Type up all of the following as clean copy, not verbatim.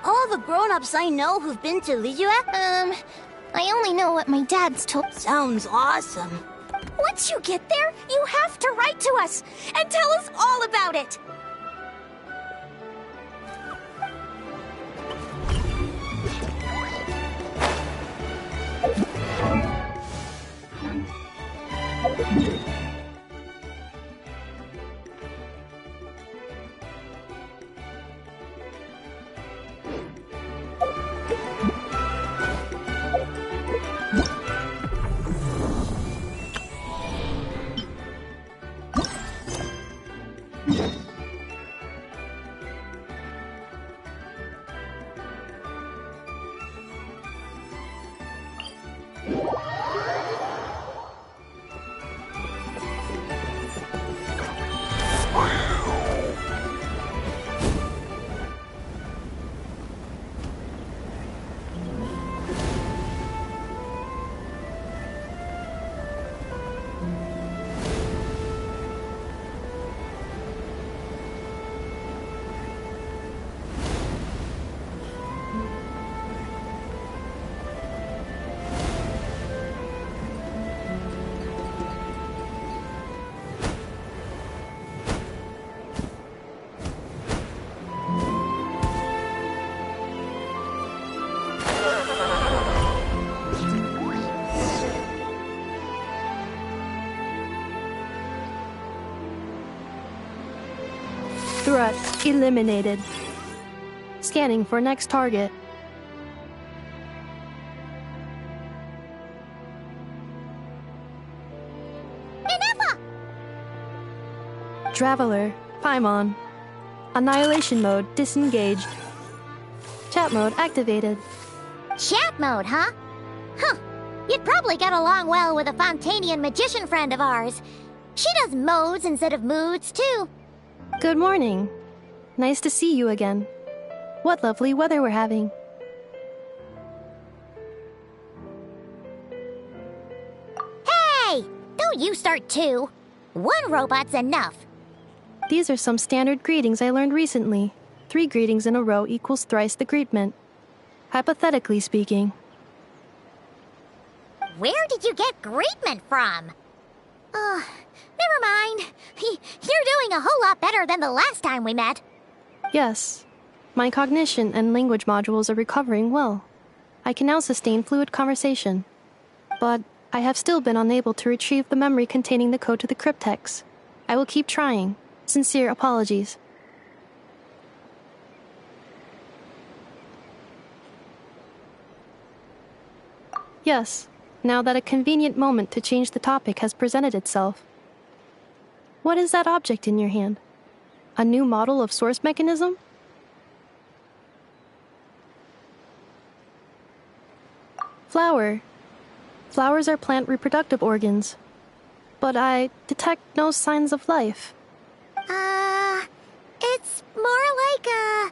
All the grown-ups I know who've been to Liyue? I only know what my dad's told. Sounds awesome. Once you get there, you have to write to us and tell us all about it. Threat eliminated. Scanning for next target. Minerva! Traveler, Paimon. Annihilation mode disengaged. Chat mode activated. Chat mode, huh? Huh. You'd probably get along well with a Fontanian magician friend of ours. She does modes instead of moods, too. Good morning. Nice to see you again. What lovely weather we're having. Hey! Don't you start too. One robot's enough. These are some standard greetings I learned recently. 3 greetings in a row equals thrice the greetment. Hypothetically speaking. Where did you get greetment from? Never mind. You're doing a whole lot better than the last time we met. Yes. My cognition and language modules are recovering well. I can now sustain fluid conversation. But I have still been unable to retrieve the memory containing the code to the cryptex. I will keep trying. Sincere apologies. Yes, now that a convenient moment to change the topic has presented itself. What is that object in your hand? A new model of source mechanism? Flower. Flowers are plant reproductive organs. But I detect no signs of life. It's more like a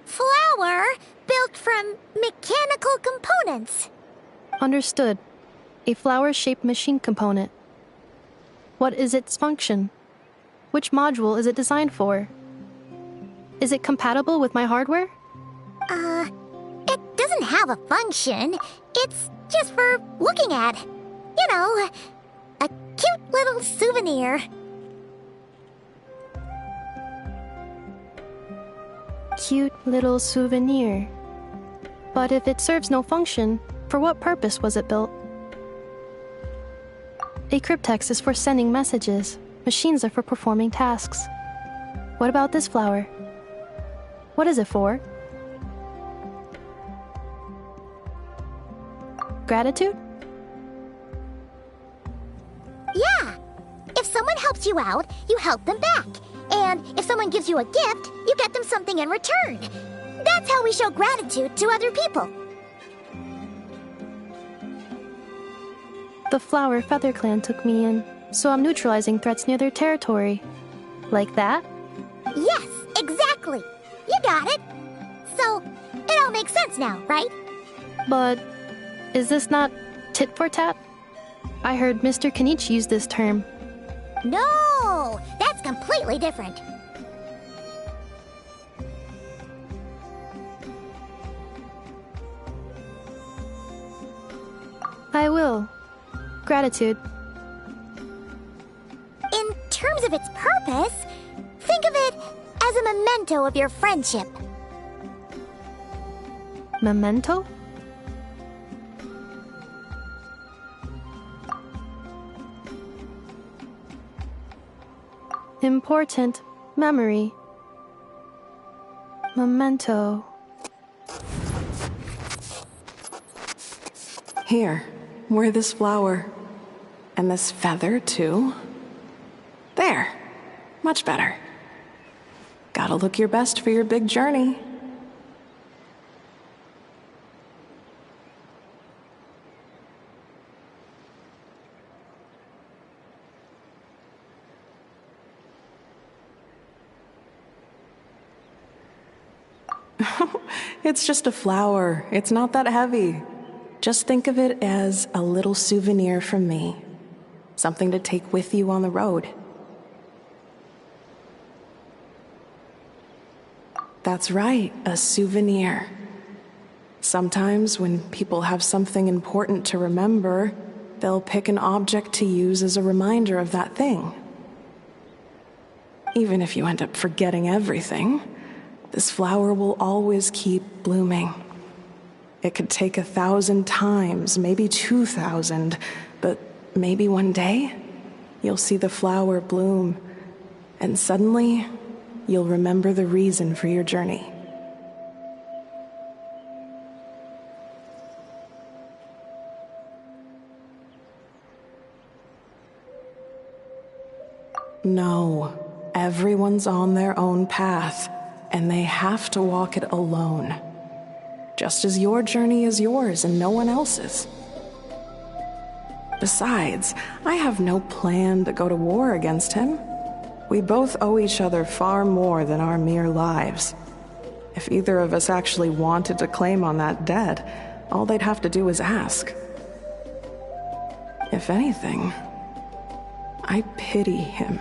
flower built from mechanical components. Understood. A flower-shaped machine component. What is its function? Which module is it designed for? Is it compatible with my hardware? It doesn't have a function. It's just for looking at. You know, a cute little souvenir. Cute little souvenir. But if it serves no function, for what purpose was it built? A cryptex is for sending messages. Machines are for performing tasks. What about this flower? What is it for? Gratitude? Yeah. If someone helps you out, you help them back. And if someone gives you a gift, you get them something in return. That's how we show gratitude to other people. The Flower Feather Clan took me in, so I'm neutralizing threats near their territory. Like that? Yes, exactly. You got it. So, it all makes sense now, right? But is this not tit for tat? I heard Mr. Kenichi use this term. No, that's completely different. I will. Gratitude. In terms of its purpose, think of it as a memento of your friendship. Memento? Important memory. Memento. Here, wear this flower. And this feather, too. There. Much better. Gotta look your best for your big journey. It's just a flower. It's not that heavy. Just think of it as a little souvenir from me. Something to take with you on the road. That's right, a souvenir. Sometimes when people have something important to remember, they'll pick an object to use as a reminder of that thing. Even if you end up forgetting everything, this flower will always keep blooming. It could take 1,000 times, maybe 2,000, but maybe one day you'll see the flower bloom, and suddenly you'll remember the reason for your journey. No, everyone's on their own path, and they have to walk it alone. Just as your journey is yours and no one else's. Besides, I have no plan to go to war against him. We both owe each other far more than our mere lives. If either of us actually wanted to claim on that debt, all they'd have to do is ask. If anything, I pity him.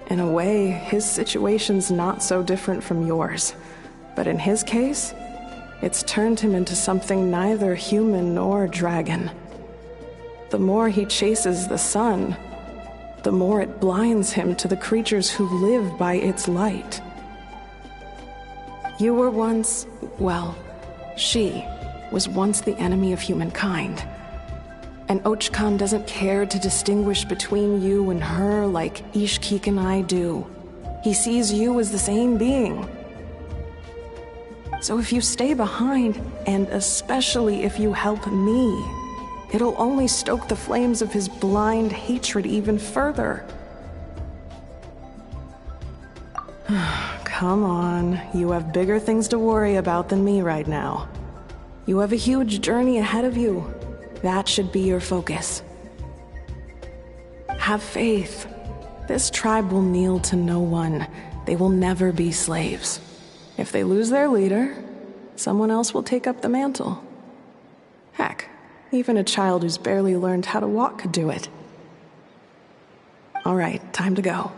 In a way, his situation's not so different from yours. But in his case, it's turned him into something neither human nor dragon. The more he chases the sun, the more it blinds him to the creatures who live by its light. You were once, well, she was once the enemy of humankind. And Ochkan doesn't care to distinguish between you and her like Ishkik and I do. He sees you as the same being. So if you stay behind, and especially if you help me, it'll only stoke the flames of his blind hatred even further. Come on, you have bigger things to worry about than me right now. You have a huge journey ahead of you. That should be your focus. Have faith. This tribe will kneel to no one. They will never be slaves. If they lose their leader, someone else will take up the mantle. Heck, even a child who's barely learned how to walk could do it. All right, time to go.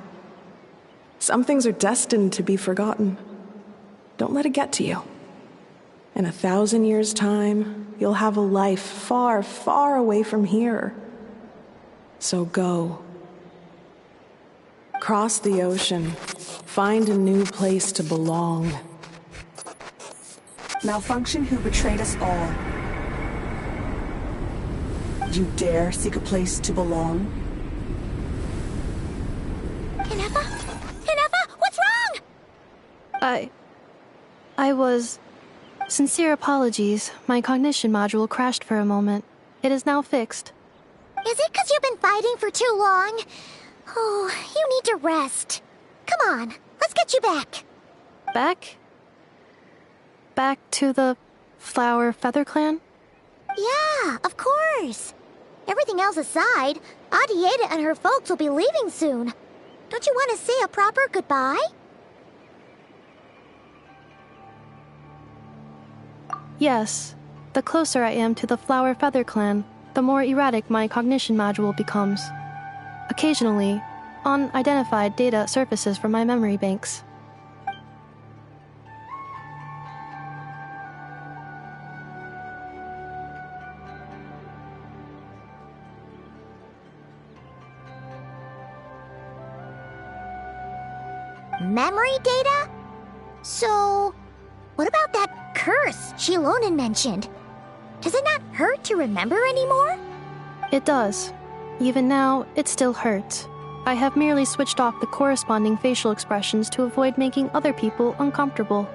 Some things are destined to be forgotten. Don't let it get to you. In 1,000 years' time, you'll have a life far, far away from here. So go. Cross the ocean. Find a new place to belong. Malfunction who betrayed us all. You dare seek a place to belong? Hinefa? Hinefa, what's wrong? I was... Sincere apologies. My cognition module crashed for a moment. It is now fixed. Is it because you've been fighting for too long? Oh, you need to rest. Come on, let's get you back. Back? Back to the Flower Feather Clan? Yeah, of course. Everything else aside, Adieta and her folks will be leaving soon. Don't you want to say a proper goodbye? Yes. The closer I am to the Flower Feather Clan, the more erratic my cognition module becomes. Occasionally, unidentified data surfaces from my memory banks. Memory data? So, what about that curse Shilonen mentioned? Does it not hurt to remember anymore? It does. Even now, it still hurts. I have merely switched off the corresponding facial expressions to avoid making other people uncomfortable.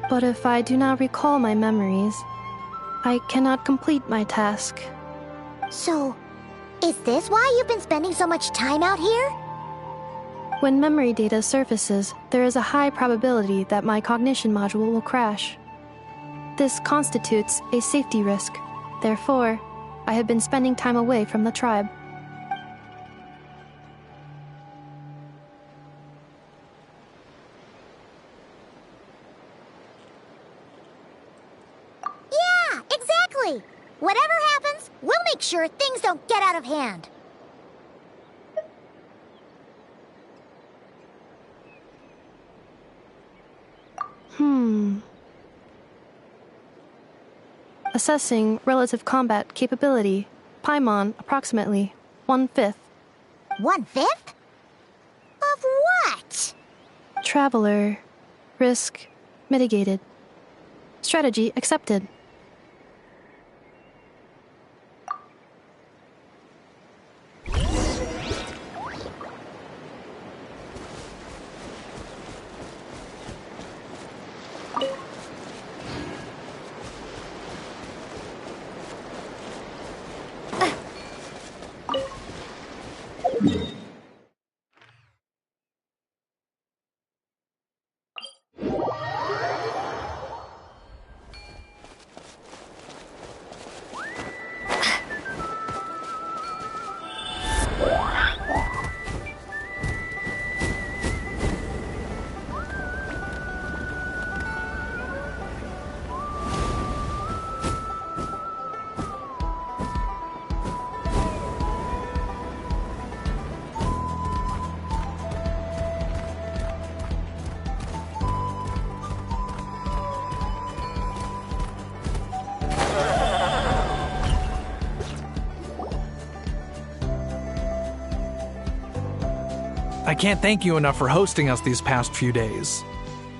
But if I do not recall my memories, I cannot complete my task. So, is this why you've been spending so much time out here? When memory data surfaces, there is a high probability that my cognition module will crash. This constitutes a safety risk. Therefore, I have been spending time away from the tribe. Yeah, exactly! Whatever happens, we'll make sure things don't get out of hand. Assessing relative combat capability. Paimon, approximately 1/5. 1/5? Of what? Traveler. Risk mitigated. Strategy accepted. I can't thank you enough for hosting us these past few days.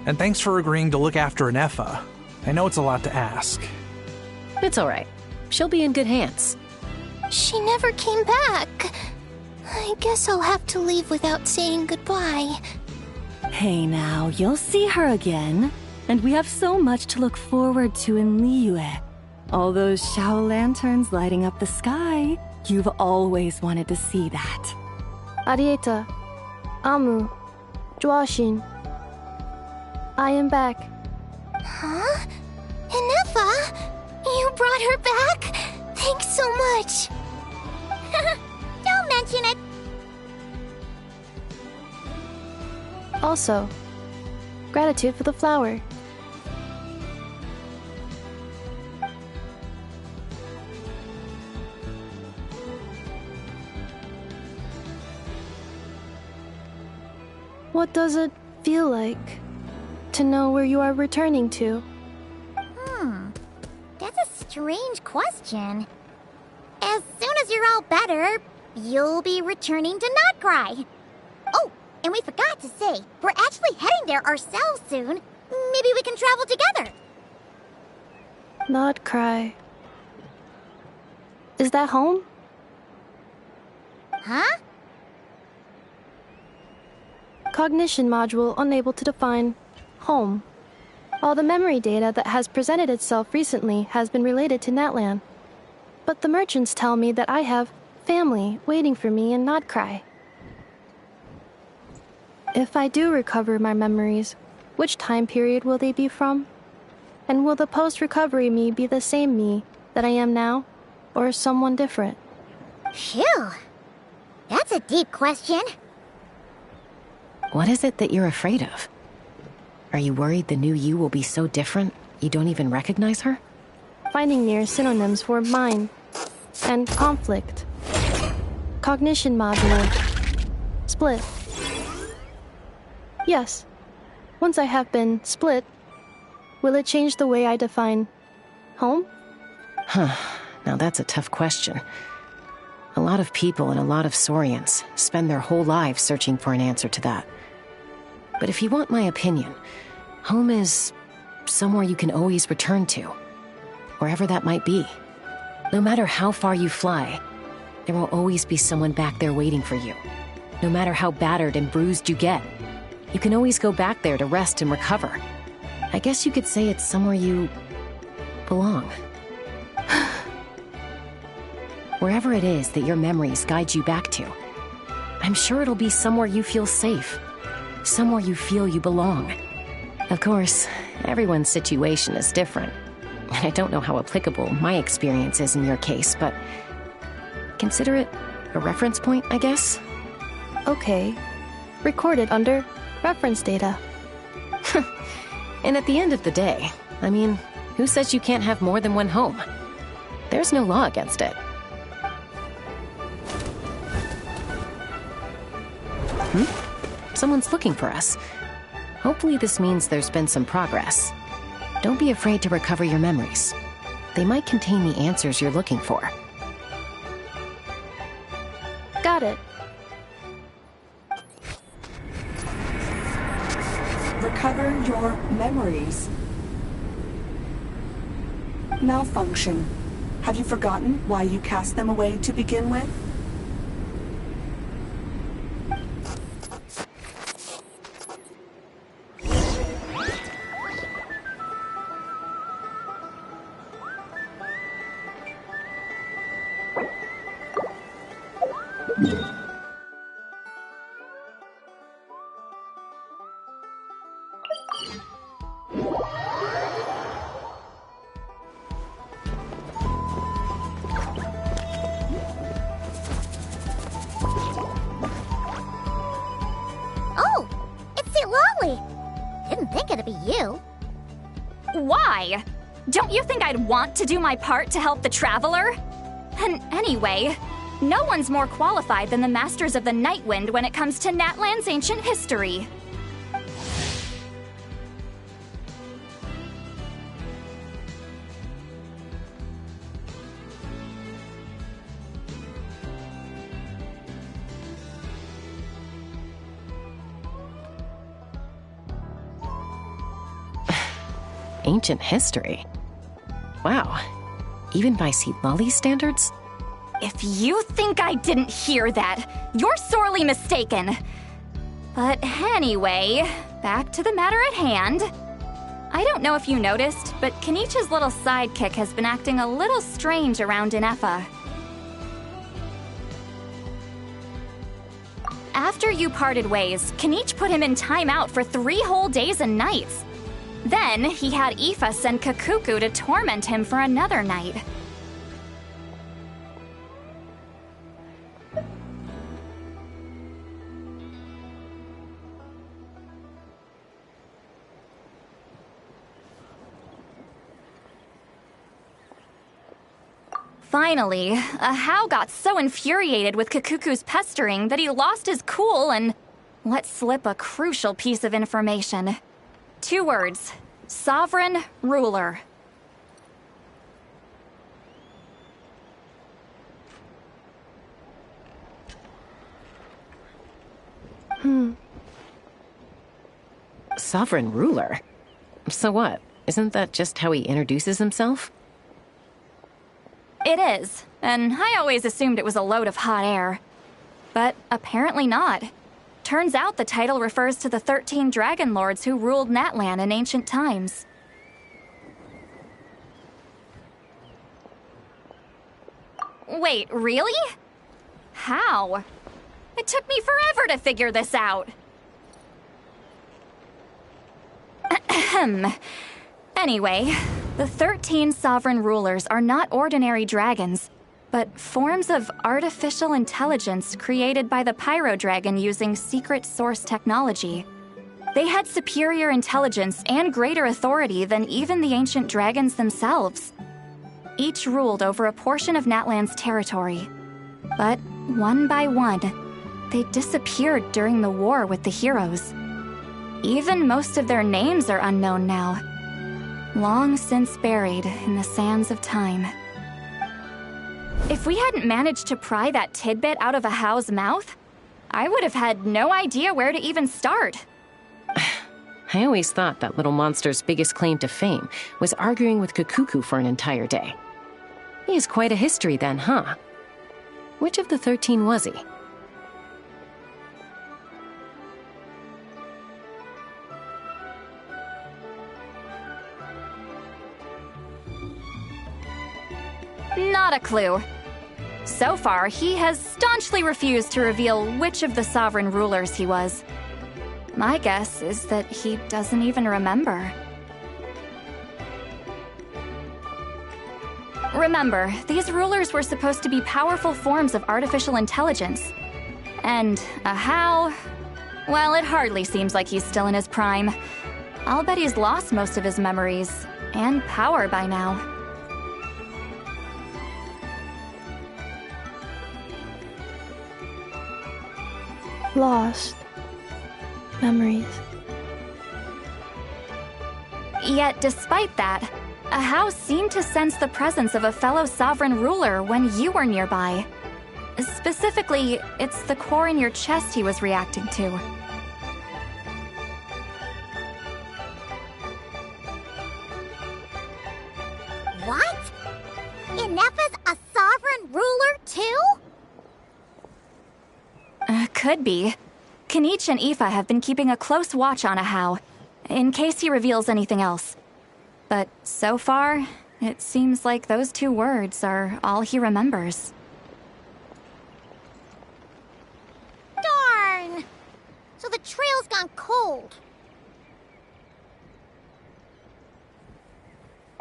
And thanks for agreeing to look after an Effa. I know it's a lot to ask. It's all right. She'll be in good hands. She never came back. I guess I'll have to leave without saying goodbye. Hey now, you'll see her again. And we have so much to look forward to in Liyue. All those Shao lanterns lighting up the sky. You've always wanted to see that. Arieta. Amu. Joashin. I am back. Huh? Inefa? You brought her back? Thanks so much. Don't mention it. Also, gratitude for the flower. What does it feel like to know where you are returning to? That's a strange question. As soon as you're all better, you'll be returning to Not Cry. Oh, and we forgot to say, we're actually heading there ourselves soon. Maybe we can travel together. Not cry. Is that home? Huh? Cognition module unable to define home. All the memory data that has presented itself recently has been related to Natlan. But the merchants tell me that I have family waiting for me in Notcry. If I do recover my memories, which time period will they be from? And will the post-recovery me be the same me that I am now, or someone different? Phew. That's a deep question. What is it that you're afraid of? Are you worried the new you will be so different you don't even recognize her? Finding near synonyms for mind and conflict. Cognition module. Split. Yes. Once I have been split, will it change the way I define home? Huh. Now that's a tough question. A lot of people and a lot of Saurians spend their whole lives searching for an answer to that. But if you want my opinion, home is somewhere you can always return to, wherever that might be. No matter how far you fly, there will always be someone back there waiting for you. No matter how battered and bruised you get, you can always go back there to rest and recover. I guess you could say it's somewhere you belong. Wherever it is that your memories guide you back to, I'm sure it'll be somewhere you feel safe, somewhere you feel you belong. Of course, everyone's situation is different, and I don't know how applicable my experience is in your case, but consider it a reference point, I guess? Okay. Recorded under reference data. And at the end of the day, I mean, who says you can't have more than one home? There's no law against it. Someone's looking for us. Hopefully this means there's been some progress. Don't be afraid to recover your memories. They might contain the answers you're looking for. Got it. Recover your memories. Malfunction. Have you forgotten why you cast them away to begin with? Oh, it's Lolly. Didn't think it'd be you. Why? Don't you think I'd want to do my part to help the Traveler? And anyway, no one's more qualified than the Masters of the Nightwind when it comes to Natlan's ancient history. Ancient history? Wow. Even by Lolly's standards? If you think I didn't hear that, you're sorely mistaken. But anyway, back to the matter at hand. I don't know if you noticed, but Kenichi's little sidekick has been acting a little strange around Inefa. After you parted ways, Kenich put him in timeout for 3 whole days and nights. Then, he had Aoife send Kakuku to torment him for another night. Finally, Ahau got so infuriated with Kakuku's pestering that he lost his cool and let slip a crucial piece of information. 2 words. Sovereign ruler. Sovereign ruler? So what? Isn't that just how he introduces himself? It is, and I always assumed it was a load of hot air. But apparently not. Turns out the title refers to the 13 dragon lords who ruled Natlan in ancient times. Wait, really? How? It took me forever to figure this out. Ahem. Anyway, the 13 sovereign rulers are not ordinary dragons, but forms of artificial intelligence created by the Pyro Dragon using secret source technology. They had superior intelligence and greater authority than even the ancient dragons themselves. Each ruled over a portion of Natlan's territory. But one by one, they disappeared during the war with the heroes. Even most of their names are unknown now, long since buried in the sands of time. If we hadn't managed to pry that tidbit out of Ahau's mouth, I would have had no idea where to even start. I always thought that little monster's biggest claim to fame was arguing with Kakuku for an entire day. He has quite a history then, huh? Which of the 13 was he? Not a clue. So far, he has staunchly refused to reveal which of the sovereign rulers he was. My guess is that he doesn't even remember. Remember, these rulers were supposed to be powerful forms of artificial intelligence. And Ahau, well, it hardly seems like he's still in his prime. I'll bet he's lost most of his memories and power by now. Lost. Memories. Yet, despite that, Ahau seemed to sense the presence of a fellow sovereign ruler when you were nearby. Specifically, it's the core in your chest he was reacting to. What? Inefa's a sovereign ruler too? Could be. Kanich and Aoife have been keeping a close watch on Ahau, in case he reveals anything else. But so far, it seems like those 2 words are all he remembers. Darn! So the trail's gone cold.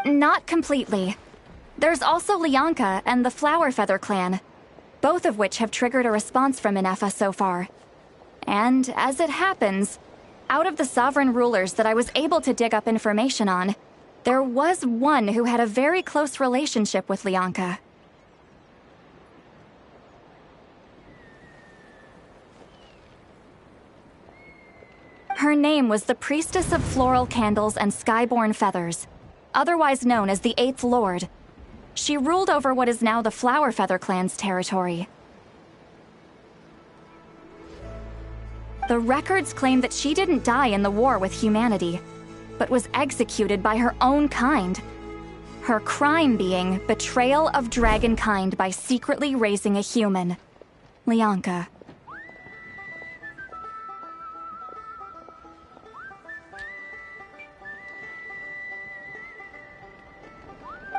Not completely. There's also Lianka and the Flower Feather clan, both of which have triggered a response from Inefa so far. And as it happens, out of the sovereign rulers that I was able to dig up information on, there was one who had a very close relationship with Lianka. Her name was the Priestess of Floral Candles and Skyborn Feathers, otherwise known as the Eighth Lord. She ruled over what is now the Flower Feather clan's territory. The records claim that she didn't die in the war with humanity, but was executed by her own kind. Her crime being betrayal of dragonkind by secretly raising a human, Lianka.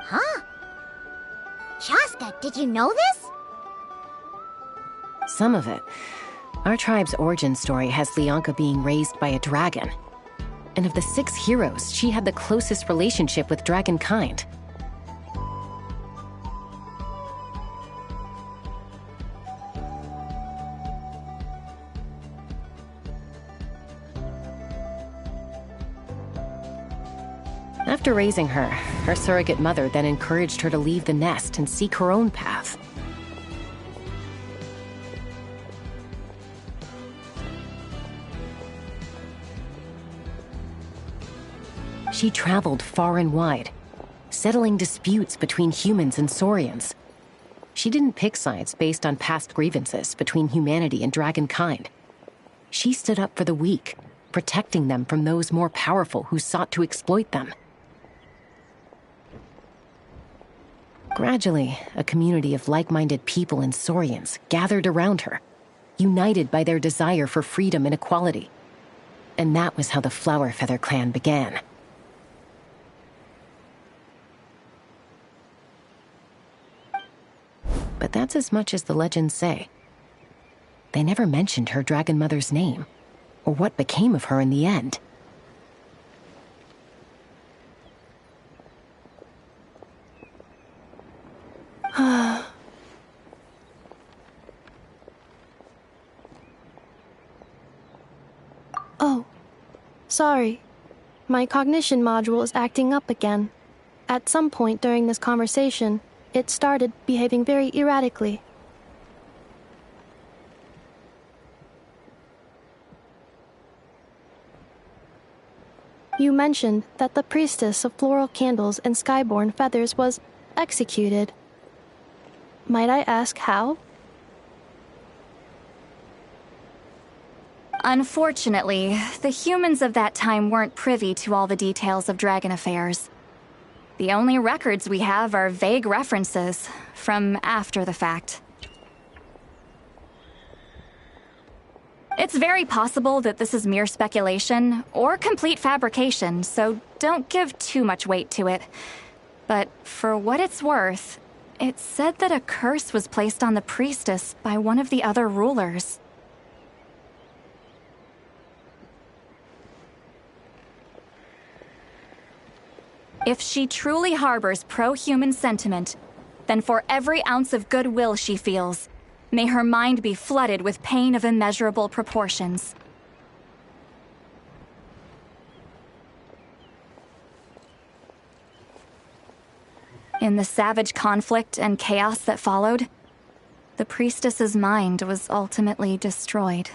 Huh? Shaska, did you know this? Some of it. Our tribe's origin story has Lianka being raised by a dragon. And of the 6 heroes, she had the closest relationship with dragonkind. After raising her, her surrogate mother then encouraged her to leave the nest and seek her own path. She traveled far and wide, settling disputes between humans and Saurians. She didn't pick sides based on past grievances between humanity and dragonkind. She stood up for the weak, protecting them from those more powerful who sought to exploit them. Gradually, a community of like-minded people and Saurians gathered around her, united by their desire for freedom and equality. And that was how the Flower Feather clan began. But that's as much as the legends say. They never mentioned her dragon mother's name, or what became of her in the end. Oh, sorry. My cognition module is acting up again. At some point during this conversation, it started behaving very erratically. You mentioned that the priestess of floral candles and skyborn feathers was executed. Might I ask how? Unfortunately, the humans of that time weren't privy to all the details of dragon affairs. The only records we have are vague references from after the fact. It's very possible that this is mere speculation or complete fabrication, so don't give too much weight to it. But for what it's worth, it's said that a curse was placed on the priestess by one of the other rulers. If she truly harbors pro-human sentiment, then for every ounce of goodwill she feels, may her mind be flooded with pain of immeasurable proportions. In the savage conflict and chaos that followed, the priestess's mind was ultimately destroyed.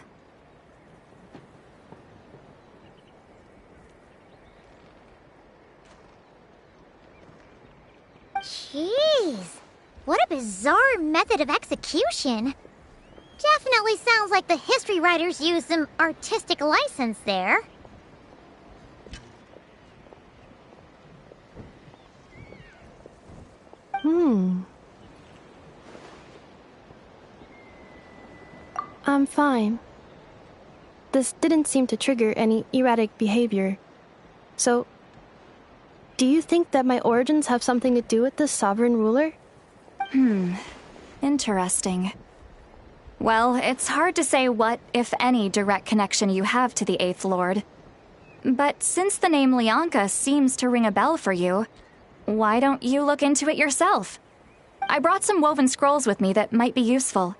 Jeez, what a bizarre method of execution. Definitely sounds like the history writers used some artistic license there. I'm fine. This didn't seem to trigger any erratic behavior. So, do you think that my origins have something to do with this sovereign ruler? Interesting. Well, it's hard to say what, if any, direct connection you have to the Eighth Lord. But since the name Lianka seems to ring a bell for you, why don't you look into it yourself? I brought some woven scrolls with me that might be useful.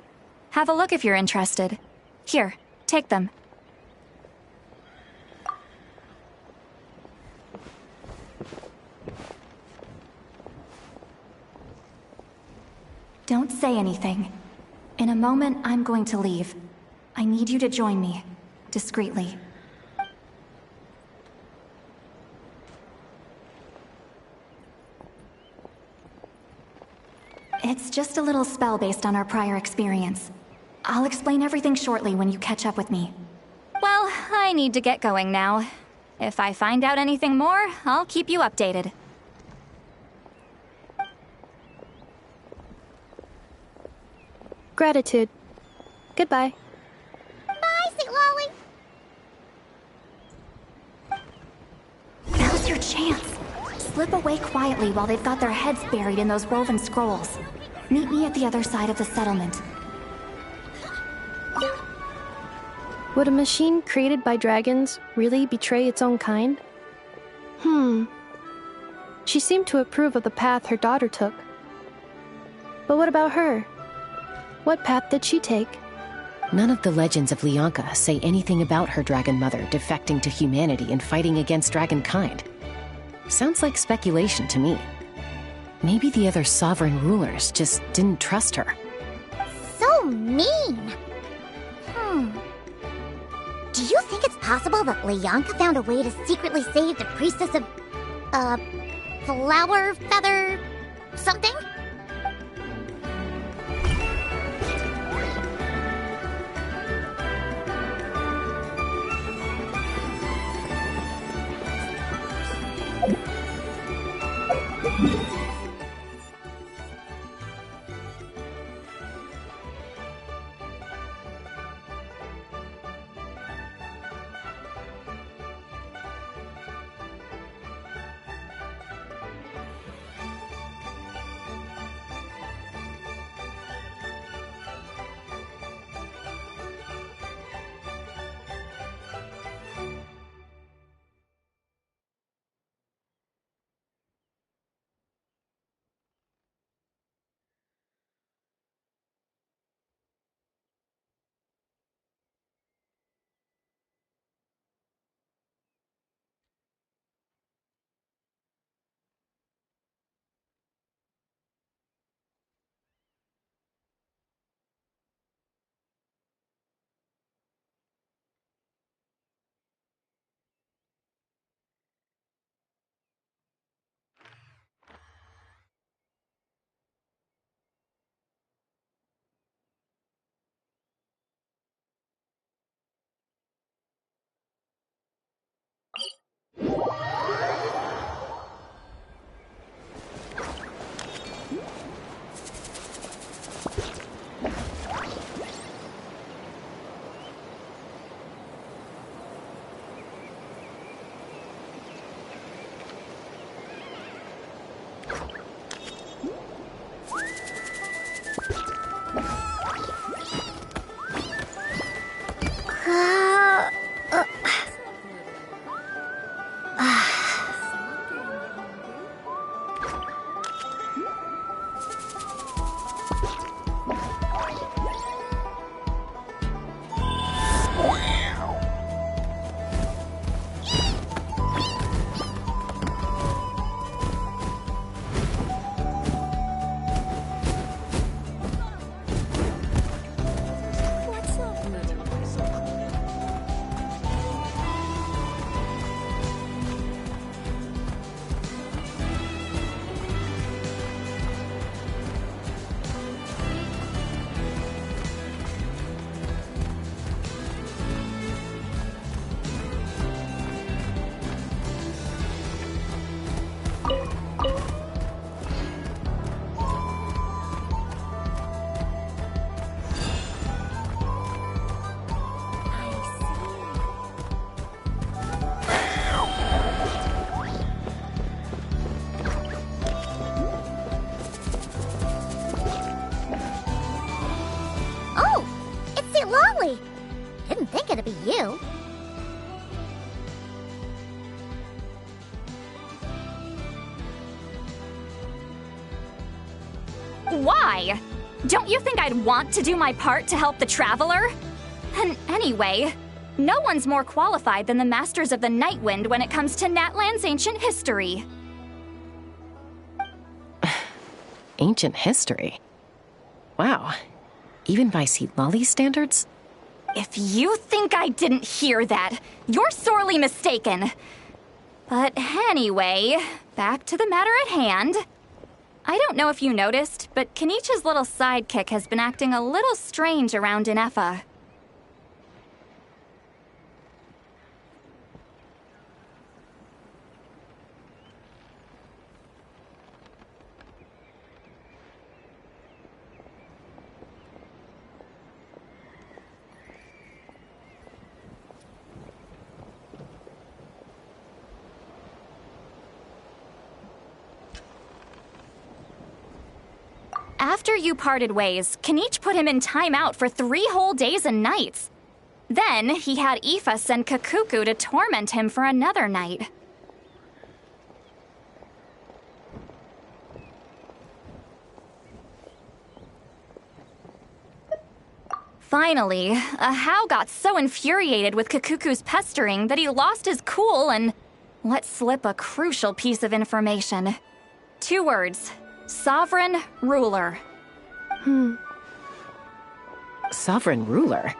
Have a look if you're interested. Here, take them. Don't say anything. In a moment, I'm going to leave. I need you to join me, discreetly. It's just a little spell based on our prior experience. I'll explain everything shortly when you catch up with me. Well, I need to get going now. If I find out anything more, I'll keep you updated. Gratitude. Goodbye. Bye, Sweet Lolly. Now's your chance. Slip away quietly while they've got their heads buried in those woven scrolls. Meet me at the other side of the settlement. Would a machine created by dragons really betray its own kind? She seemed to approve of the path her daughter took. But what about her? What path did she take? None of the legends of Lianka say anything about her dragon mother defecting to humanity and fighting against dragonkind. Sounds like speculation to me. Maybe the other sovereign rulers just didn't trust her. So mean. Do you think it's possible that Lianka found a way to secretly save the priestess of, flower feather something? Why? Don't you think I'd want to do my part to help the Traveler? And anyway, no one's more qualified than the Masters of the Nightwind when it comes to Natlan's ancient history. Ancient history? Wow. Even by Seat-Lolly standards? If you think I didn't hear that, you're sorely mistaken. But anyway, back to the matter at hand. I don't know if you noticed, but Kenichi's little sidekick has been acting a little strange around Ineffa. After you parted ways, Kenichi put him in timeout for 3 whole days and nights. Then, he had Aoife send Kakuku to torment him for another night. Finally, Ahau got so infuriated with Kakuku's pestering that he lost his cool and let slip a crucial piece of information. 2 words. Sovereign Ruler. Sovereign ruler?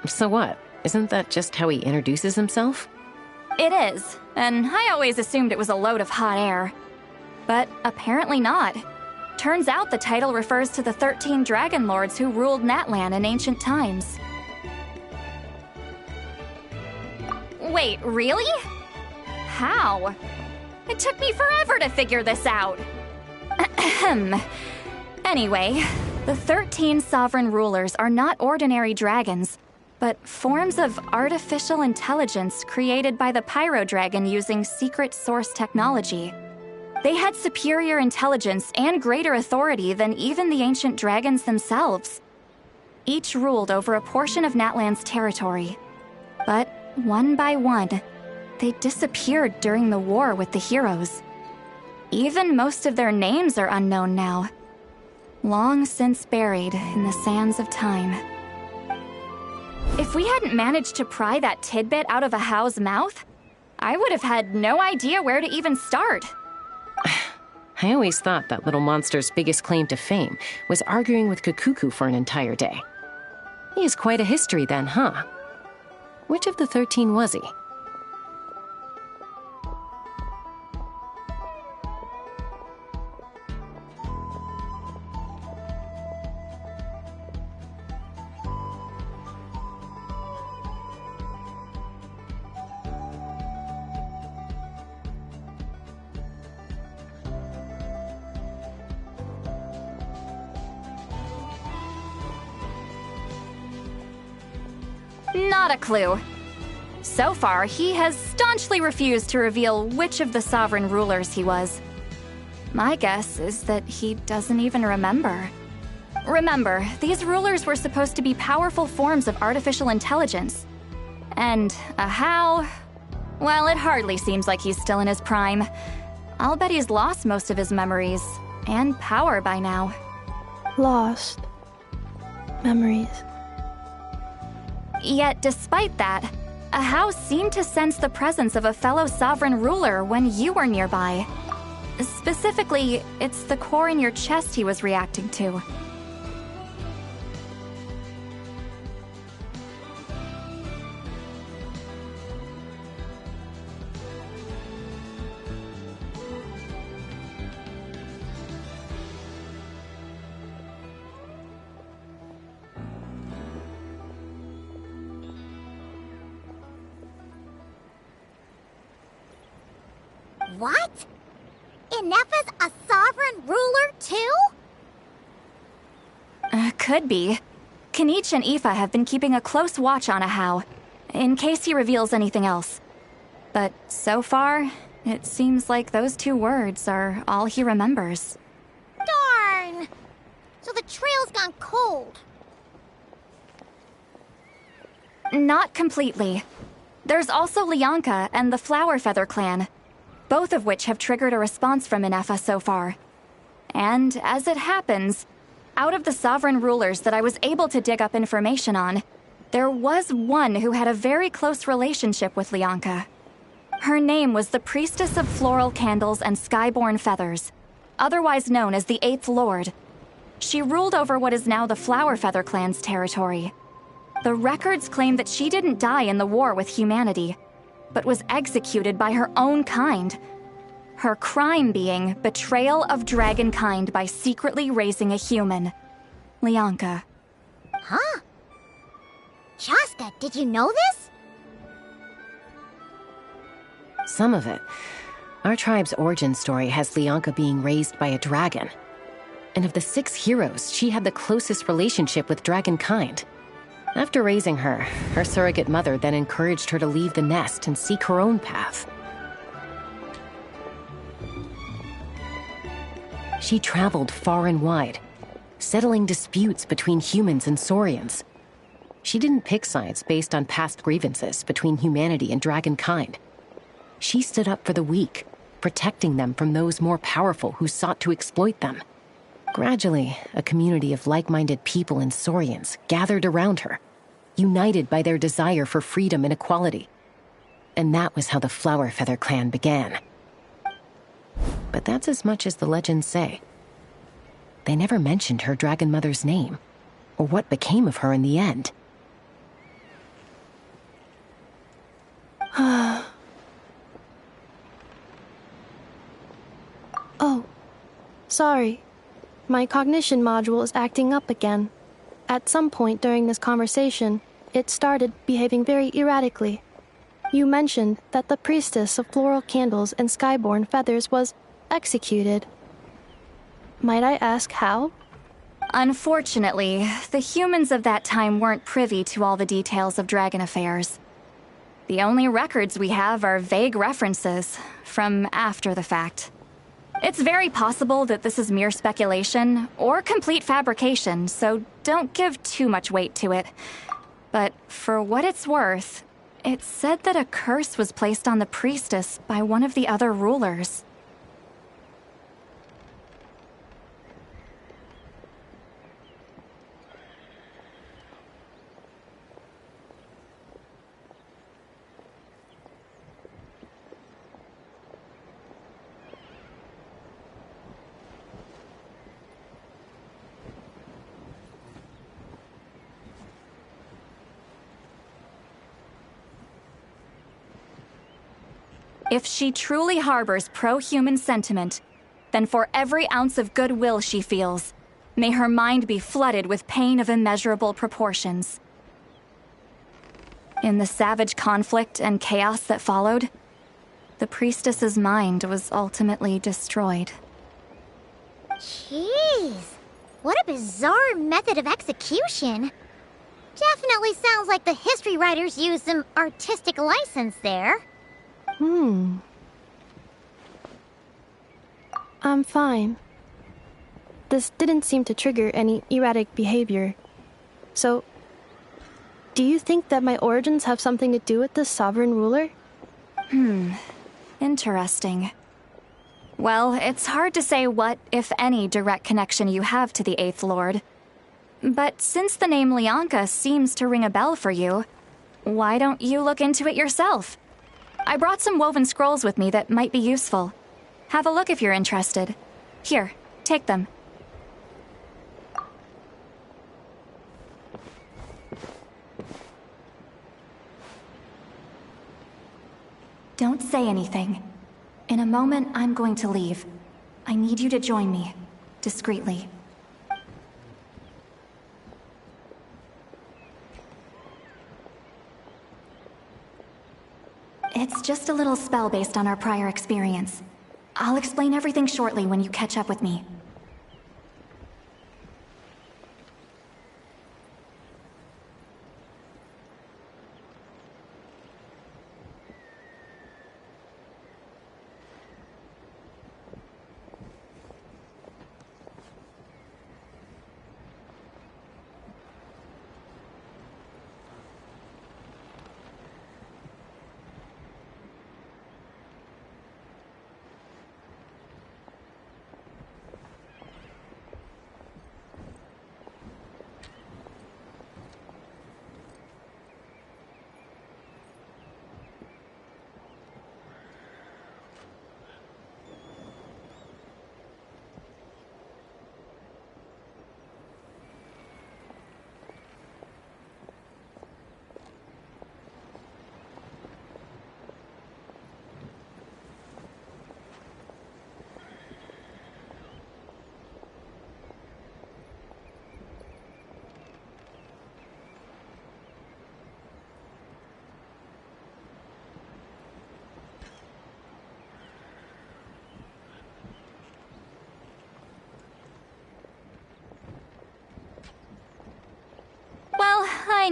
So what? Isn't that just how he introduces himself? It is, and I always assumed it was a load of hot air. But apparently not. Turns out the title refers to the 13 Dragon Lords who ruled Natlan in ancient times. Wait, really? How? It took me forever to figure this out. Anyway, the 13 sovereign rulers are not ordinary dragons, but forms of artificial intelligence created by the Pyro Dragon using secret source technology. They had superior intelligence and greater authority than even the ancient dragons themselves. Each ruled over a portion of Natlan's territory. But one by one, they disappeared during the war with the heroes. Even most of their names are unknown now. Long since buried in the sands of time. If we hadn't managed to pry that tidbit out of Ahau's mouth, I would have had no idea where to even start. I always thought that little monster's biggest claim to fame was arguing with Kakuku for an entire day. He has quite a history then, huh? Which of the 13 was he? Not a clue. So far, he has staunchly refused to reveal which of the sovereign rulers he was. My guess is that he doesn't even remember. Remember, these rulers were supposed to be powerful forms of artificial intelligence. And Ahau, well, it hardly seems like he's still in his prime. I'll bet he's lost most of his memories and power by now. Lost. Memories. Yet, despite that, Ahau seemed to sense the presence of a fellow sovereign ruler when you were nearby. Specifically, it's the core in your chest he was reacting to. What? Ineffa's a sovereign ruler too? Could be. Kenichi and Aoife have been keeping a close watch on Ahau, in case he reveals anything else. But so far, it seems like those 2 words are all he remembers. Darn! So the trail's gone cold. Not completely. There's also Lianka and the Flower Feather clan, both of which have triggered a response from Ineffa so far. And as it happens, out of the sovereign rulers that I was able to dig up information on, there was one who had a very close relationship with Lianka. Her name was the Priestess of Floral Candles and Skyborn Feathers, otherwise known as the Eighth Lord. She ruled over what is now the Flower Feather clan's territory. The records claim that she didn't die in the war with humanity, but was executed by her own kind. Her crime being betrayal of dragonkind by secretly raising a human. Lianka. Huh? Shasta, did you know this? Some of it. Our tribe's origin story has Lianka being raised by a dragon. And of the 6 heroes, she had the closest relationship with dragonkind. After raising her, her surrogate mother then encouraged her to leave the nest and seek her own path. She traveled far and wide, settling disputes between humans and Saurians. She didn't pick sides based on past grievances between humanity and dragonkind. She stood up for the weak, protecting them from those more powerful who sought to exploit them. Gradually, a community of like-minded people and Saurians gathered around her, united by their desire for freedom and equality. And that was how the Flower Feather clan began. But that's as much as the legends say. They never mentioned her dragon mother's name, or what became of her in the end. Oh, sorry. My cognition module is acting up again. At some point during this conversation, it started behaving very erratically. You mentioned that the Priestess of Floral Candles and Skyborn Feathers was executed. Might I ask how? Unfortunately, the humans of that time weren't privy to all the details of dragon affairs. The only records we have are vague references from after the fact. It's very possible that this is mere speculation or complete fabrication, so don't give too much weight to it. But for what it's worth, it's said that a curse was placed on the priestess by one of the other rulers. If she truly harbors pro-human sentiment, then for every ounce of goodwill she feels, may her mind be flooded with pain of immeasurable proportions. In the savage conflict and chaos that followed, the priestess's mind was ultimately destroyed. Jeez, what a bizarre method of execution. Definitely sounds like the history writers used some artistic license there. I'm fine. This didn't seem to trigger any erratic behavior. So, do you think that my origins have something to do with this sovereign ruler? Interesting. Well, it's hard to say what, if any, direct connection you have to the Eighth Lord. But since the name Lianka seems to ring a bell for you, why don't you look into it yourself? I brought some woven scrolls with me that might be useful. Have a look if you're interested. Here, take them. Don't say anything. In a moment, I'm going to leave. I need you to join me, discreetly. It's just a little spell based on our prior experience. I'll explain everything shortly when you catch up with me.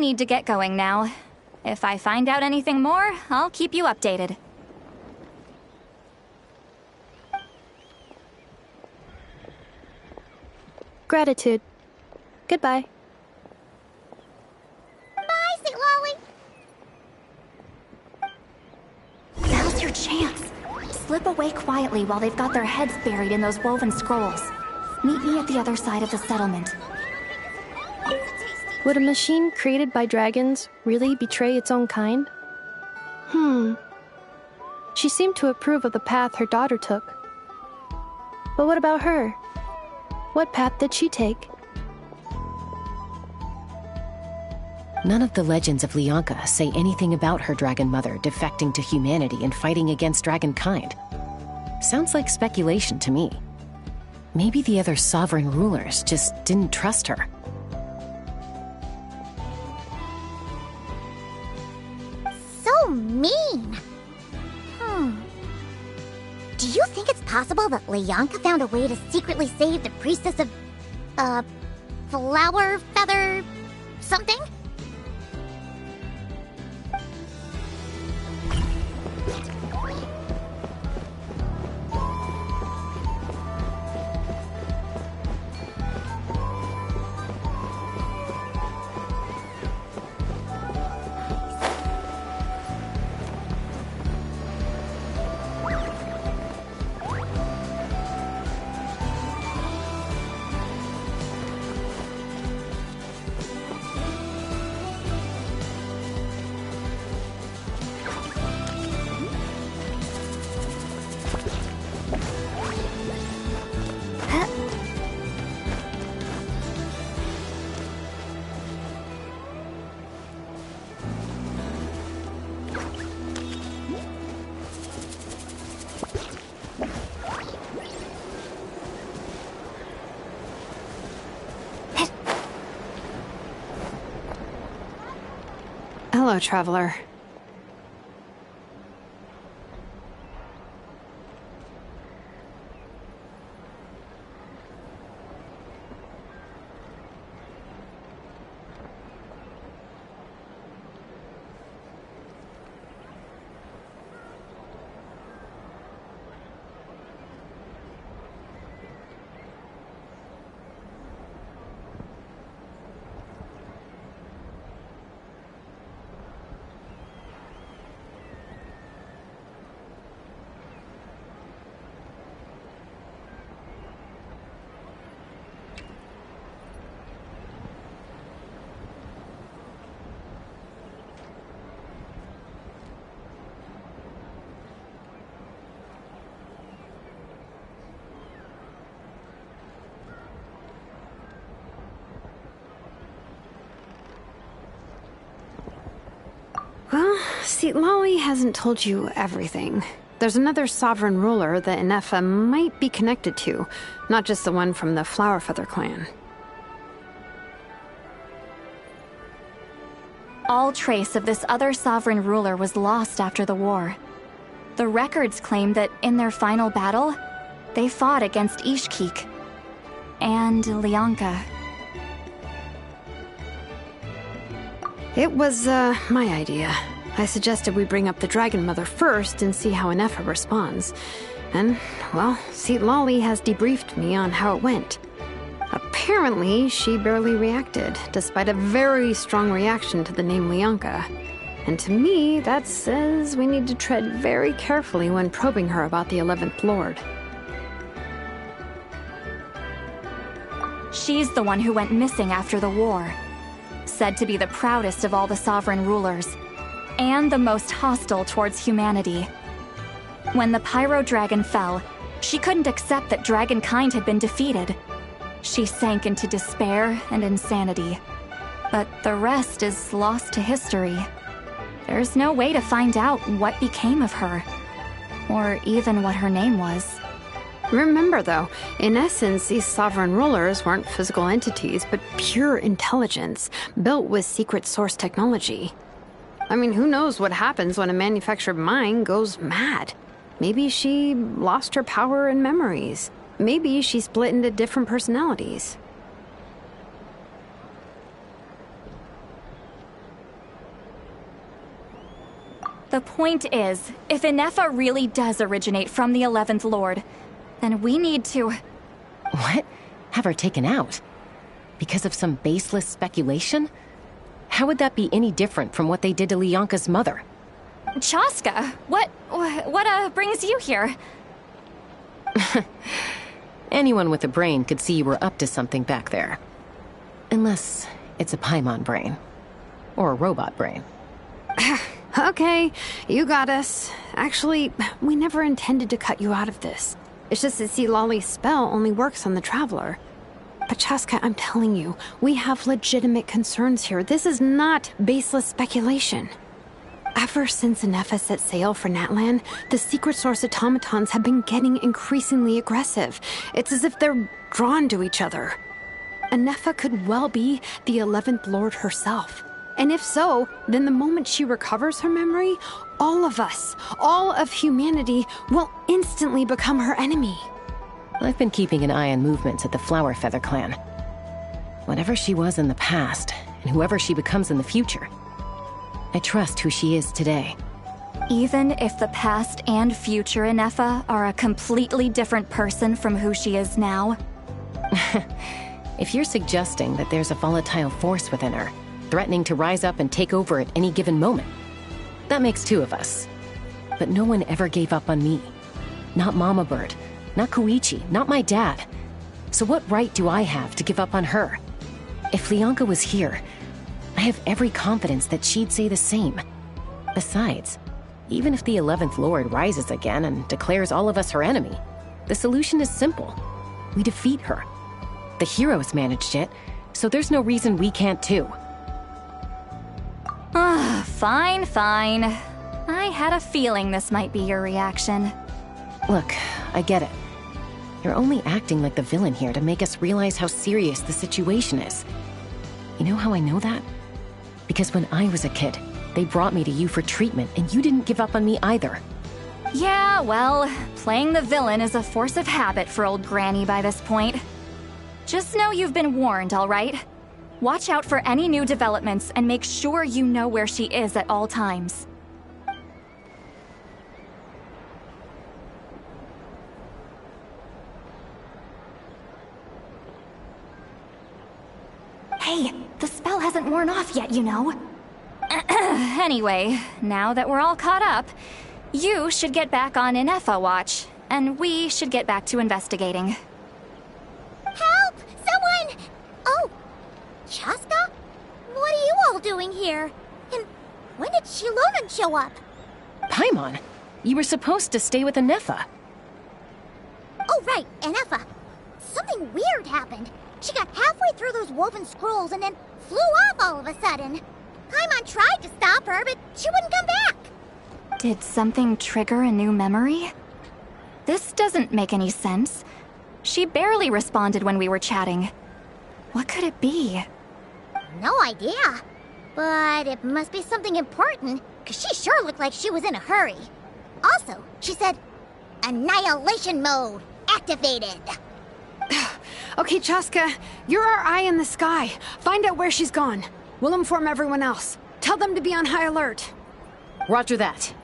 need to get going now. If I find out anything more, I'll keep you updated. Gratitude. Goodbye. Bye, Sweet Lolly. Now's your chance. Slip away quietly while they've got their heads buried in those woven scrolls. Meet me at the other side of the settlement. Would a machine created by dragons really betray its own kind? She seemed to approve of the path her daughter took. But what about her? What path did she take? None of the legends of Leonka say anything about her dragon mother defecting to humanity and fighting against dragonkind. Sounds like speculation to me. Maybe the other sovereign rulers just didn't trust her. So mean. Do you think it's possible that Leonka found a way to secretly save the priestess of, flower feather something? Hello, traveler. Well, see, Lolly hasn't told you everything. There's another sovereign ruler that Inefa might be connected to, not just the one from the Flowerfeather clan. All trace of this other sovereign ruler was lost after the war. The records claim that in their final battle, they fought against Ishkik and Leonka. It was, my idea. I suggested we bring up the Dragon Mother first and see how Inefa responds. And, well, see, Lolly has debriefed me on how it went. Apparently, she barely reacted, despite a very strong reaction to the name Leonka. And to me, that says we need to tread very carefully when probing her about the 11th Lord. She's the one who went missing after the war. Said to be the proudest of all the sovereign rulers, and the most hostile towards humanity. When the Pyro Dragon fell, she couldn't accept that dragonkind had been defeated. She sank into despair and insanity. But the rest is lost to history. There's no way to find out what became of her, or even what her name was. Remember, though, in essence, these sovereign rulers weren't physical entities, but pure intelligence, built with secret source technology. I mean, who knows what happens when a manufactured mind goes mad? Maybe she lost her power and memories. Maybe she split into different personalities. The point is, if Inefa really does originate from the 11th Lord, then we need to... What? Have her taken out? Because of some baseless speculation? How would that be any different from what they did to Lianka's mother? Chaska, what brings you here? Anyone with a brain could see you were up to something back there. Unless it's a Paimon brain. Or a robot brain. Okay, you got us. Actually, we never intended to cut you out of this. It's just that Lolly's spell only works on the Traveler. But Chaska, I'm telling you, we have legitimate concerns here. This is not baseless speculation. Ever since Inefa set sail for Natlan, the secret source automatons have been getting increasingly aggressive. It's as if they're drawn to each other. Inefa could well be the 11th Lord herself. And if so, then the moment she recovers her memory, all of us, all of humanity, will instantly become her enemy. I've been keeping an eye on movements at the Flower Feather clan. Whatever she was in the past, and whoever she becomes in the future, I trust who she is today. Even if the past and future Inefa are a completely different person from who she is now? If you're suggesting that there's a volatile force within her, threatening to rise up and take over at any given moment, that makes two of us. But no one ever gave up on me. Not Mama Bird, not Koichi, not my dad. So what right do I have to give up on her? If Lianka was here, I have every confidence that she'd say the same. Besides, even if the 11th Lord rises again and declares all of us her enemy, the solution is simple. We defeat her. The heroes managed it, so there's no reason we can't too. Fine. I had a feeling this might be your reaction. Look, I get it. You're only acting like the villain here to make us realize how serious the situation is. You know how I know that? Because when I was a kid, they brought me to you for treatment, and you didn't give up on me either. Yeah, well, playing the villain is a force of habit for old Granny by this point. Just know you've been warned, all right? Watch out for any new developments and make sure you know where she is at all times. Hey, the spell hasn't worn off yet, you know. Anyway, now that we're all caught up, you should get back on Inefa watch, and we should get back to investigating. Help! Someone! Oh, Chaska? What are you all doing here? And when did Shilonan show up? Paimon, you were supposed to stay with Inefa. Oh, right, Inefa. Something weird happened. She got halfway through those woven scrolls and then flew off all of a sudden. Paimon tried to stop her, but she wouldn't come back. Did something trigger a new memory? This doesn't make any sense. She barely responded when we were chatting. What could it be? No idea. But it must be something important, because she sure looked like she was in a hurry. Also, she said, Annihilation mode activated. Okay, Chaska, you're our eye in the sky. Find out where she's gone. We'll inform everyone else. Tell them to be on high alert. Roger that.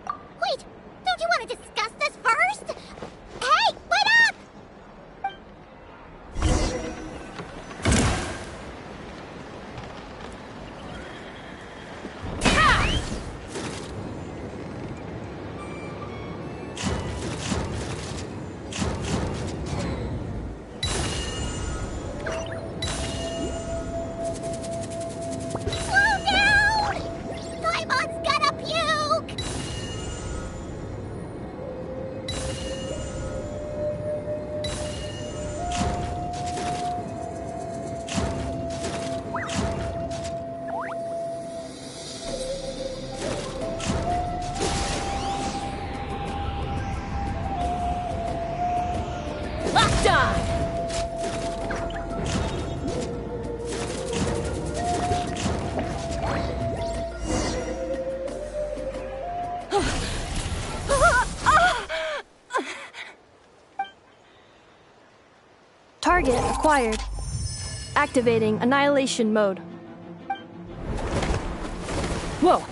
Wait, don't you want to discuss this first? Hey, wait up! Slow down! Paimon's gonna puke! Locked on! Target acquired. Activating annihilation mode. Whoa!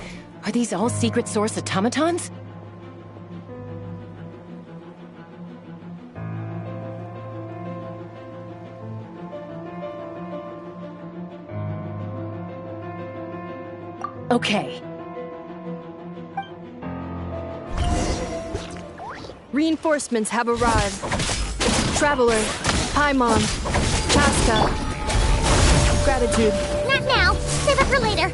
Are these all secret source automatons? Okay. Reinforcements have arrived. Traveler, Paimon, Chaska. Gratitude. Not now. Save it for later.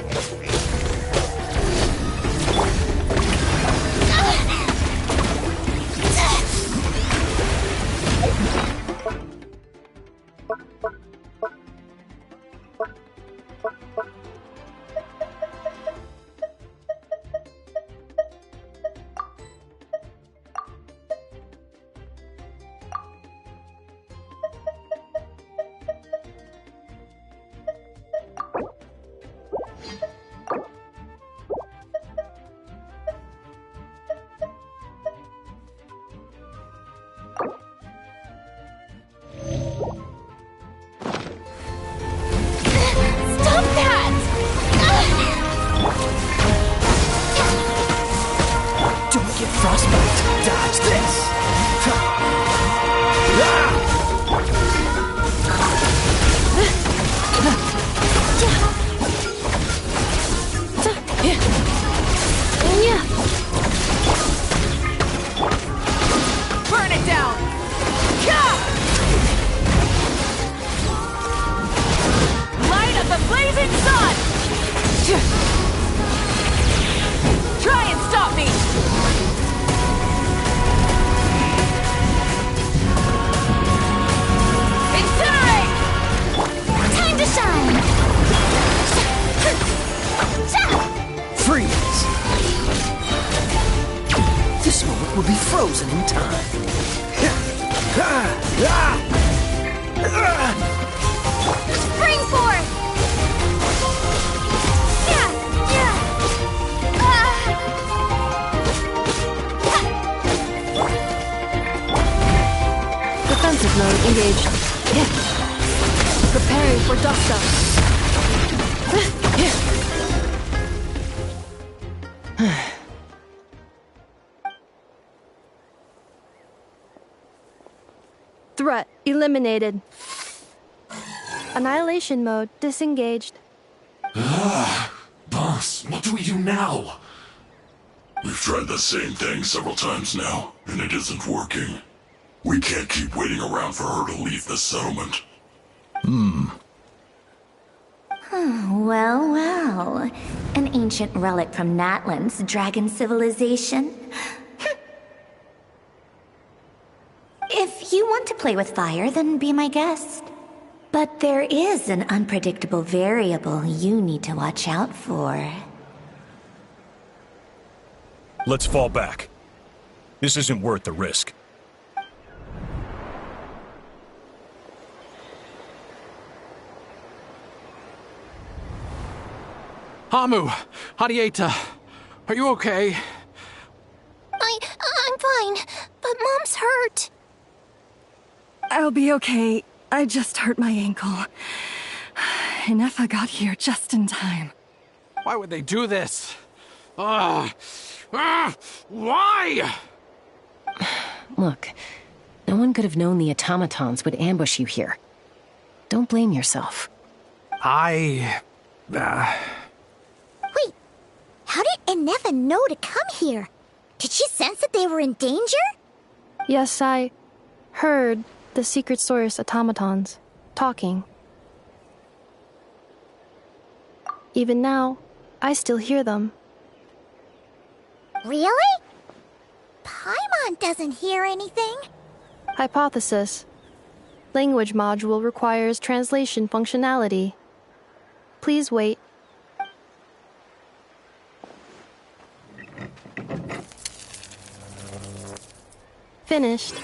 Threat eliminated. Annihilation mode disengaged. Boss, what do we do now? We've tried the same thing several times now, and it isn't working. We can't keep waiting around for her to leave the settlement. Well, well. An ancient relic from Natlan's dragon civilization. If you want to play with fire, then be my guest. But there is an unpredictable variable you need to watch out for. Let's fall back. This isn't worth the risk. Hamu! Hadieta! Are you okay? I'm fine, but Mom's hurt. I'll be okay. I just hurt my ankle. Inefa got here just in time. Why would they do this? Why? Look, no one could have known the automatons would ambush you here. Don't blame yourself. Wait, how did Inefa know to come here? Did she sense that they were in danger? Yes, I heard the secret source automatons talking. Even now, I still hear them. Really? Paimon doesn't hear anything. Hypothesis. Language module requires translation functionality. Please wait. Finished.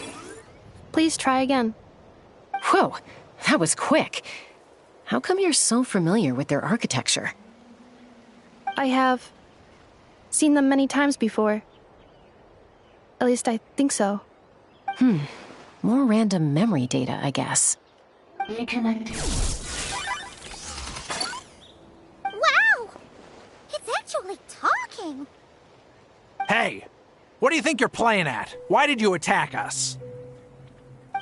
Please try again. Whoa, that was quick. How come you're so familiar with their architecture? I have seen them many times before. At least I think so. More random memory data, I guess. Reconnecting. Wow! It's actually talking! Hey! What do you think you're playing at? Why did you attack us?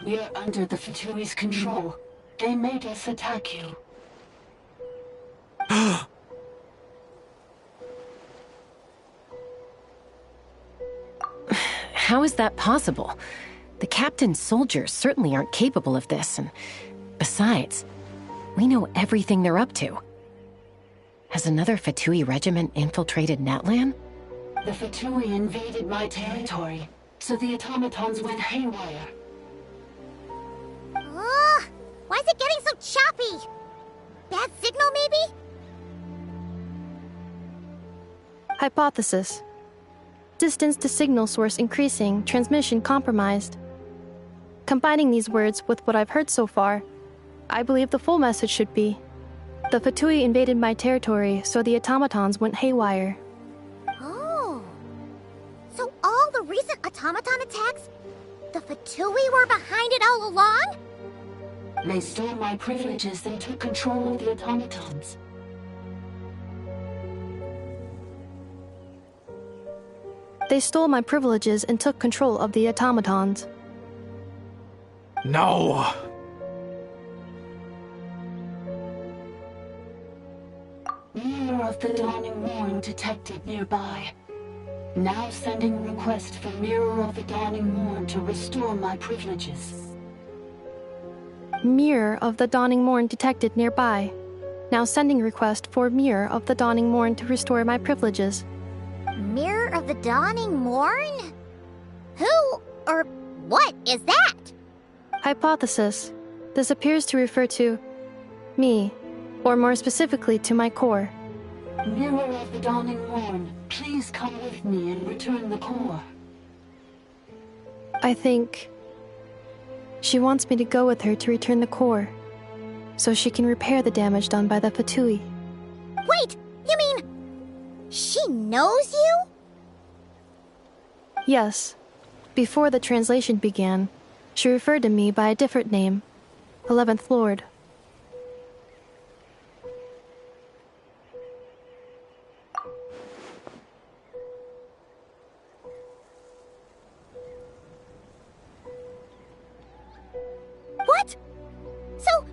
We're under the Fatui's control. They made us attack you. How is that possible? The captain's soldiers certainly aren't capable of this, and besides, we know everything they're up to. Has another Fatui regiment infiltrated Natlan? The Fatui invaded my territory, so the automatons went haywire. Ugh! Why is it getting so choppy? Bad signal, maybe? Hypothesis. Distance to signal source increasing, transmission compromised. Combining these words with what I've heard so far, I believe the full message should be: the Fatui invaded my territory, so the automatons went haywire. Oh. So all the recent automaton attacks, the Fatui were behind it all along? They stole my privileges and took control of the automatons. They stole my privileges and took control of the automatons. No! Mirror of the Dawning Morn detected nearby. Now sending request for Mirror of the Dawning Morn to restore my privileges. Mirror of the Dawning Morn detected nearby. Now sending request for Mirror of the Dawning Morn to restore my privileges. Mirror of the Dawning Morn? Who or what is that? Hypothesis. This appears to refer to me, or more specifically to my core. Mirror of the Dawning Morn, please come with me and return the core. I think she wants me to go with her to return the core, so she can repair the damage done by the Fatui. Wait, you mean she knows you? Yes. Before the translation began, she referred to me by a different name, 11th Lord. What? So,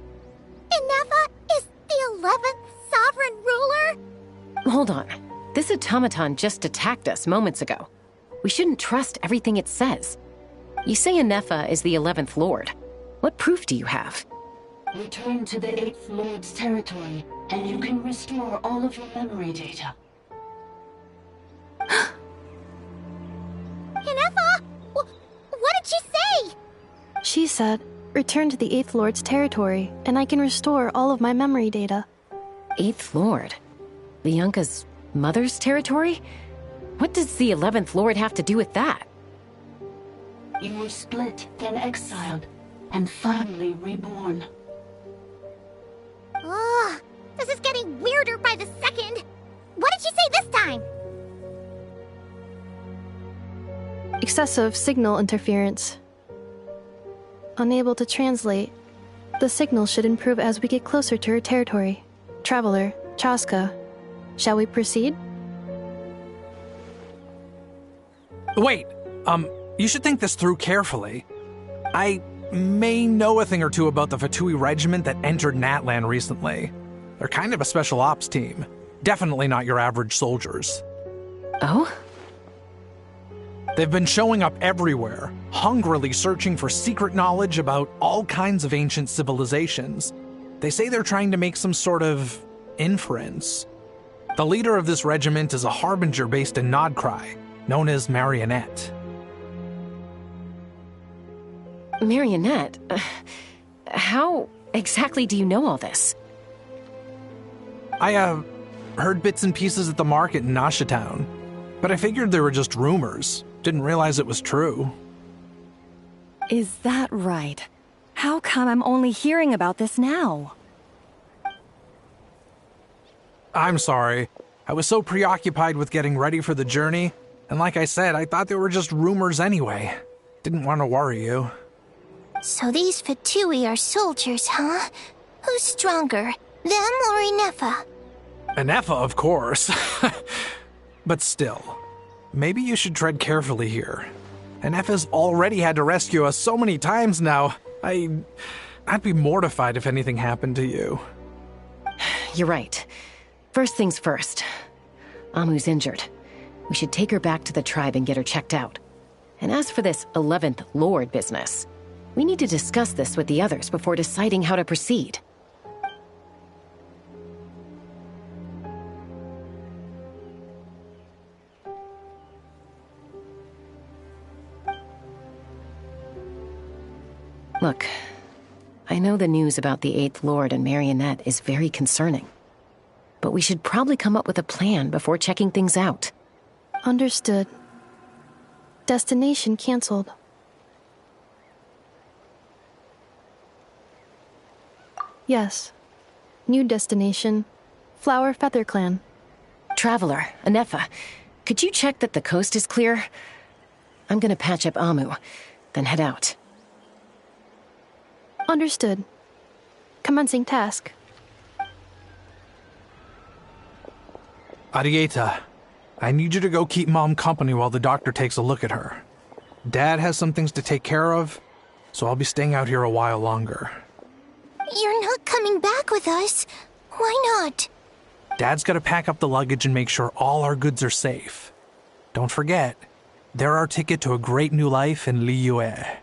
Inefa is the 11th sovereign ruler? Hold on. This automaton just attacked us moments ago. We shouldn't trust everything it says. You say Inefa is the 11th Lord. What proof do you have? Return to the 8th Lord's territory, and you can restore all of your memory data. Inefa? What did she say? She said, return to the 8th Lord's territory, and I can restore all of my memory data. 8th Lord? Bianca's mother's territory? What does the 11th Lord have to do with that? You were split, then exiled, and finally reborn. Ugh, this is getting weirder by the second. What did she say this time? Excessive signal interference. Unable to translate. The signal should improve as we get closer to her territory. Traveler, Chaska, shall we proceed? Wait, you should think this through carefully. I may know a thing or two about the Fatui regiment that entered Natlan recently. They're kind of a special ops team. Definitely not your average soldiers. Oh? They've been showing up everywhere, hungrily searching for secret knowledge about all kinds of ancient civilizations. They say they're trying to make some sort of inference. The leader of this regiment is a harbinger based in Nodcry, known as Marionette. Marionette? How exactly do you know all this? I, heard bits and pieces at the market in Nasha Town, but I figured they were just rumors. Didn't realize it was true. Is that right? How come I'm only hearing about this now? I'm sorry. I was so preoccupied with getting ready for the journey, and like I said, I thought they were just rumors anyway. Didn't want to worry you. So these Fatui are soldiers, huh? Who's stronger, them or Inefa? Inefa, of course. But still, maybe you should tread carefully here. Enef's already had to rescue us so many times now. I'd be mortified if anything happened to you. You're right. First things first. Amu's injured. We should take her back to the tribe and get her checked out. And as for this 11th Lord business, we need to discuss this with the others before deciding how to proceed. Look, I know the news about the 8th Lord and Marionette is very concerning. But we should probably come up with a plan before checking things out. Understood. Destination canceled. Yes. New destination. Flower Feather Clan. Traveler, Enefa, could you check that the coast is clear? I'm gonna patch up Amu, then head out. Understood. Commencing task. Arieta, I need you to go keep Mom company while the doctor takes a look at her. Dad has some things to take care of, so I'll be staying out here a while longer. You're not coming back with us. Why not? Dad's gotta pack up the luggage and make sure all our goods are safe. Don't forget, they're our ticket to a great new life in Liyue.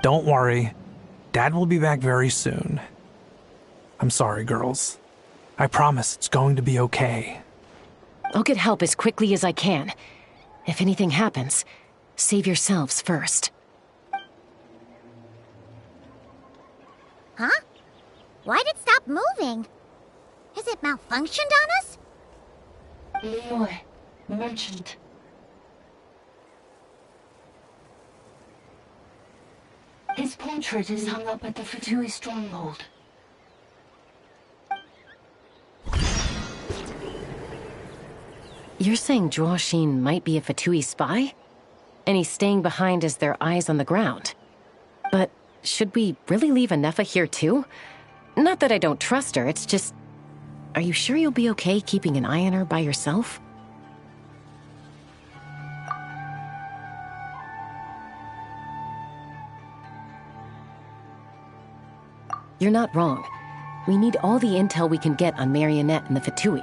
Don't worry, Dad will be back very soon. I'm sorry, girls. I promise it's going to be okay. I'll get help as quickly as I can. If anything happens, save yourselves first. Huh? Why'd it stop moving? Has it malfunctioned on us? Liyue, merchant. His portrait is hung up at the Fatui stronghold. You're saying Zhuo might be a Fatui spy? And he's staying behind as their eyes on the ground. But should we really leave Enefa here too? Not that I don't trust her, it's just... Are you sure you'll be okay keeping an eye on her by yourself? You're not wrong. We need all the intel we can get on Marionette and the Fatui.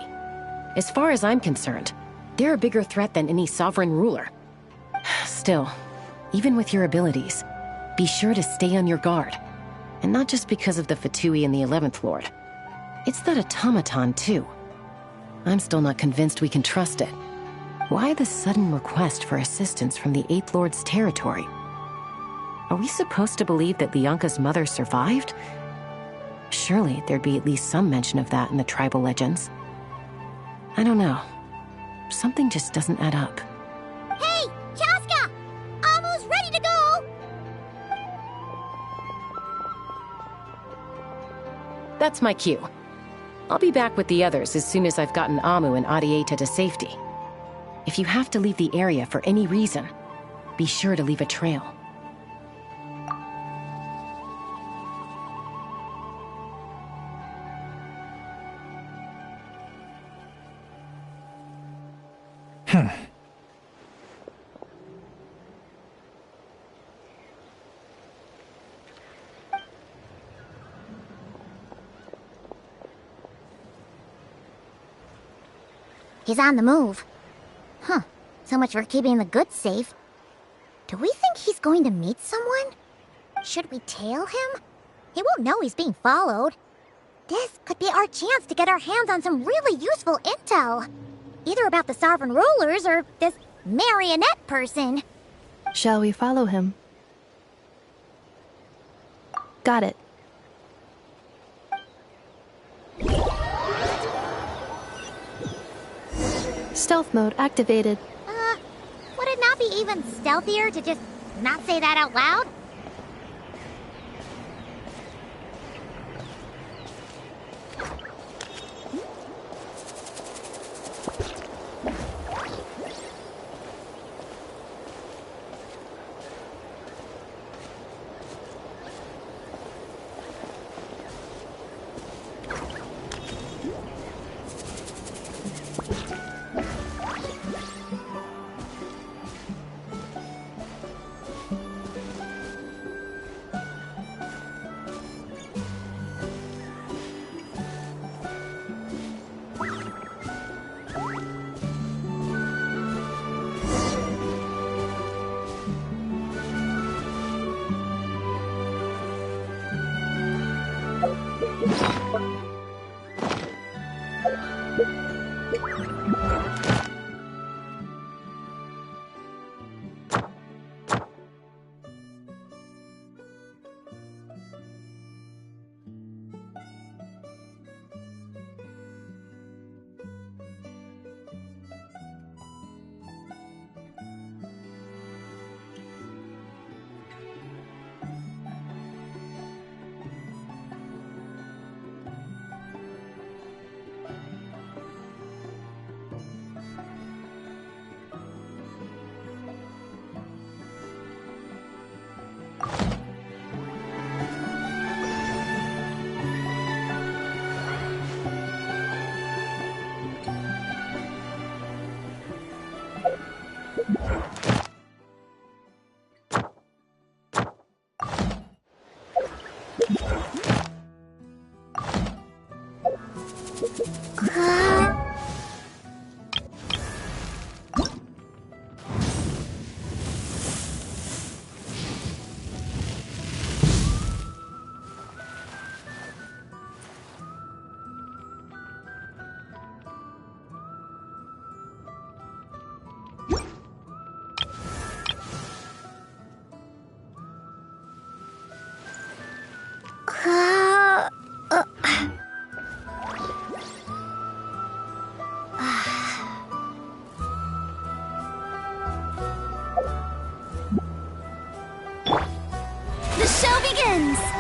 As far as I'm concerned, they're a bigger threat than any sovereign ruler. Still, even with your abilities, be sure to stay on your guard. And not just because of the Fatui and the 11th Lord. It's that automaton, too. I'm still not convinced we can trust it. Why the sudden request for assistance from the 8th Lord's territory? Are we supposed to believe that Lianka's mother survived? Surely there'd be at least some mention of that in the tribal legends. I don't know. Something just doesn't add up. Hey, Chaska! Amu's ready to go! That's my cue. I'll be back with the others as soon as I've gotten Amu and Arieta to safety. If you have to leave the area for any reason, be sure to leave a trail. He's on the move. Huh. So much for keeping the goods safe. Do we think he's going to meet someone? Should we tail him? He won't know he's being followed. This could be our chance to get our hands on some really useful intel. Either about the sovereign rulers or this marionette person. Shall we follow him? Got it. Stealth mode activated. Would it not be even stealthier to just not say that out loud? The show begins!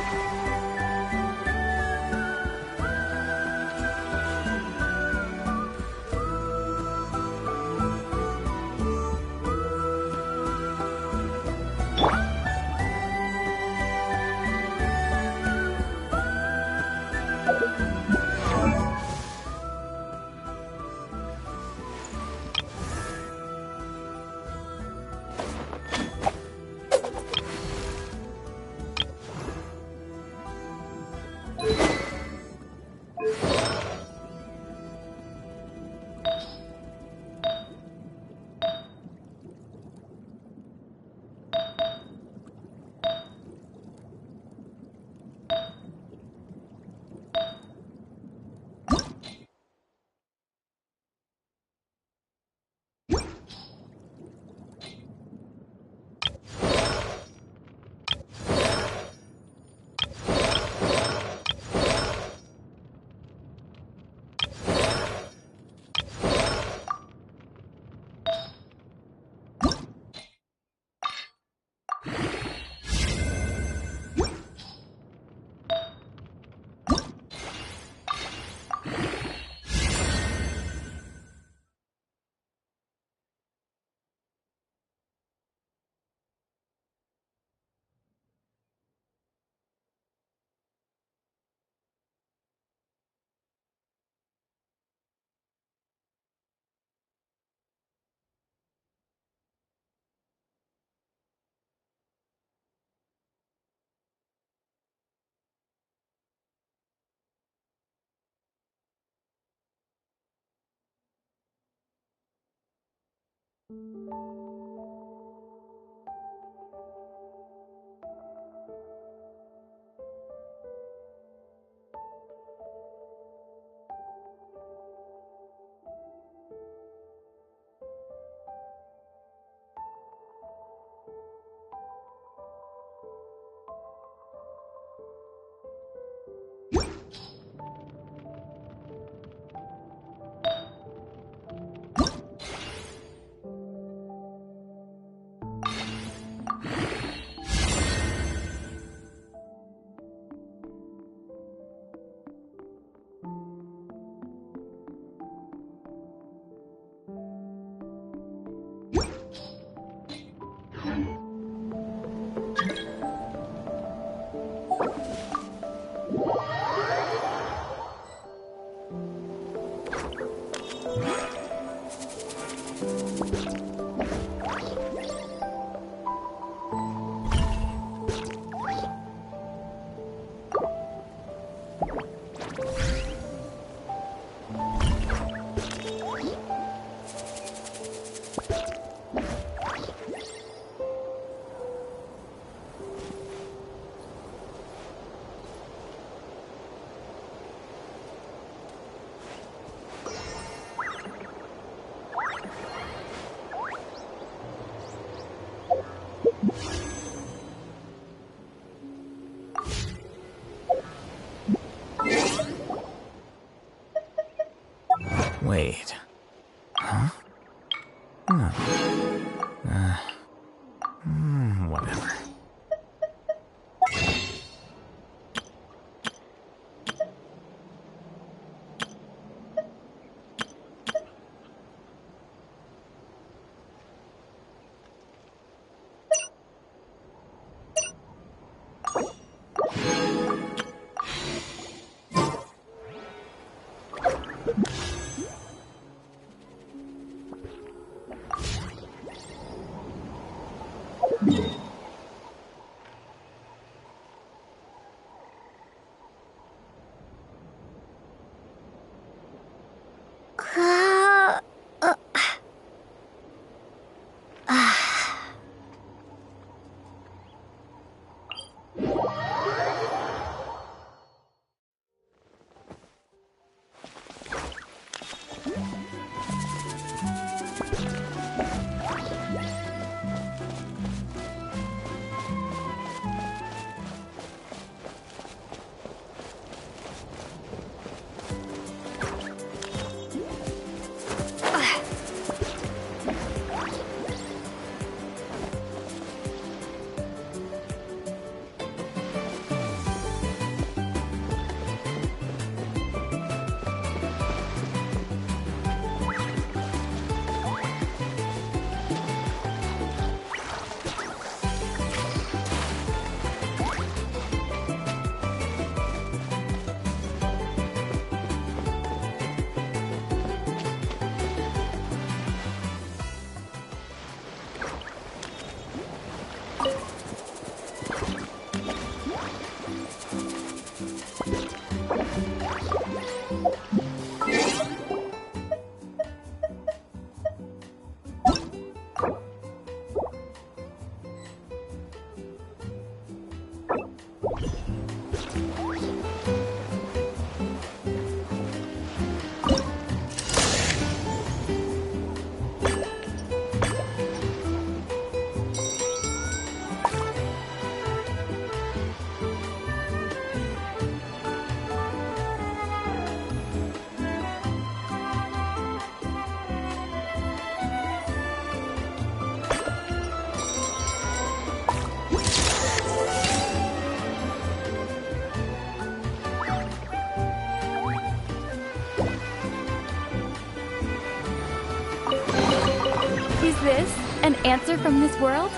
Wait. Huh? No. Whatever. Is this an answer from this world?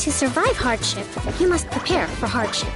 To survive hardship, you must prepare for hardship.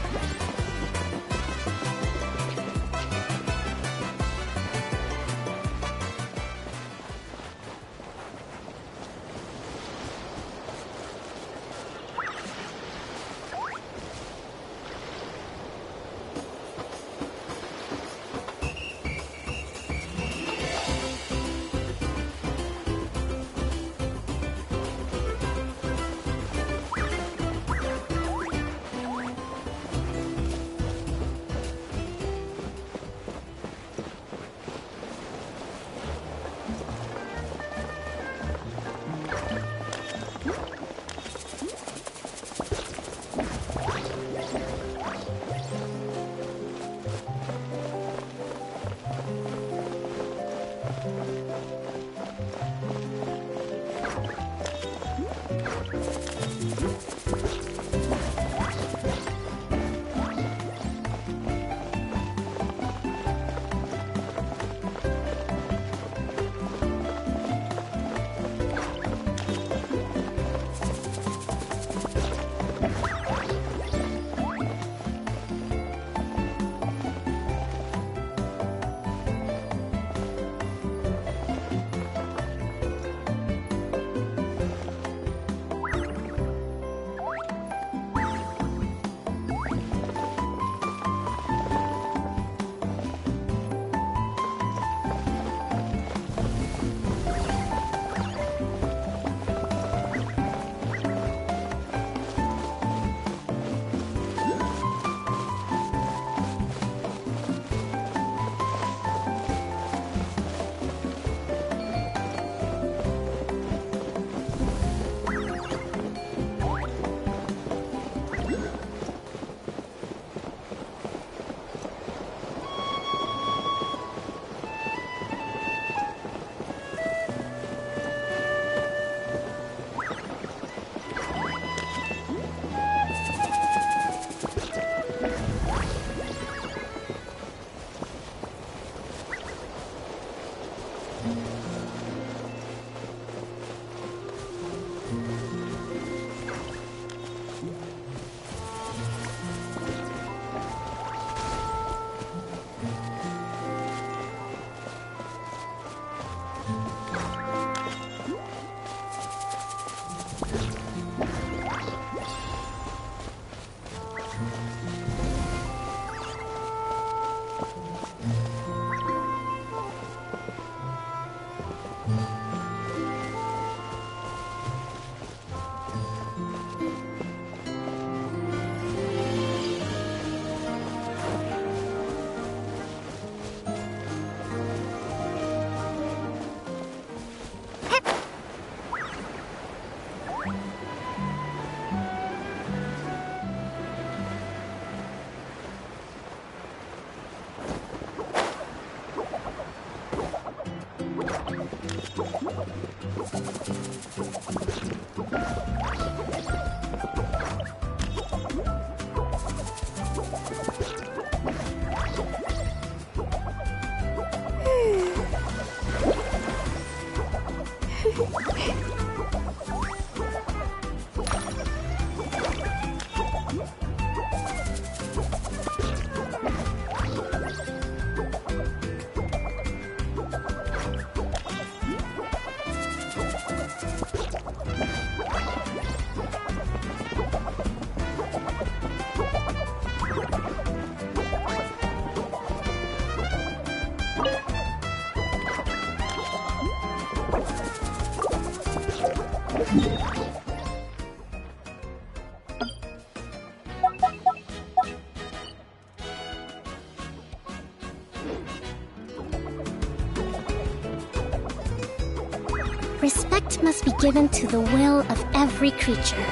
Respect must be given to the will of every creature.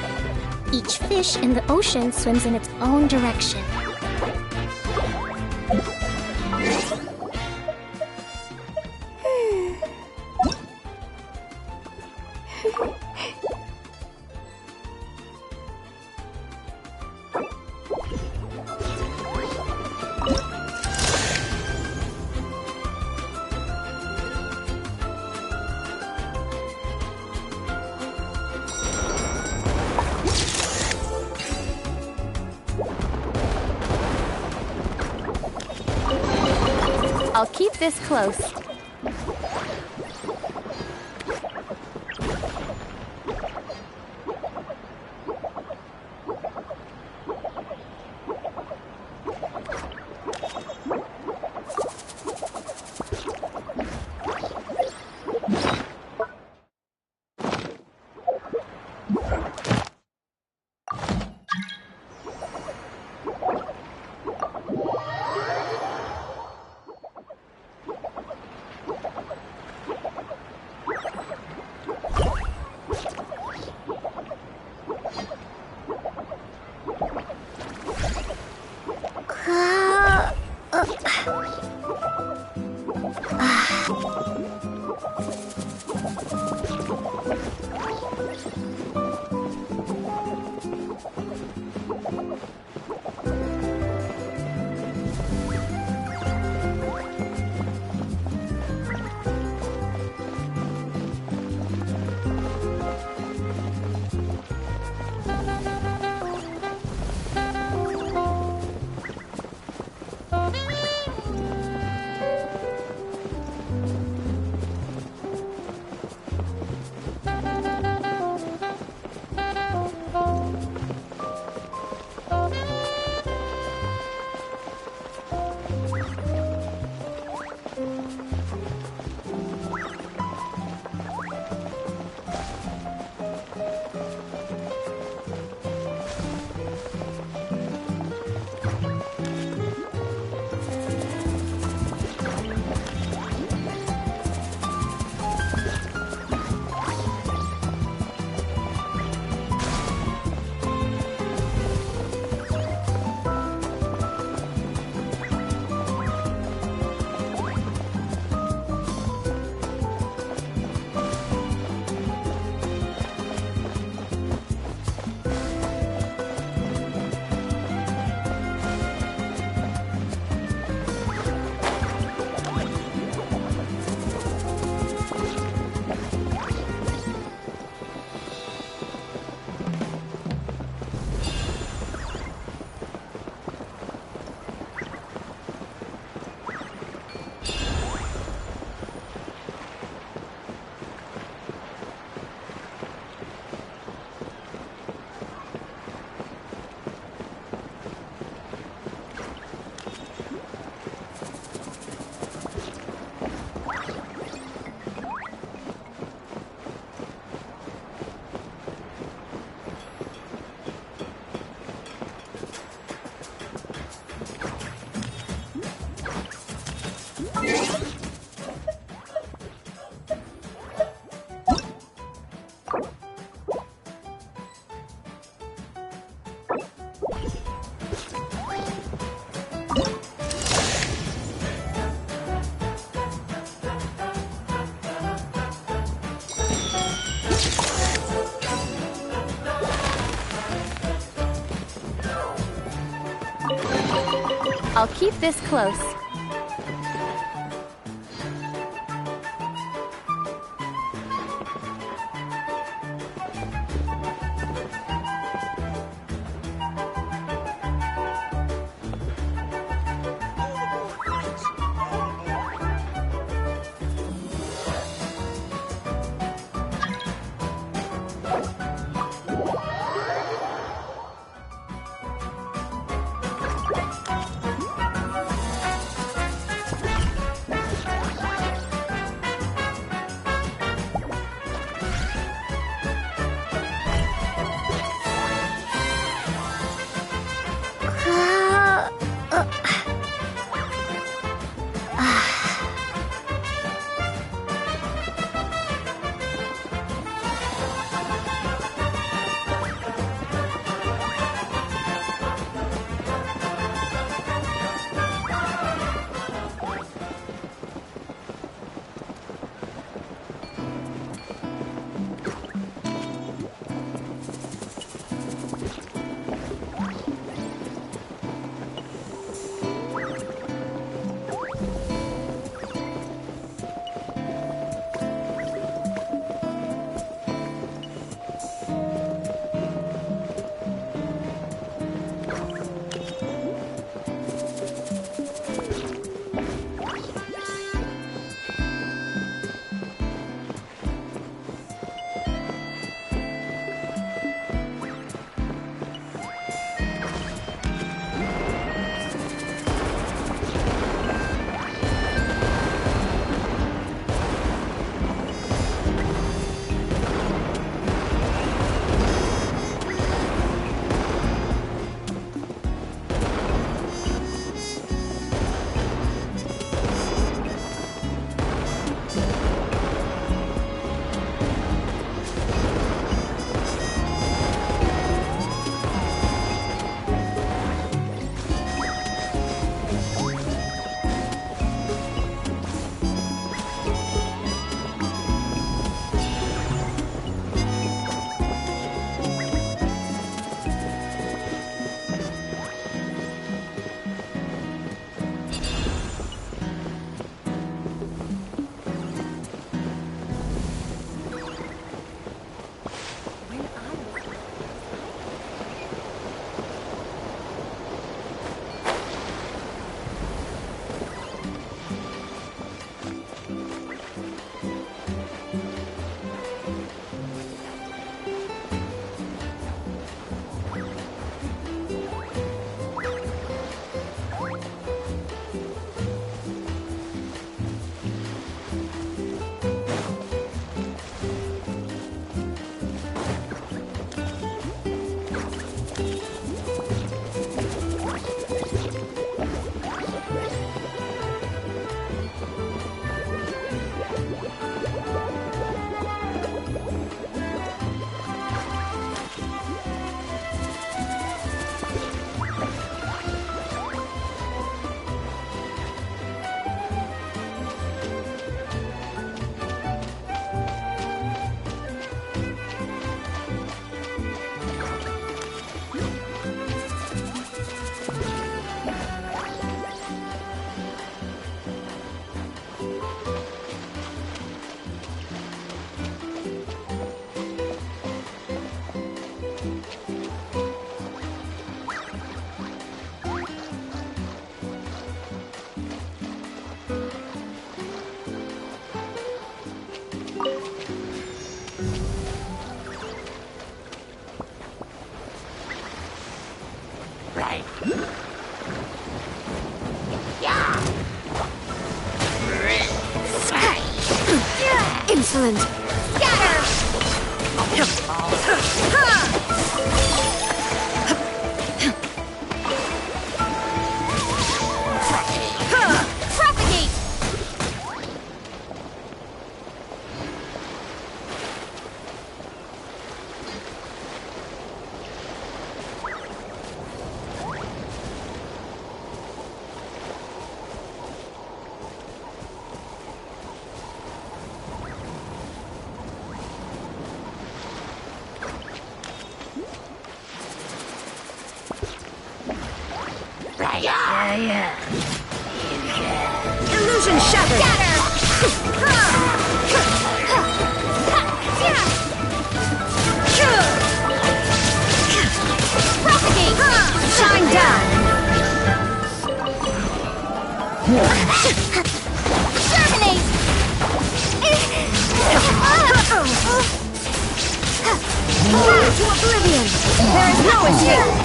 Each fish in the ocean swims in its own direction. I'll keep this close. I'll keep this close. Insolent. Propagate! Illusion shattered. Propagate! Shine down. Terminate! To oblivion. There is no escape.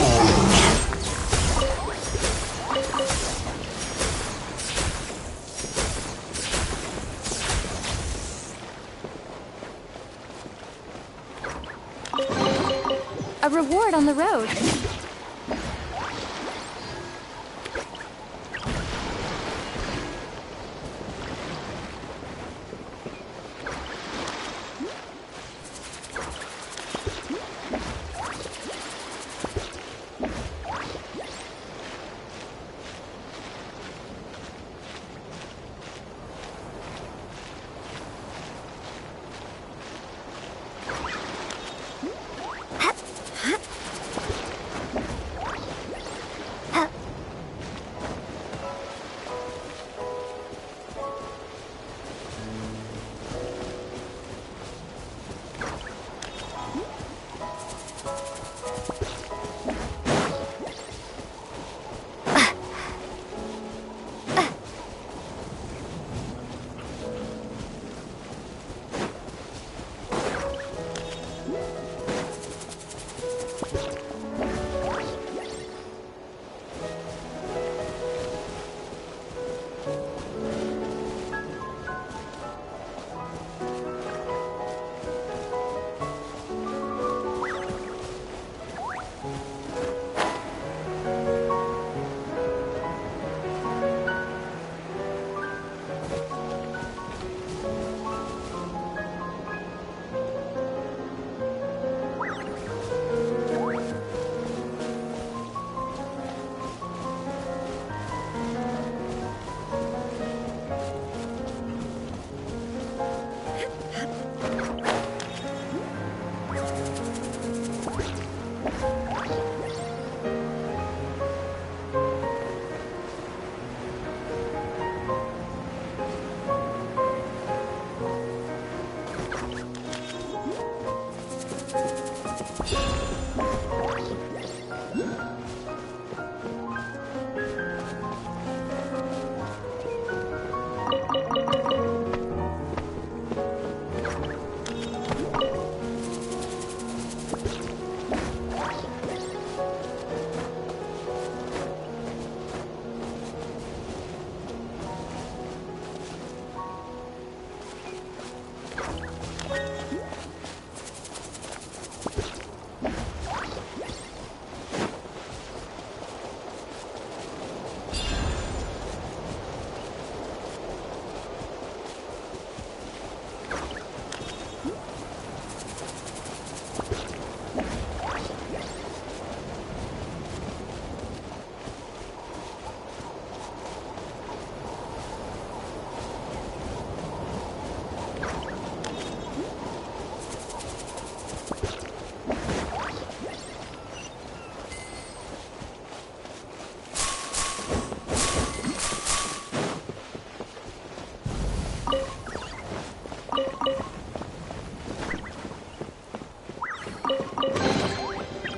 A reward on the road.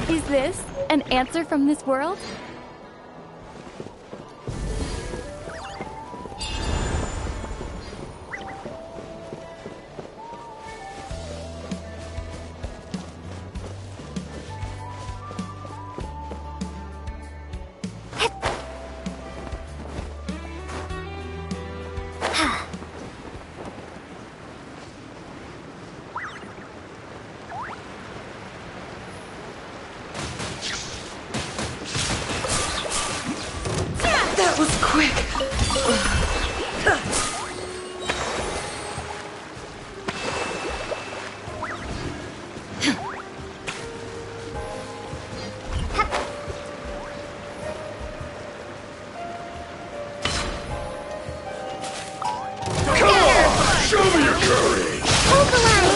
Is this an answer from this world? That was quick. Show me your courage! Hold the line!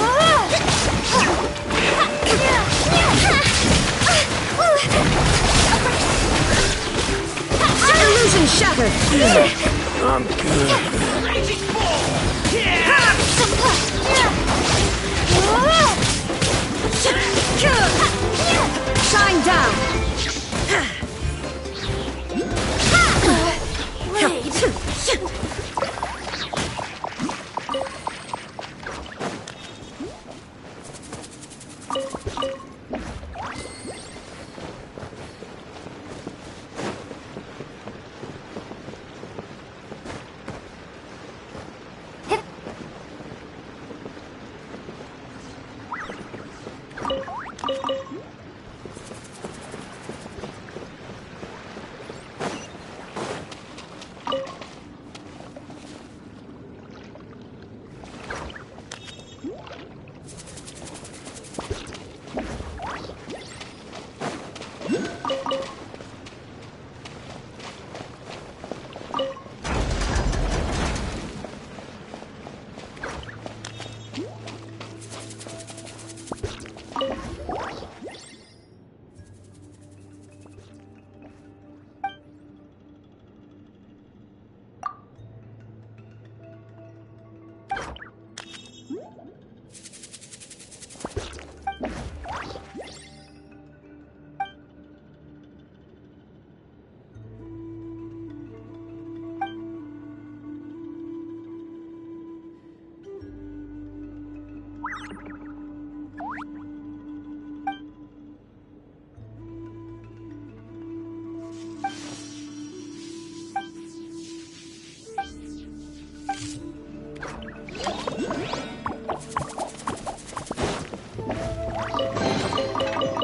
Illusion shattered! I'm good. Raging Bull! Shine down!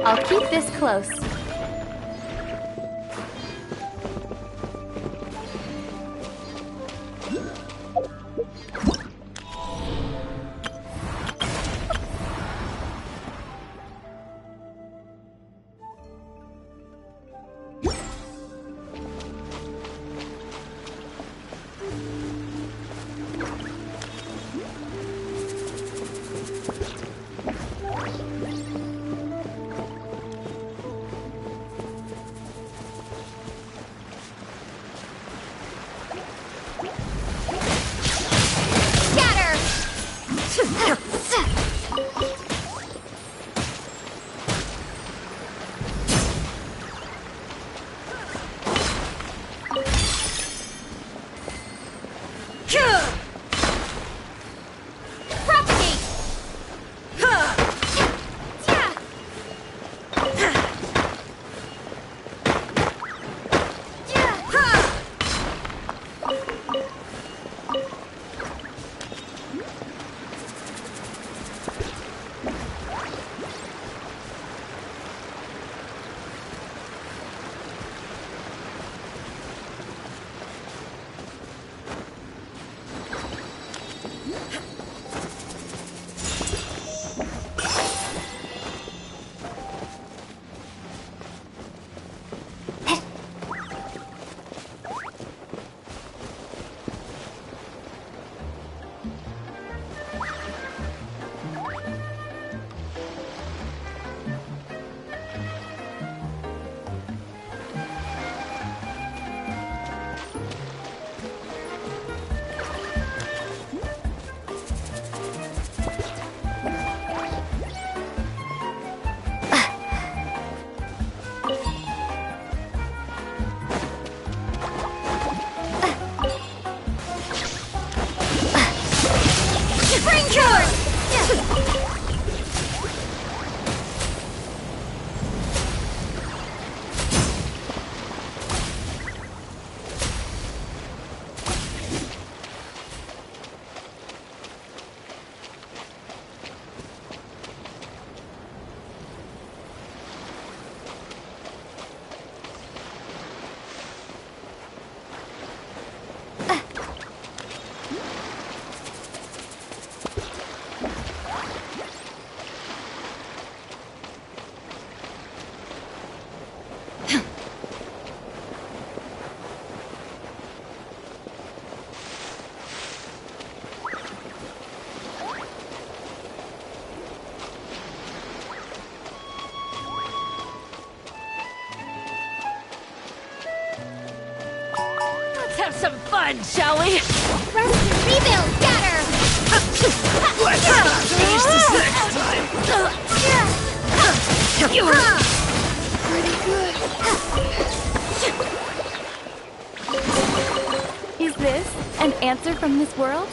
I'll keep this close. have some fun, shall we? Rebuild, scatter! Let's not finish this next time! Pretty good. Is this an answer from this world?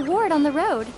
reward on the road.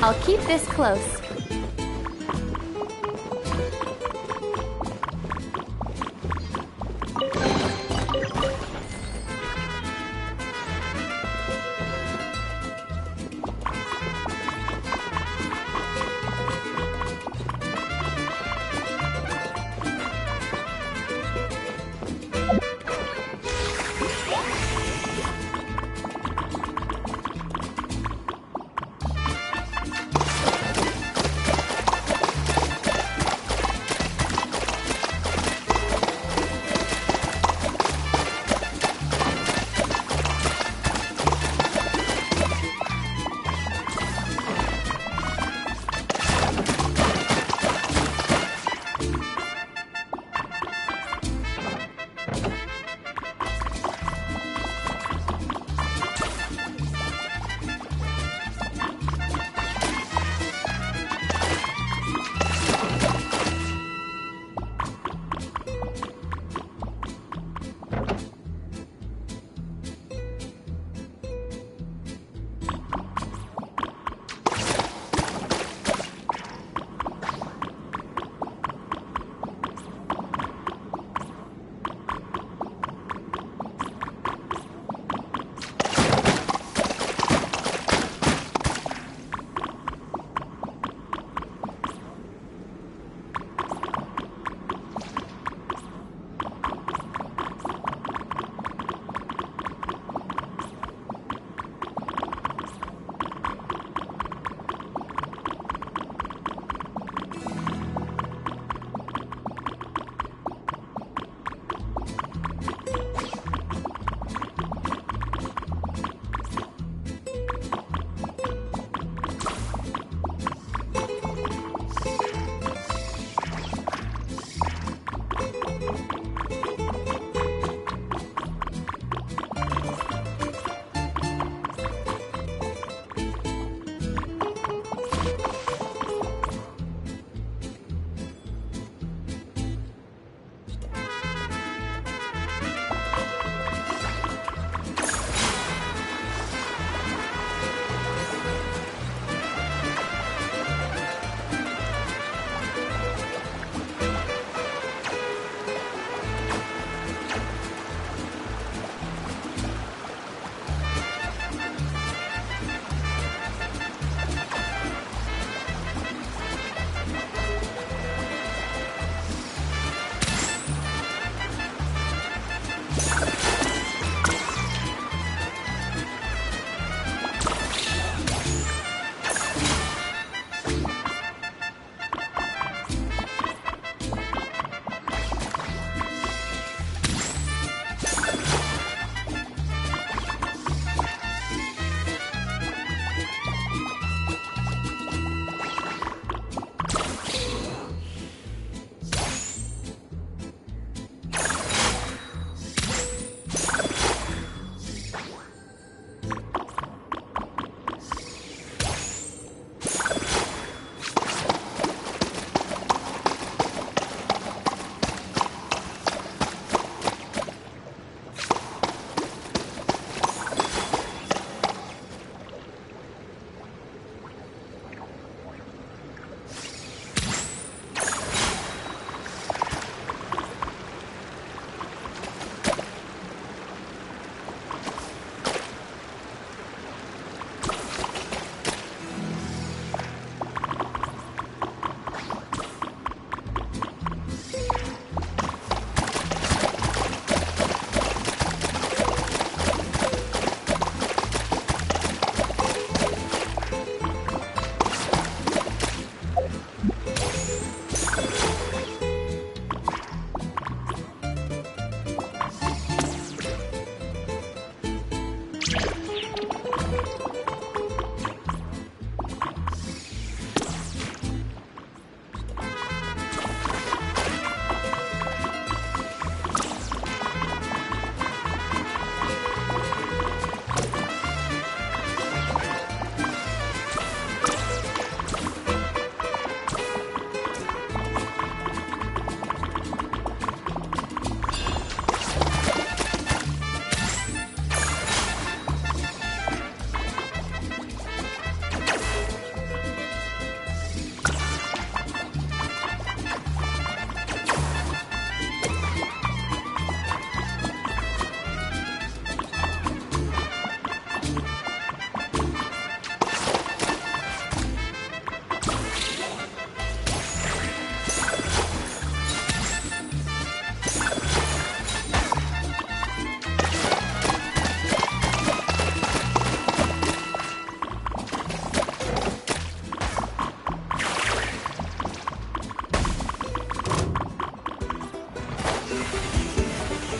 I'll keep this close.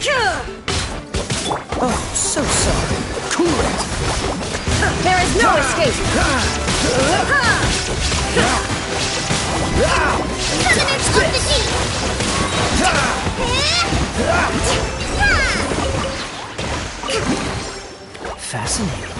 Oh, so sorry. Cool it. There is no escape! Covenant of the Deep! Fascinating.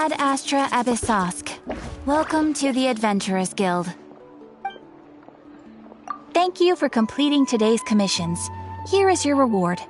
Ad Astra Abyssosk. Welcome to the Adventurers Guild. Thank you for completing today's commissions. Here is your reward.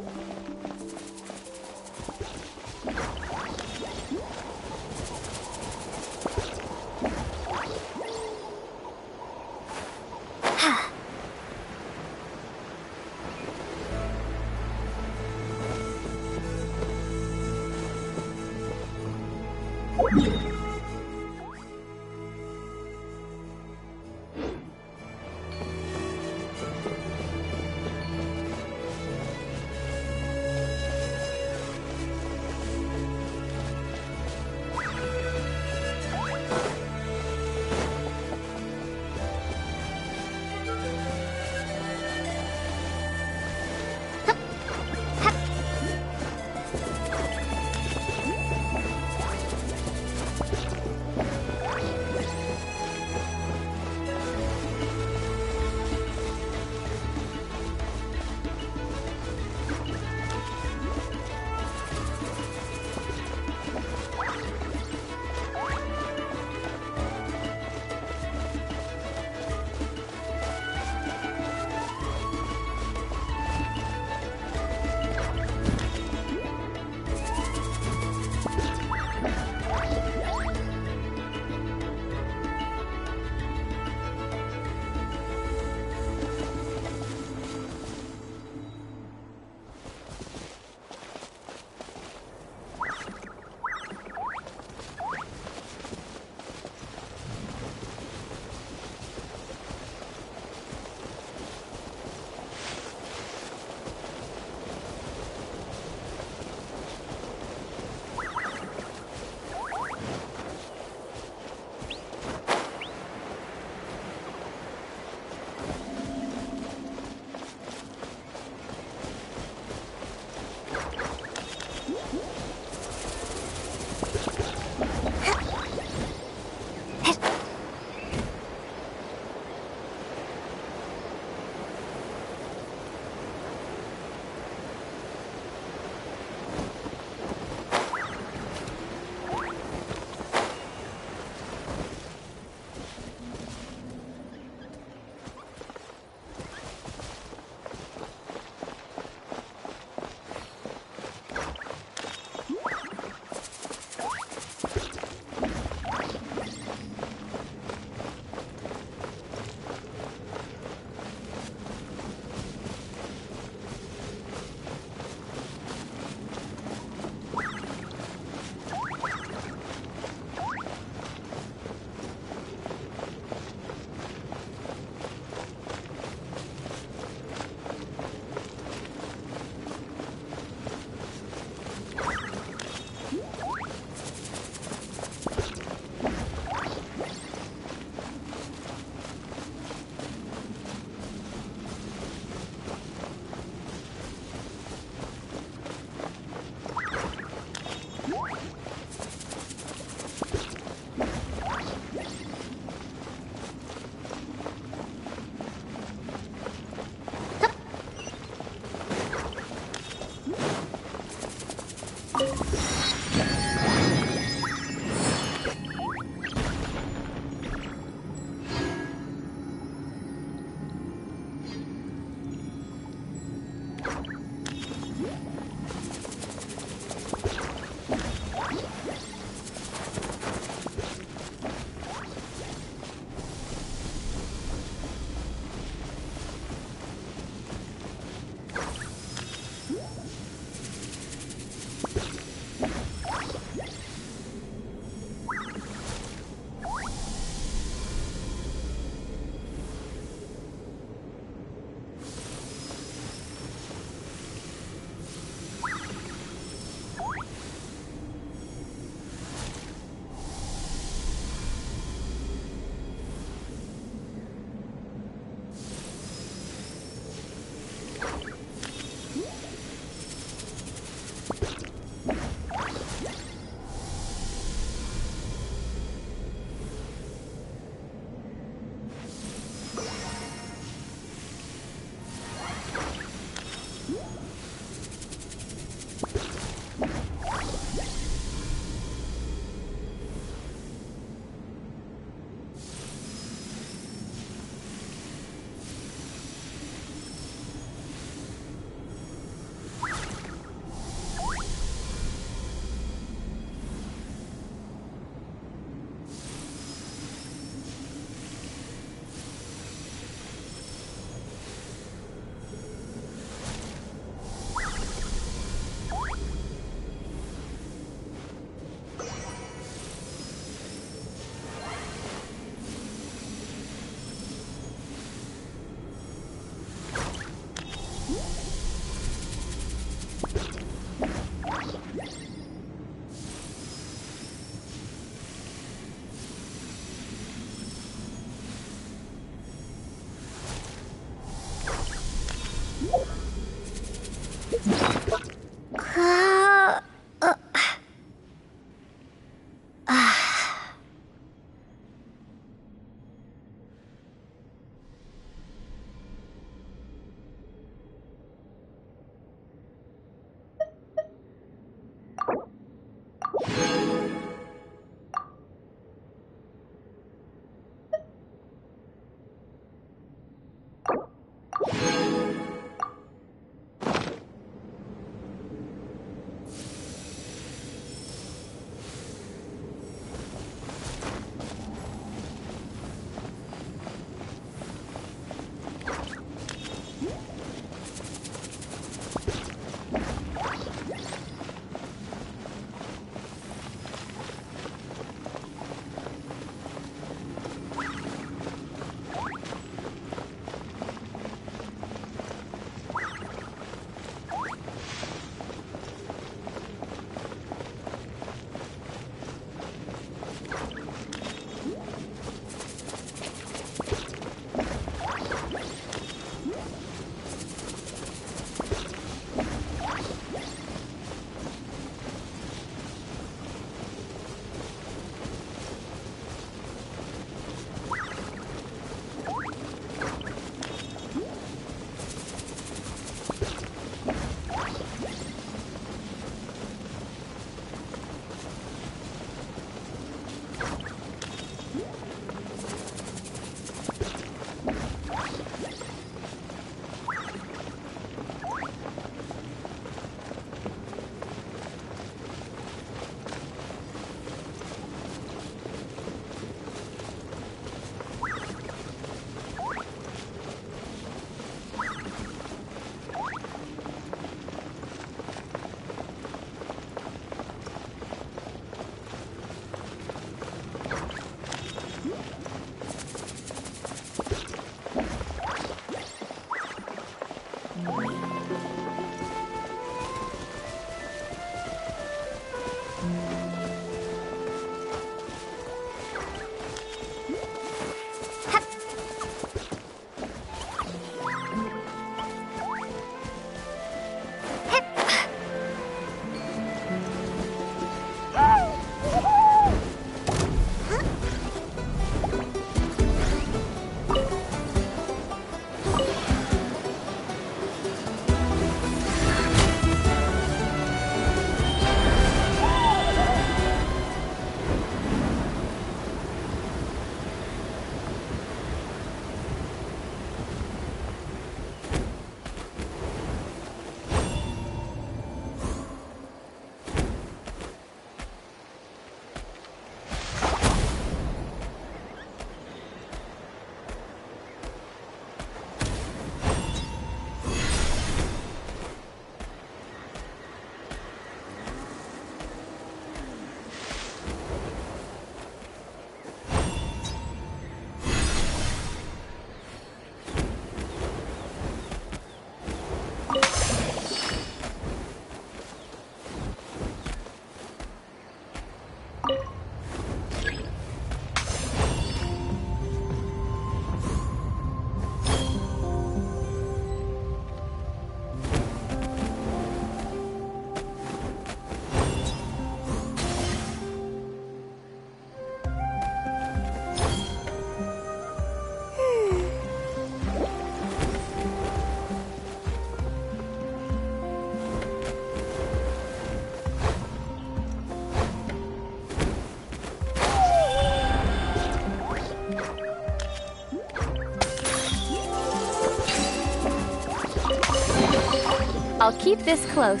keep this close.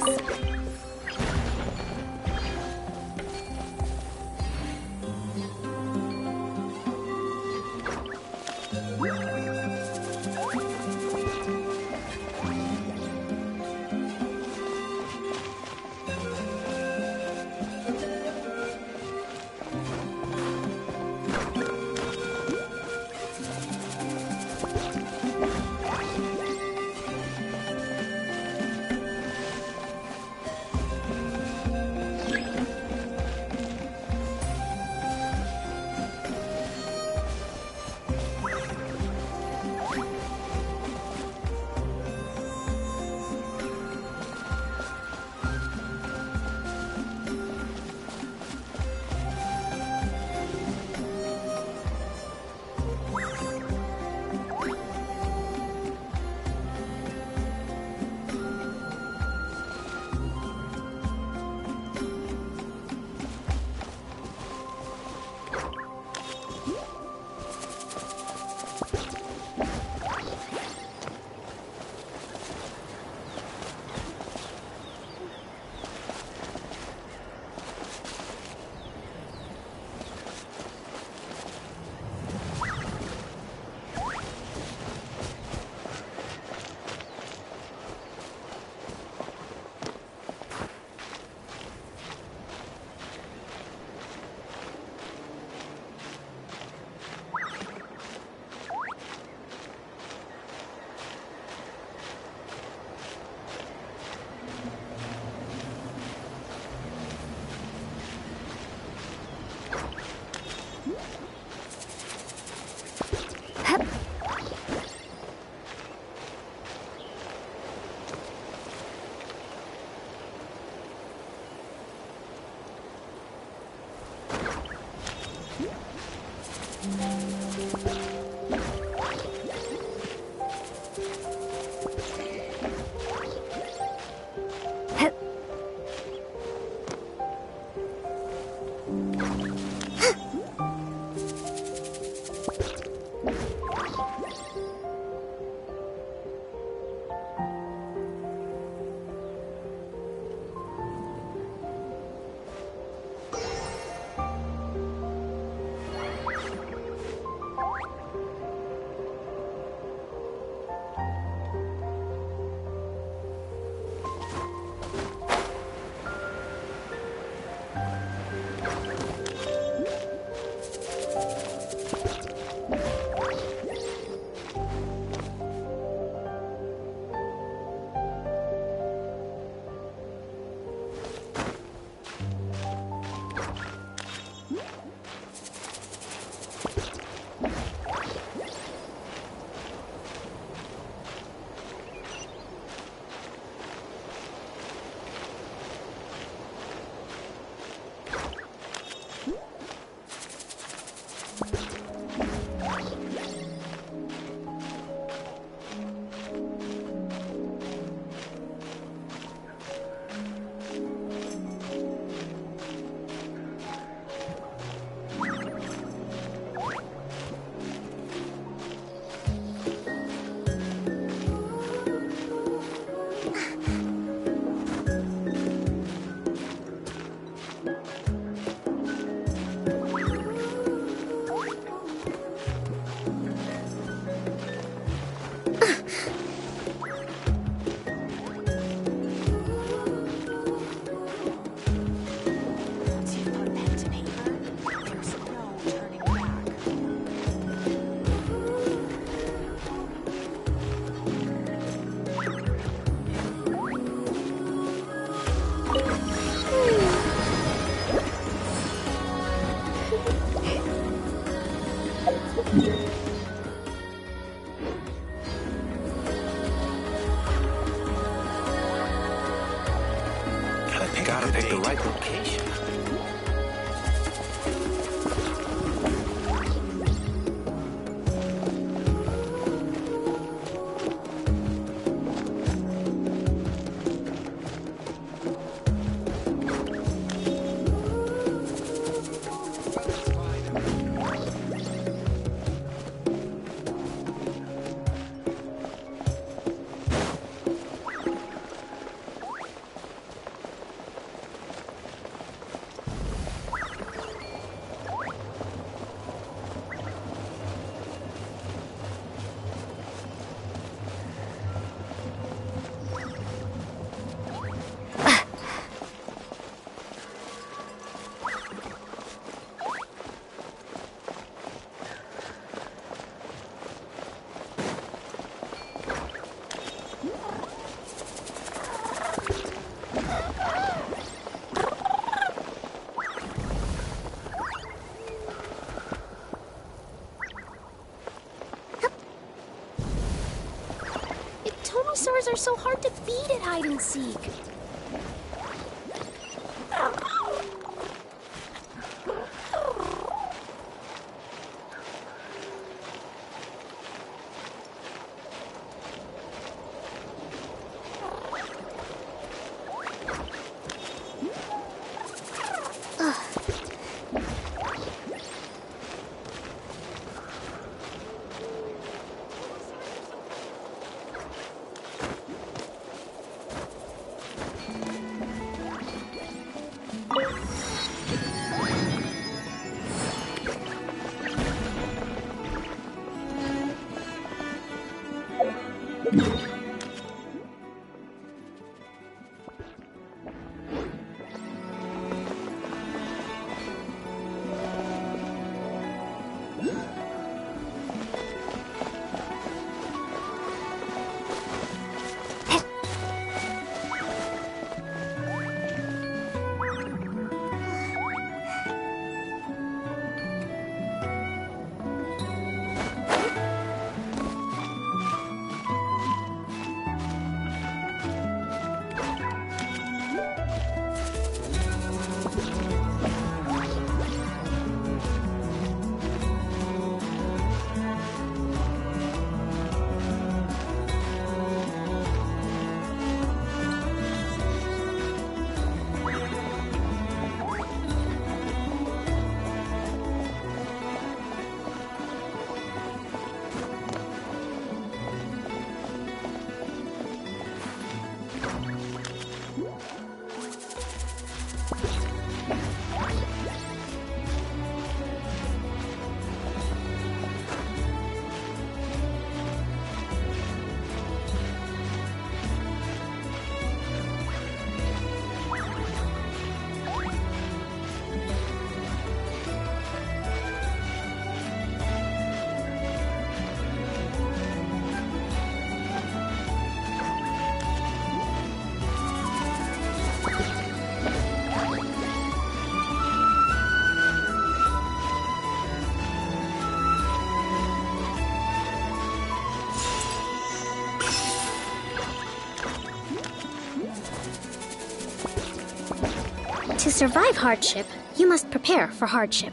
Gotta pick the right location. Dinosaurs are so hard to beat at hide and seek. To survive hardship, you must prepare for hardship.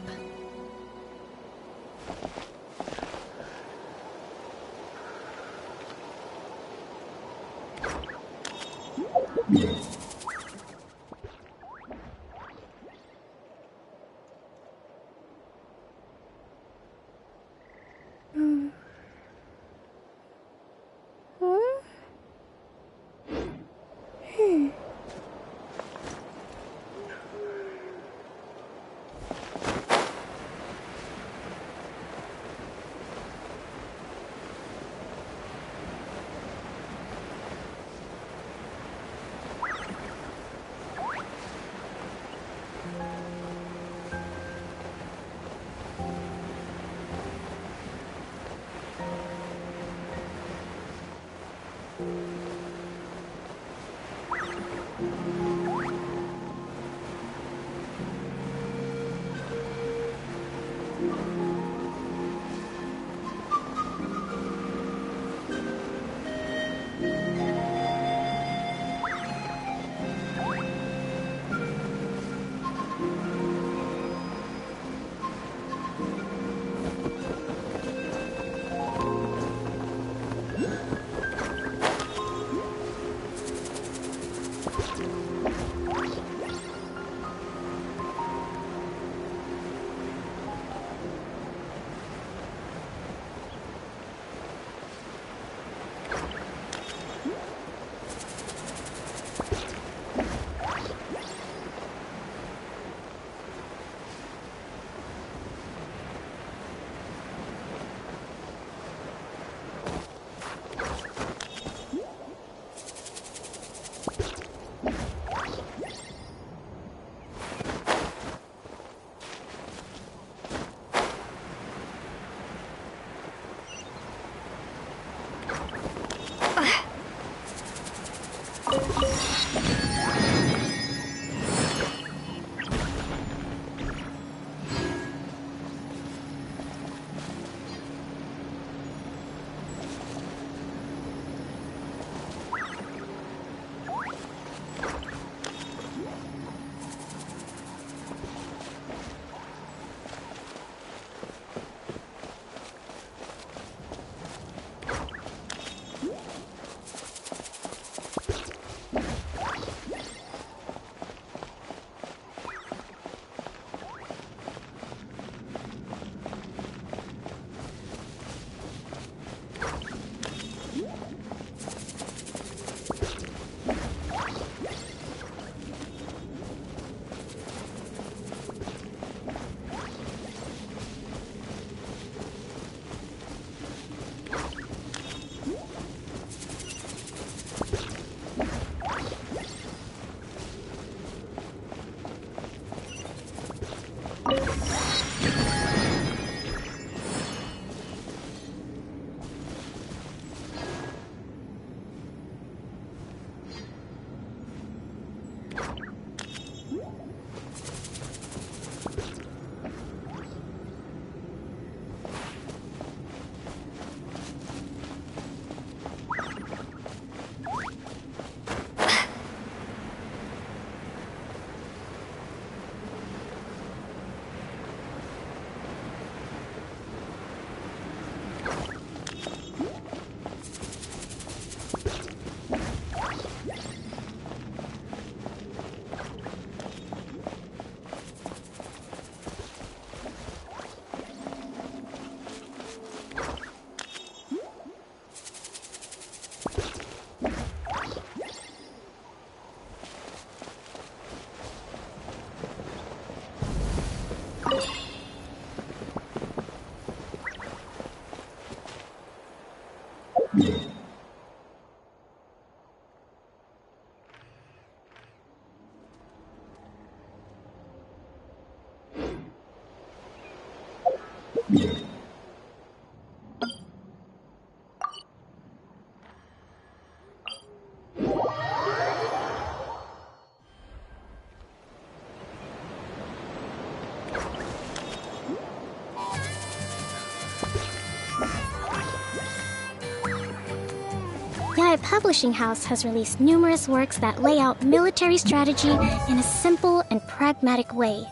Yae Publishing House has released numerous works that lay out military strategy in a simple and pragmatic way.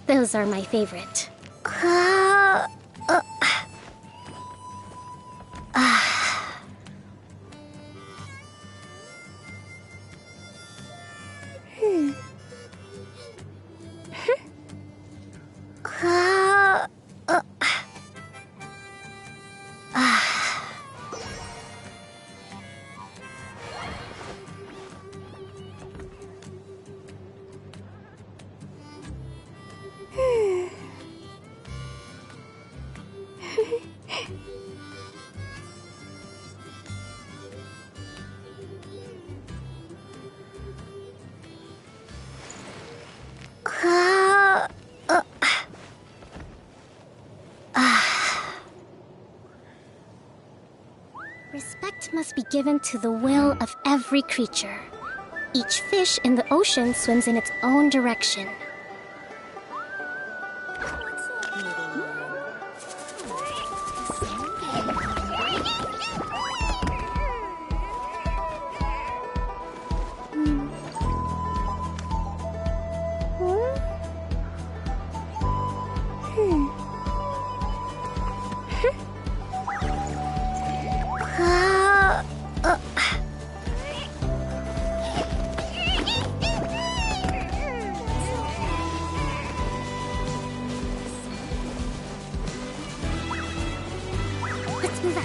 Those are my favorite. Respect must be given to the will of every creature. Each fish in the ocean swims in its own direction. Let's move out.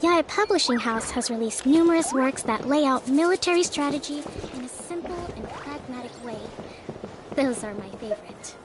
Yaya Publishing House has released numerous works that lay out military strategy in a simple and pragmatic way. Those are my favorite.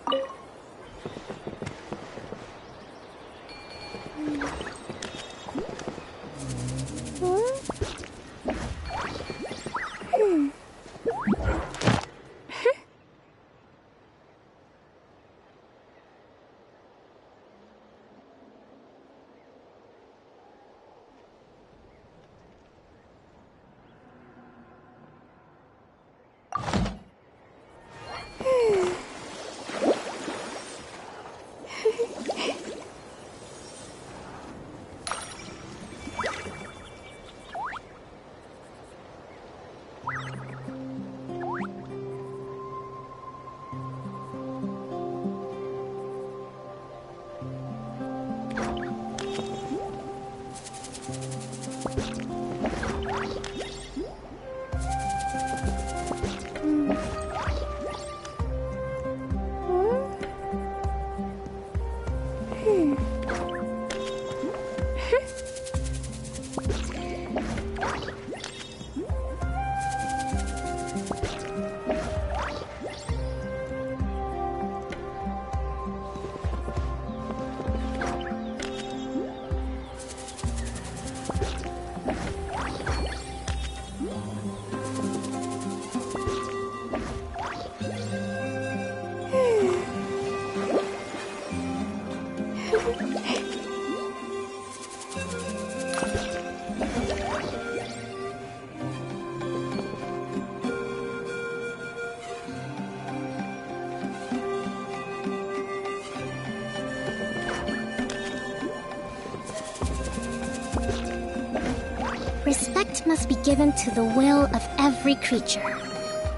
Respect must be given to the will of every creature.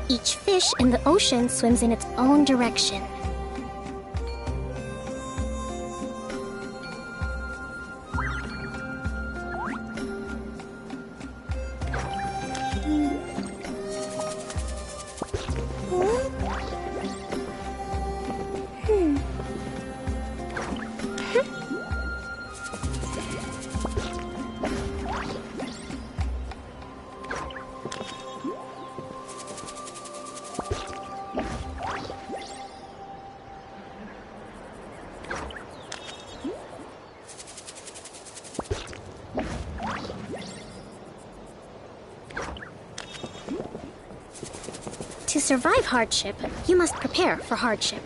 Each fish in the ocean swims in its own direction. To survive hardship, you must prepare for hardship.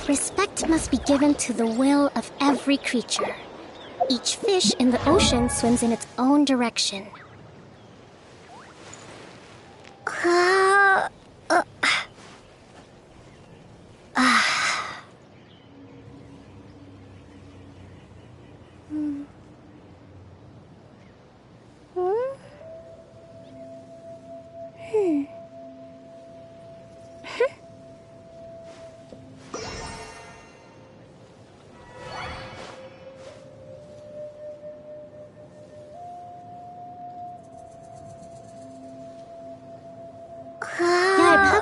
Respect must be given to the will of every creature. Each fish in the ocean swims in its own direction.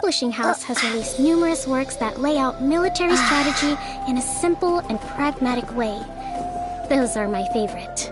Publishing House has released numerous works that lay out military strategy in a simple and pragmatic way. Those are my favorite.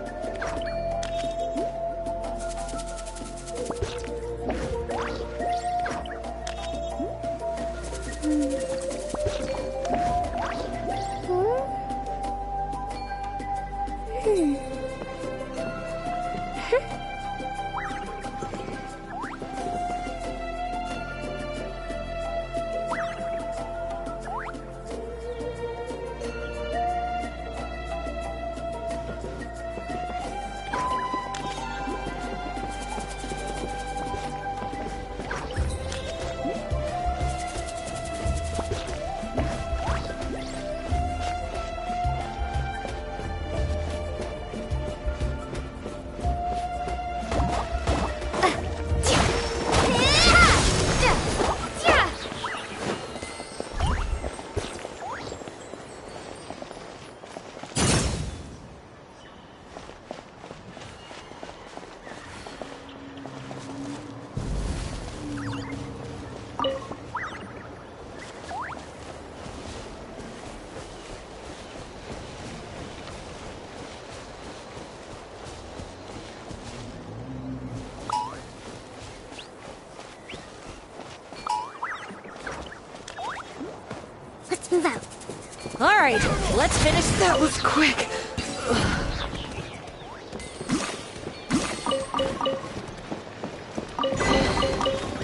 Alright, let's finish. That was quick.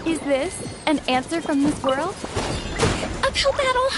Is this an answer from this world? Uphill battle!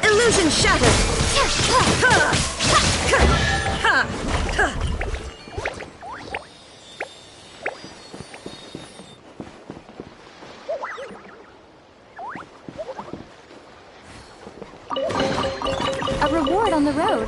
Illusion shattered! A reward on the road.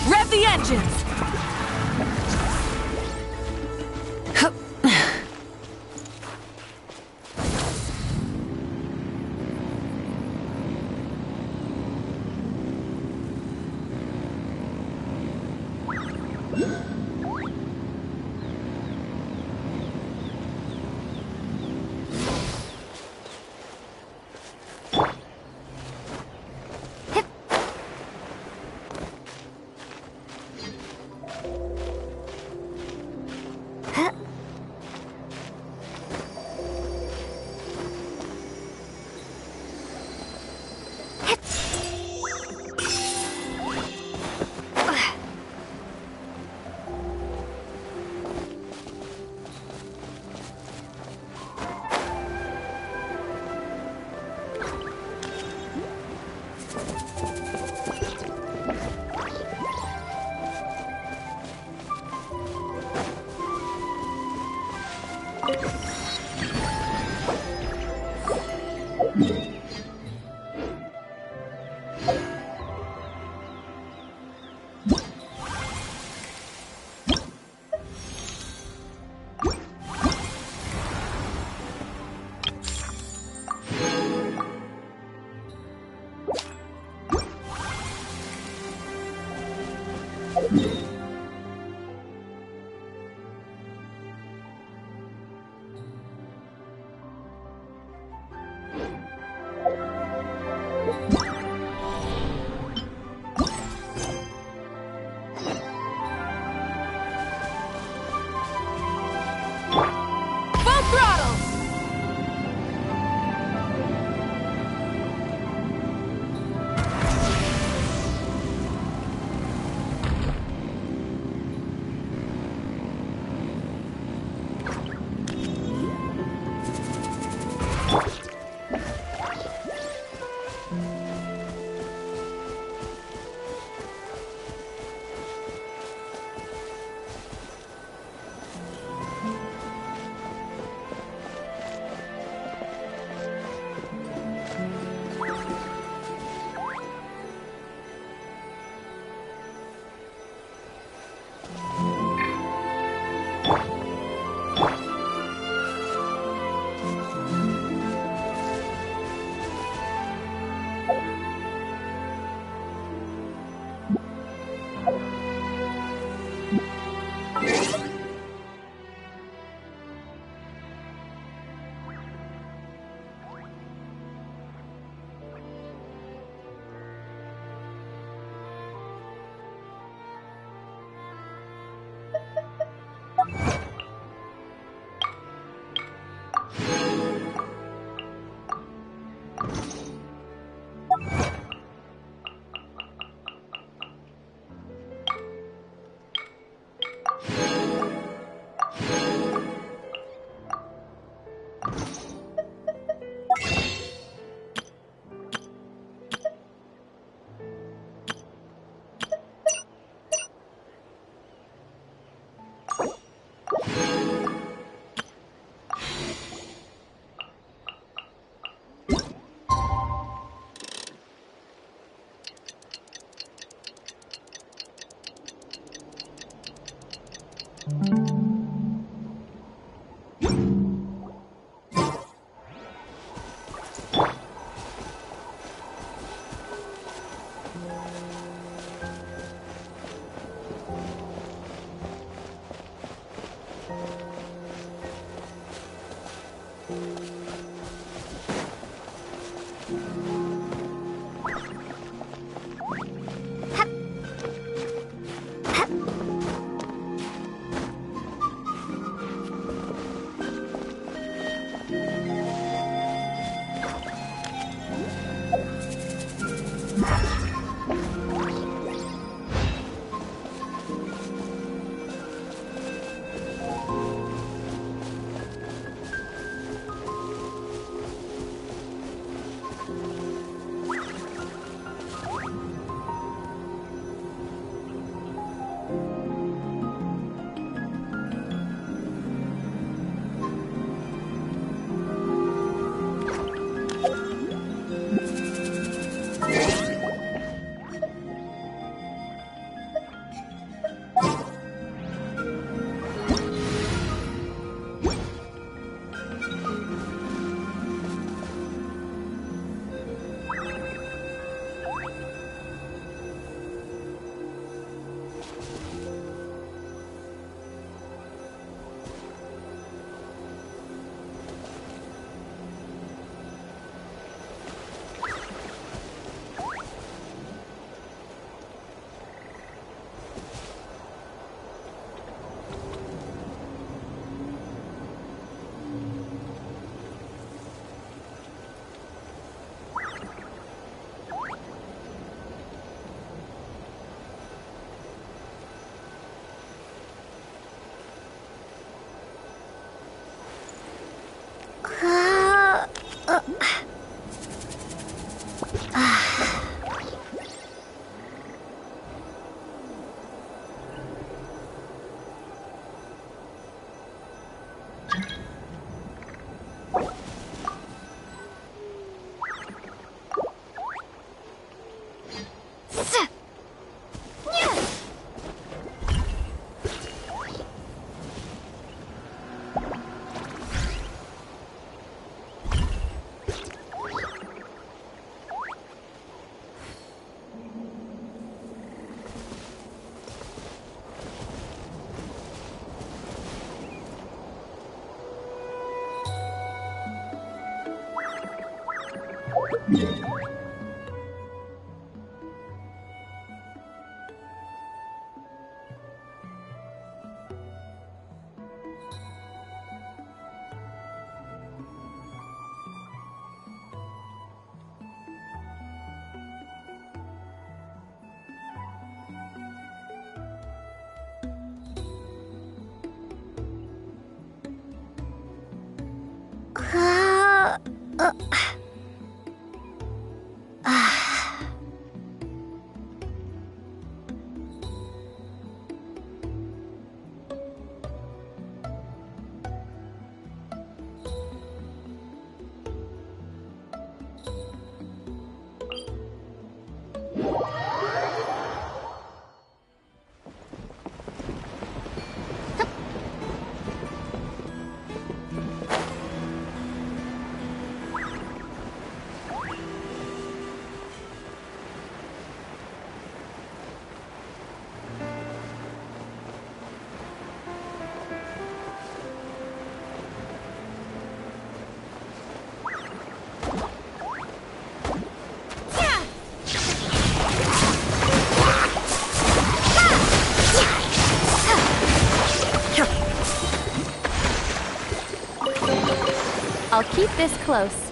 Rev the engines! I'll keep this close.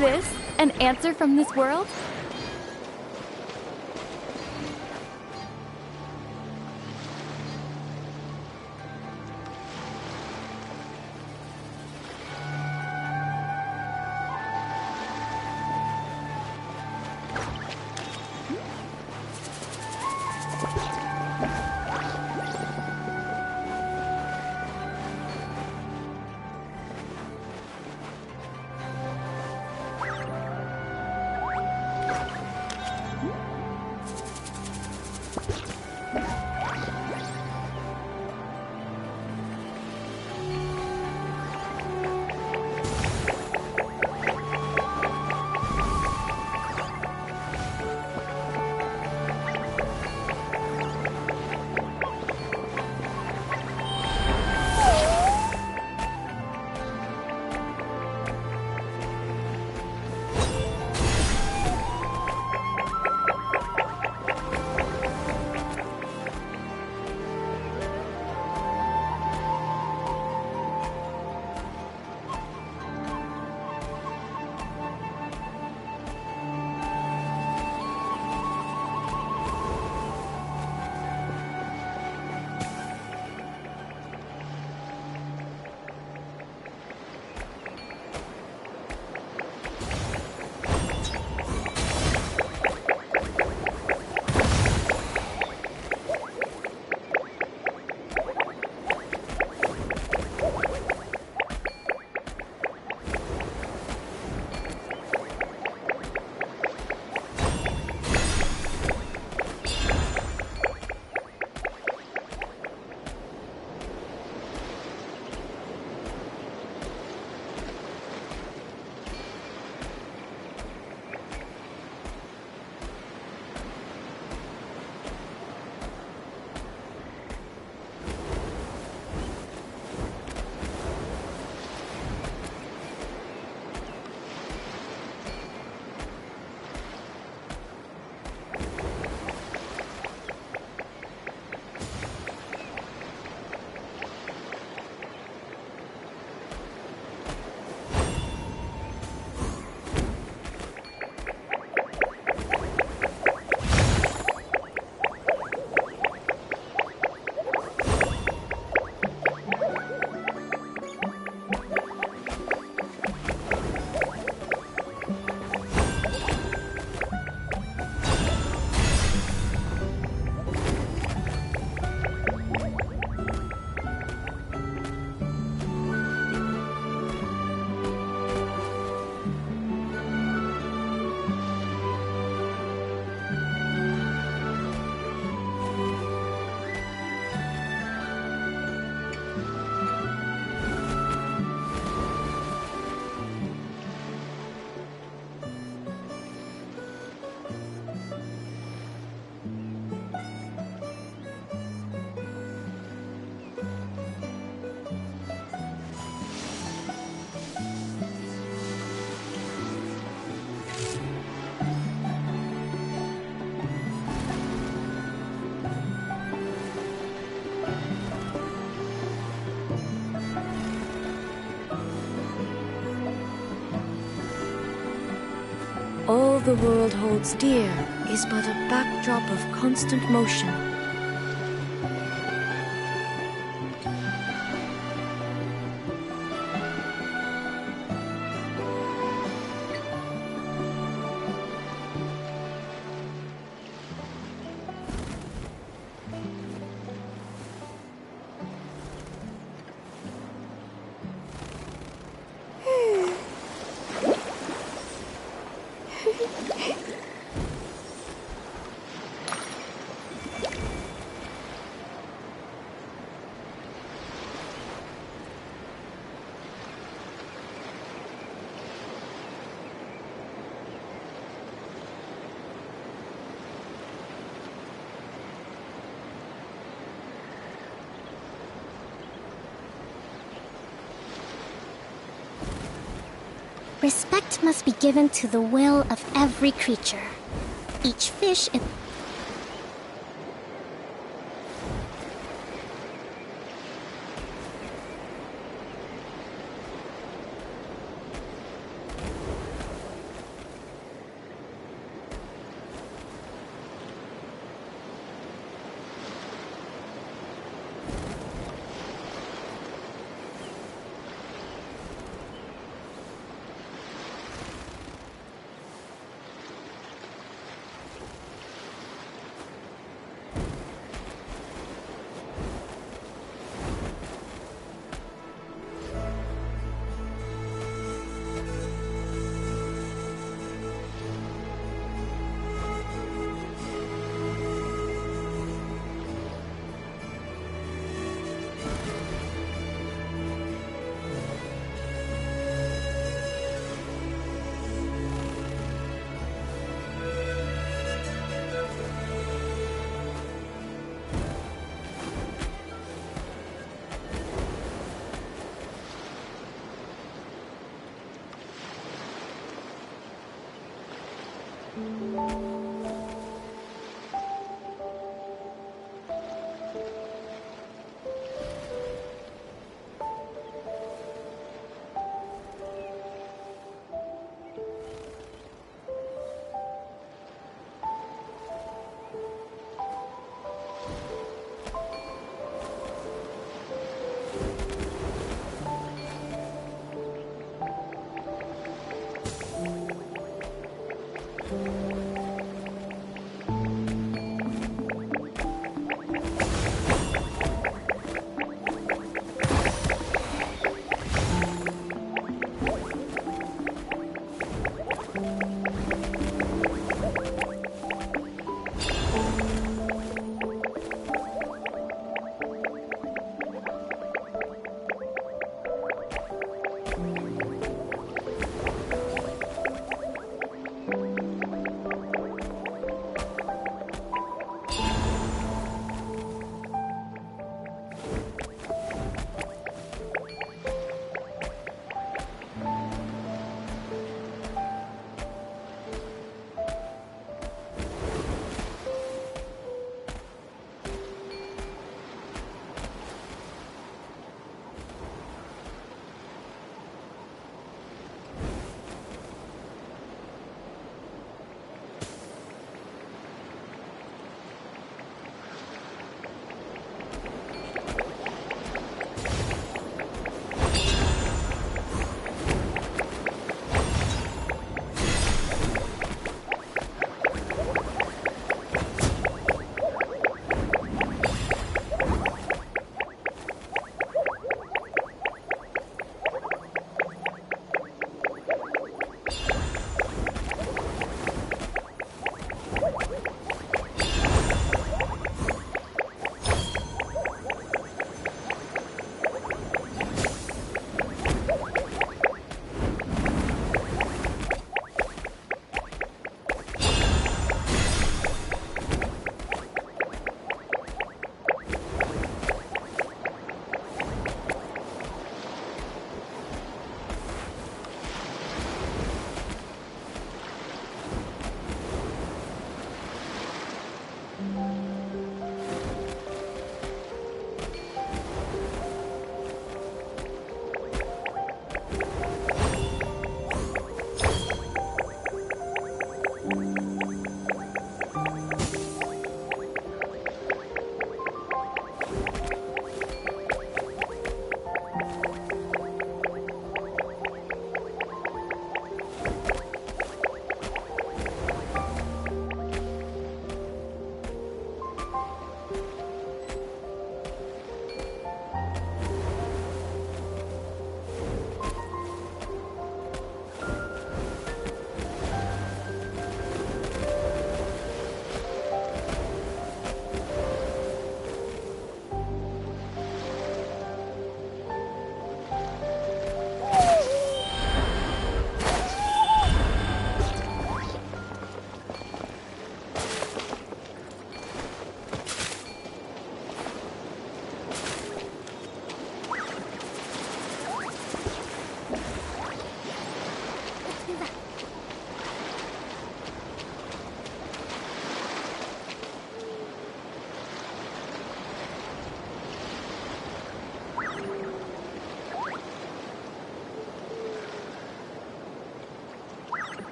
this an answer from this world? All the world holds dear is but a backdrop of constant motion. Respect must be given to the will of every creature. Each fish in...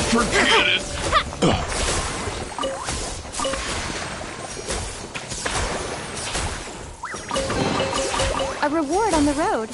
Forget it! A reward on the road.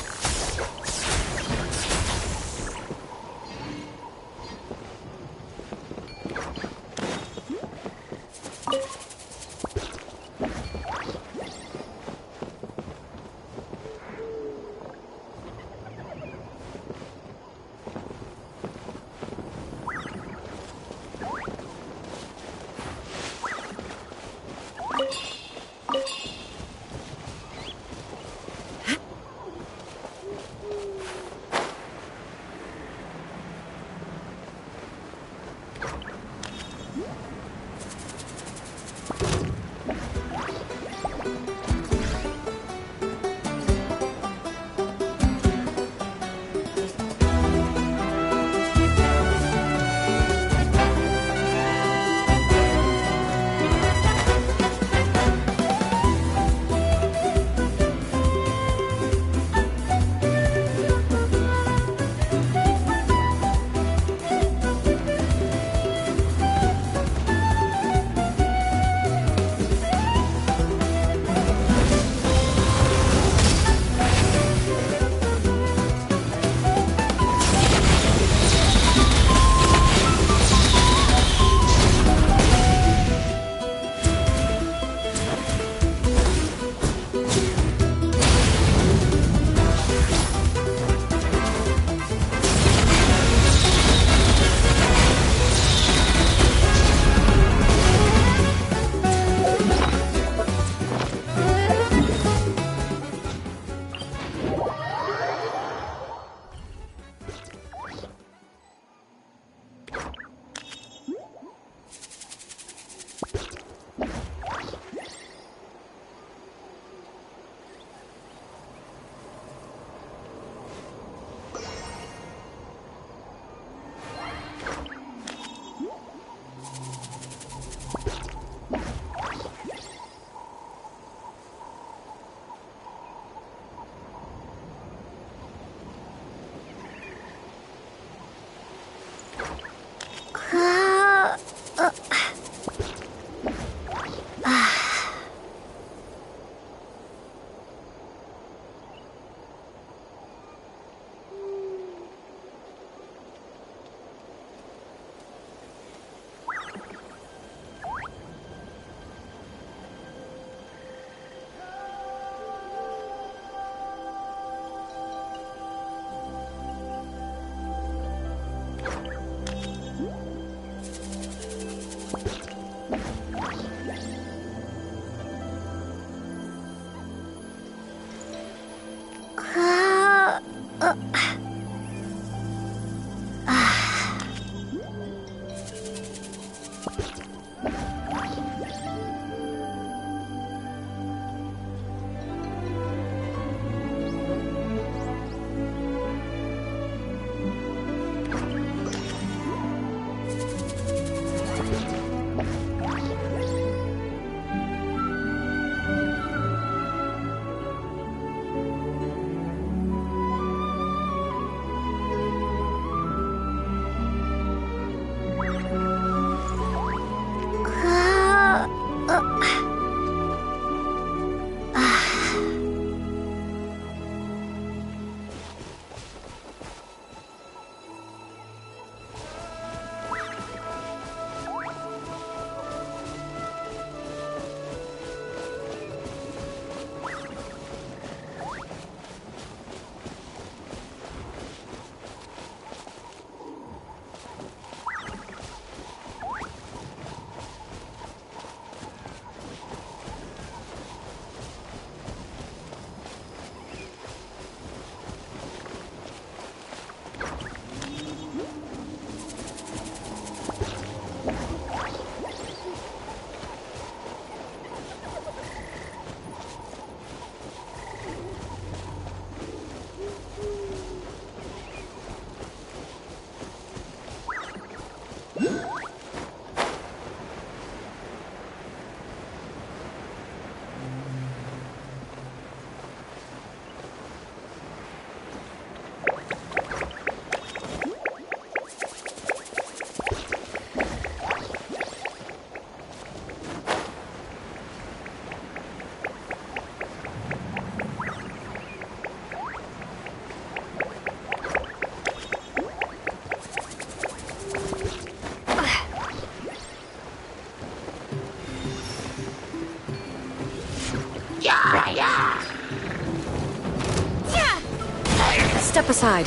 aside.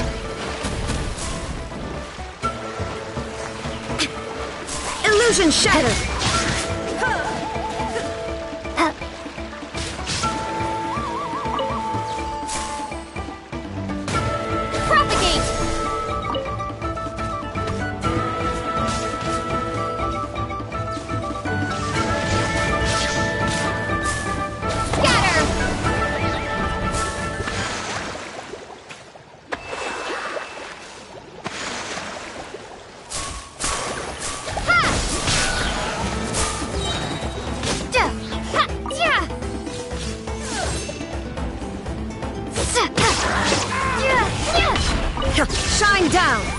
Illusion shattered! Shine down!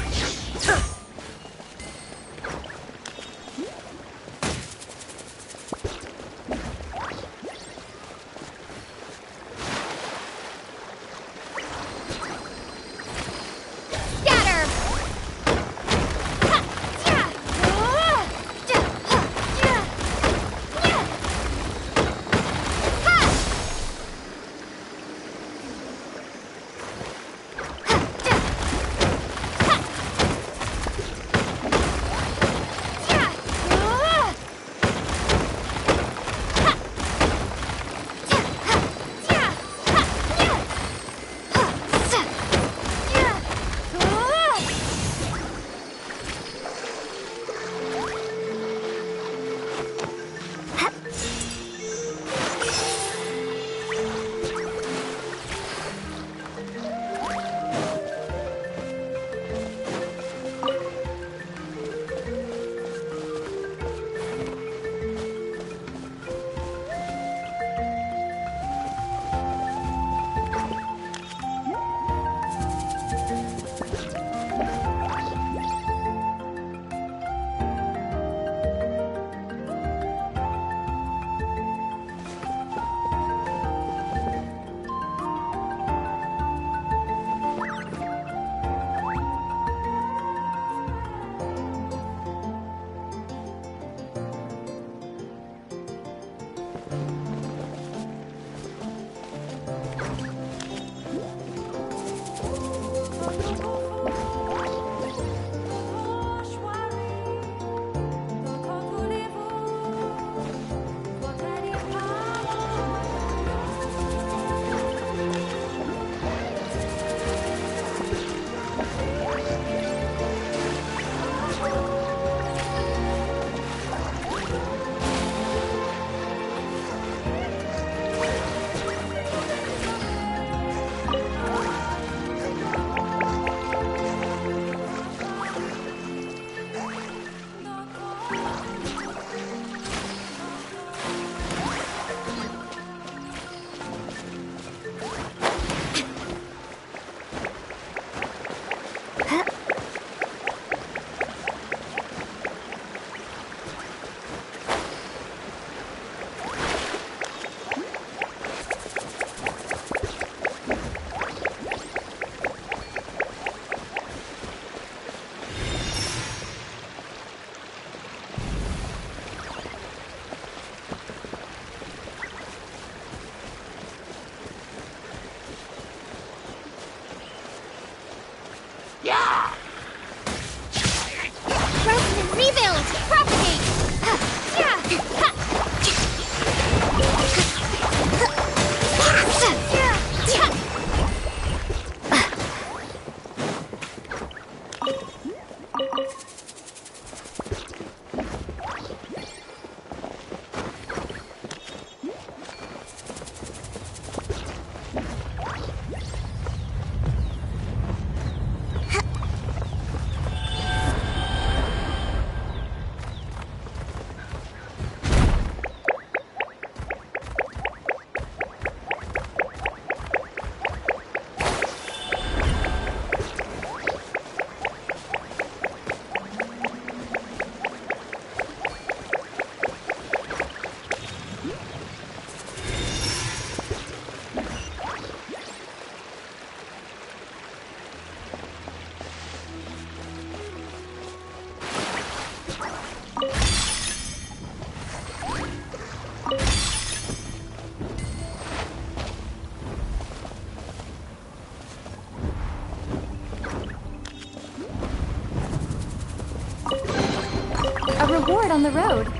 reward on the road.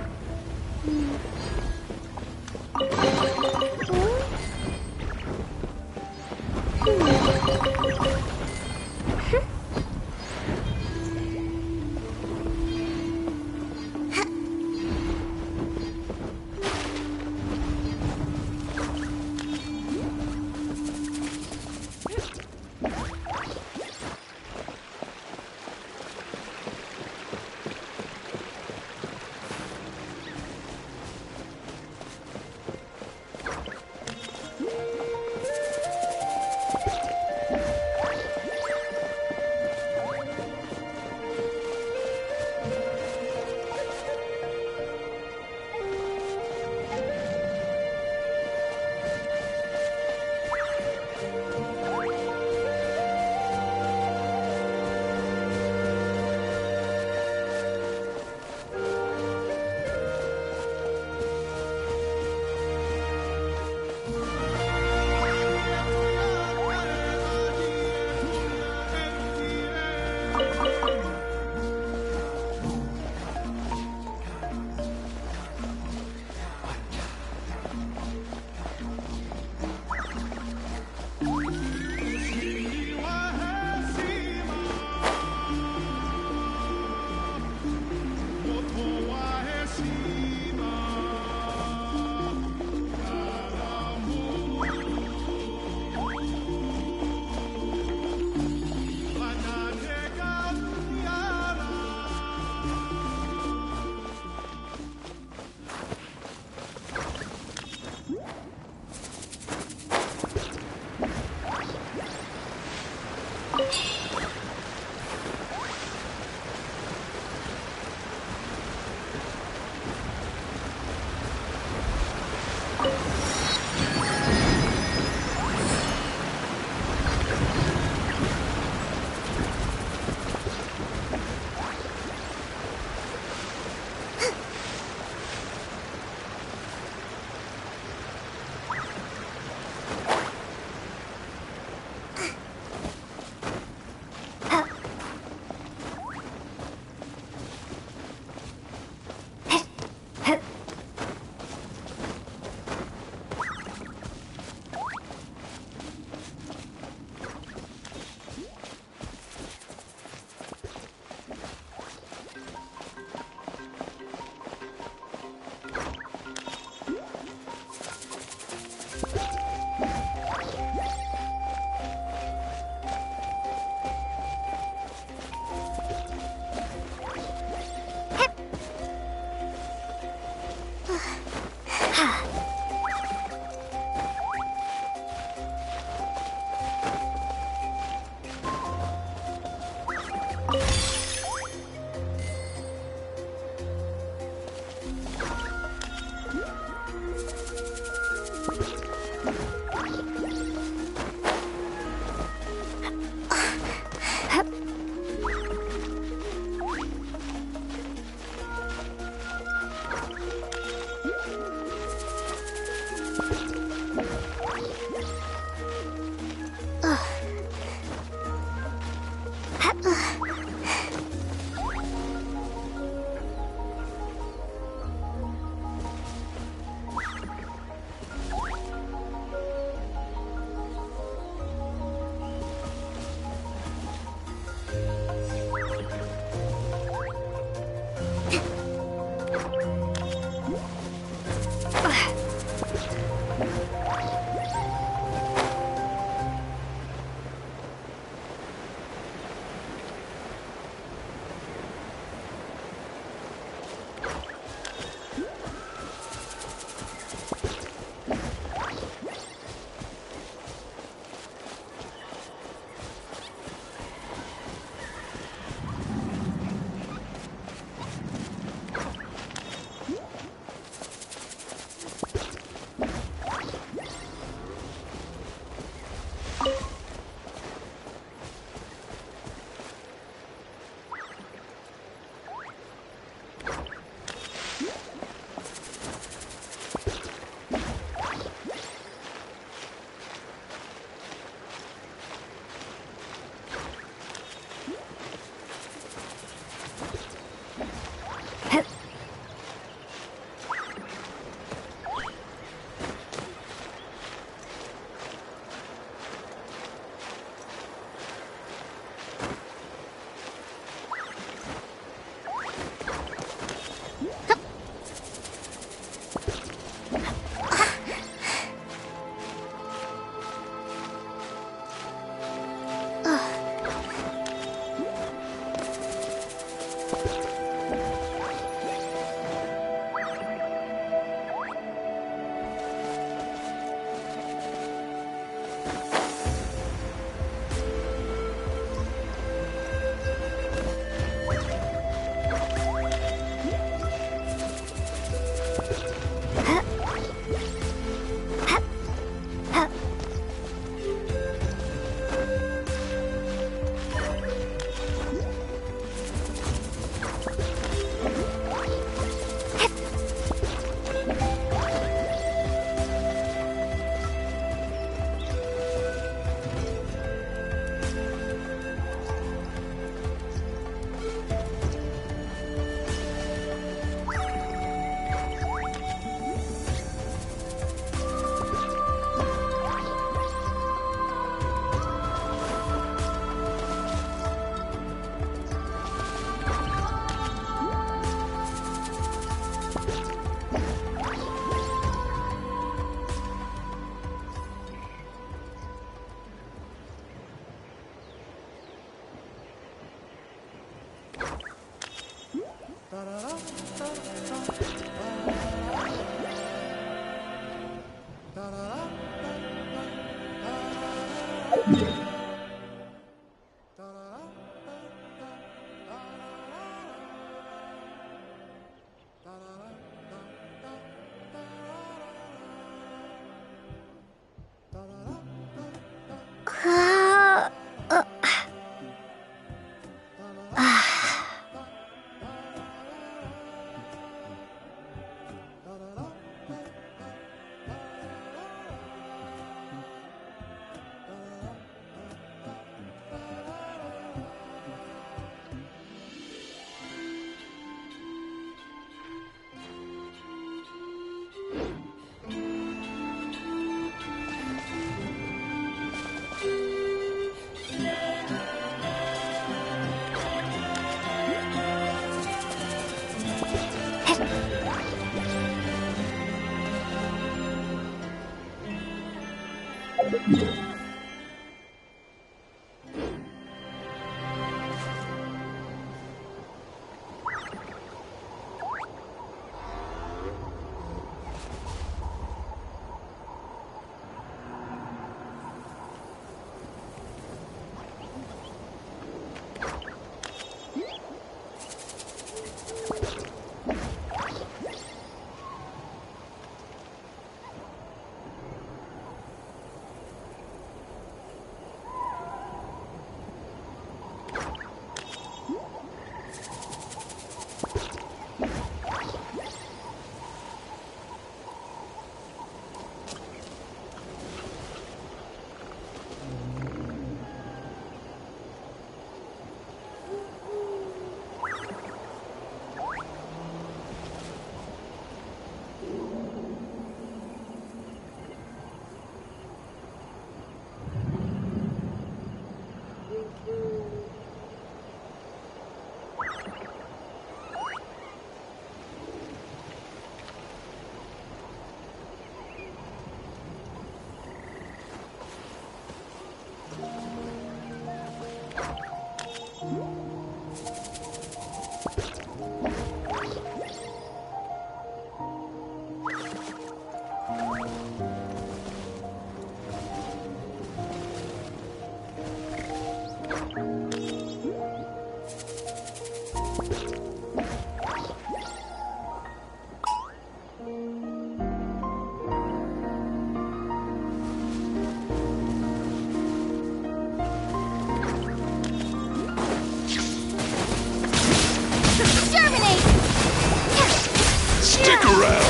Stick around!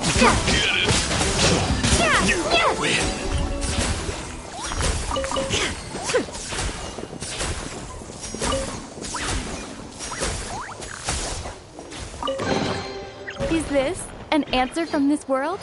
Forget it! You win! Is this an answer from this world?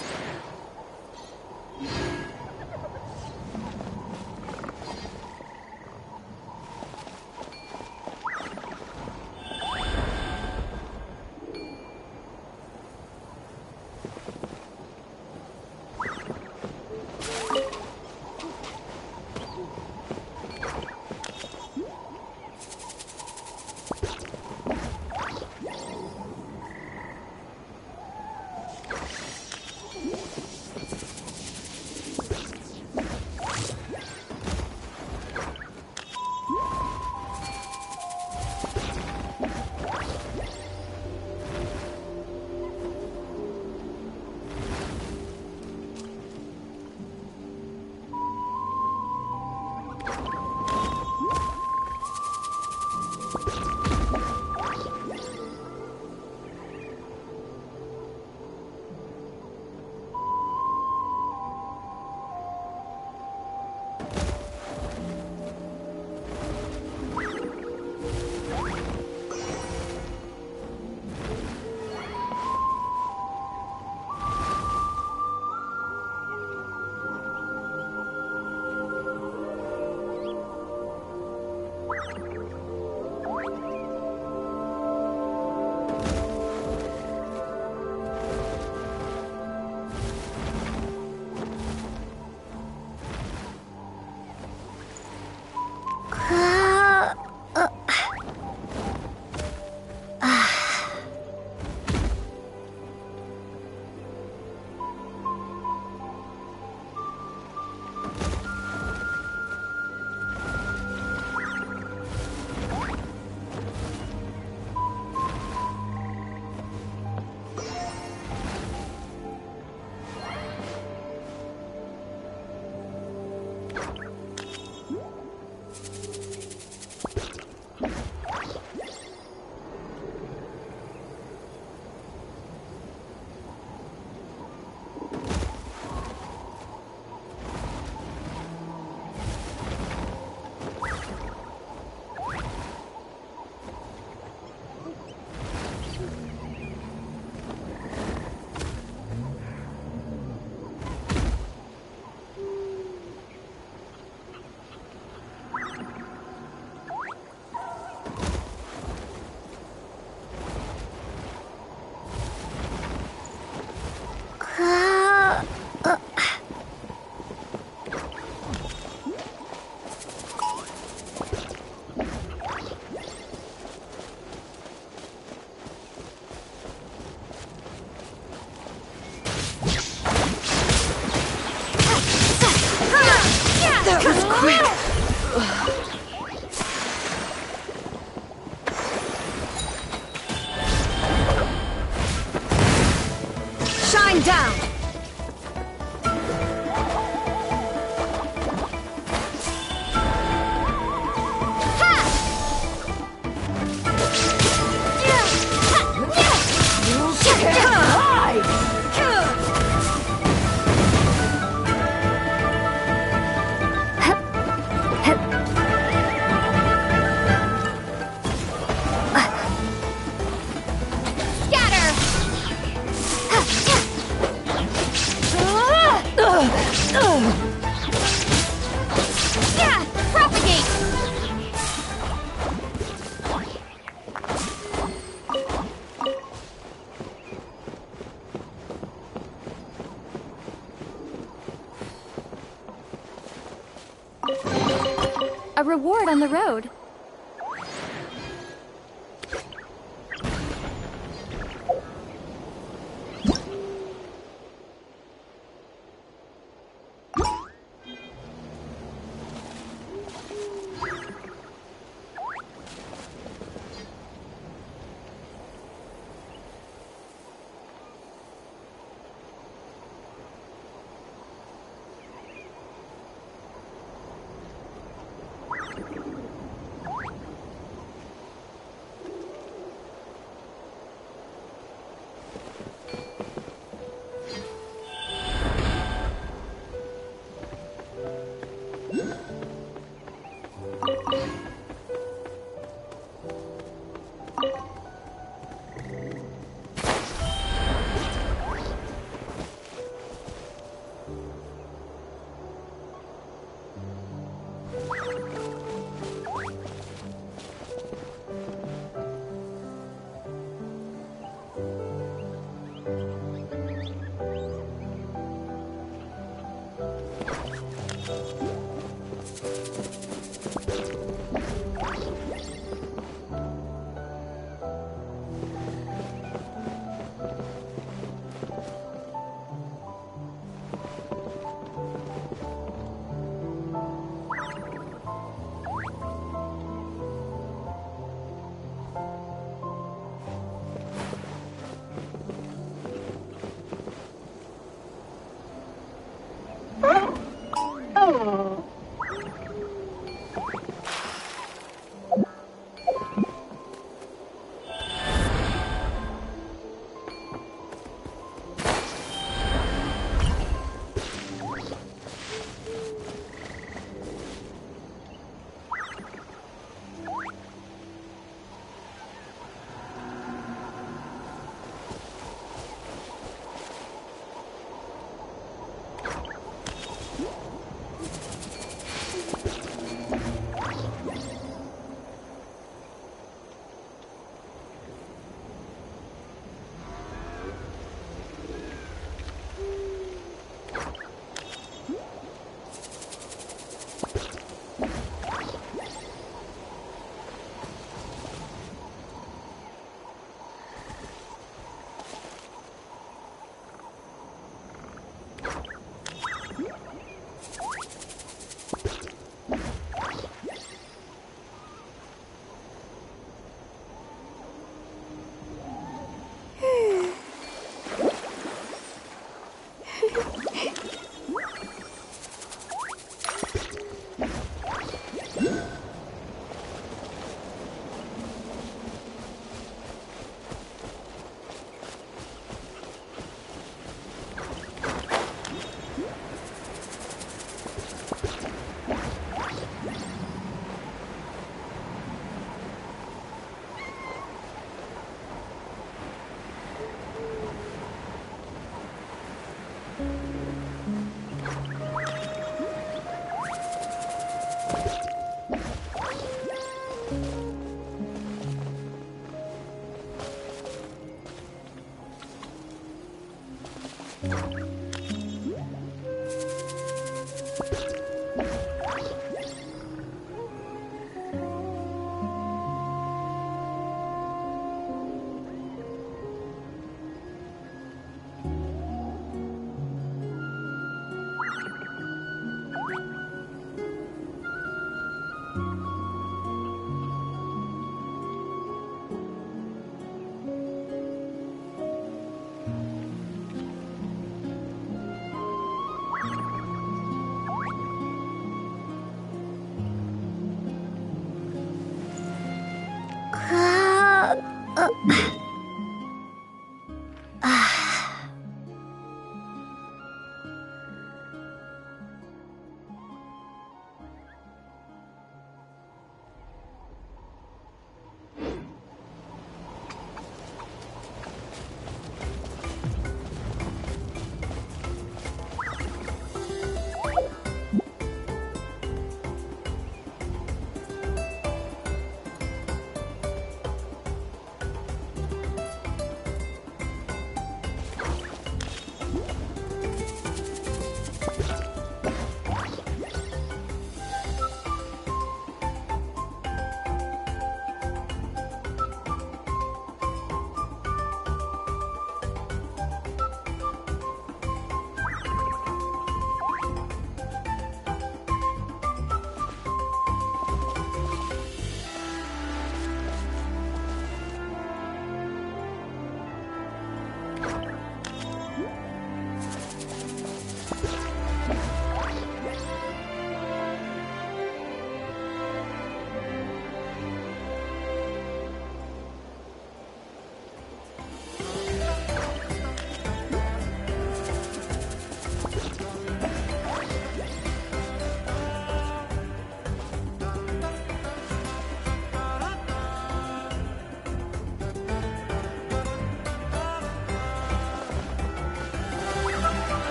That was quick! Shine down! A reward on the road.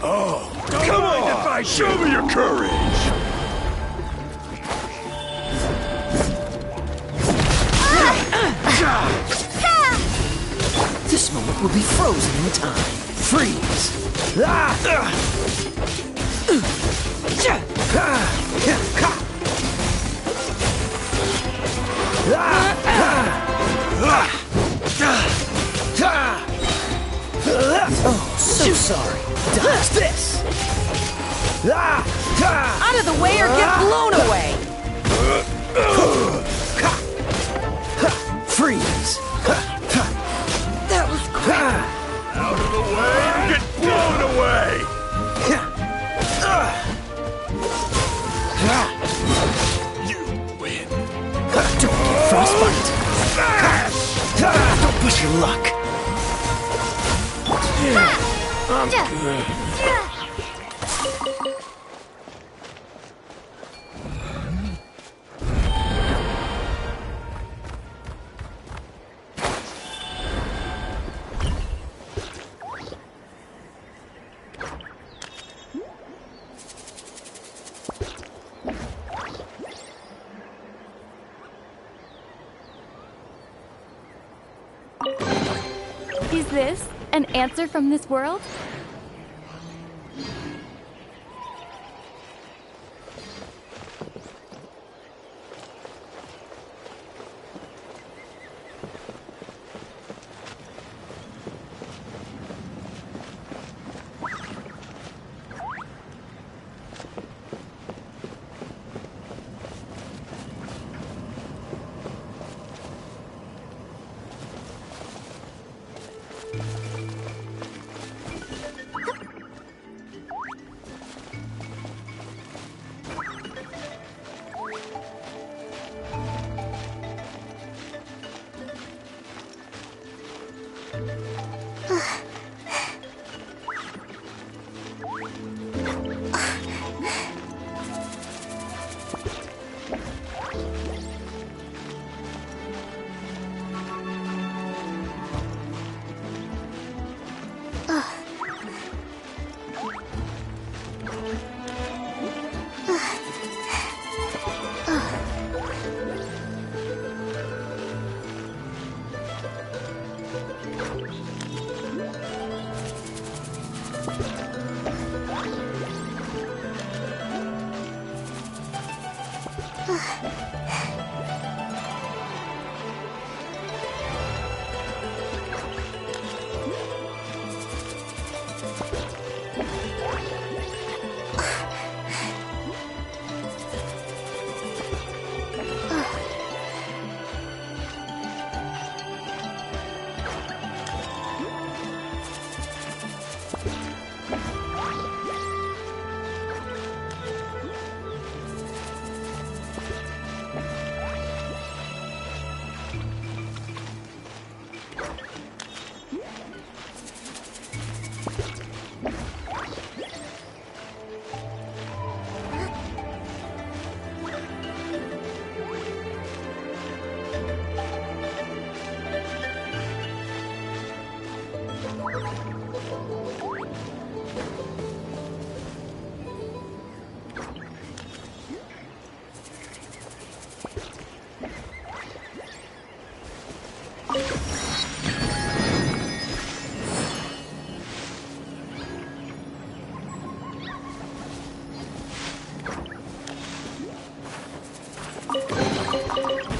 Oh, come on! Show me your courage! This moment will be frozen in time. Freeze! Oh, so sorry. Dodge this! Out of the way or get blown away! Freeze! That was quick! Out of the way or get blown away! You win. Don't get frostbite! Don't push your luck! I'm good. Is this an answer from this world?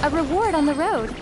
A reward on the road.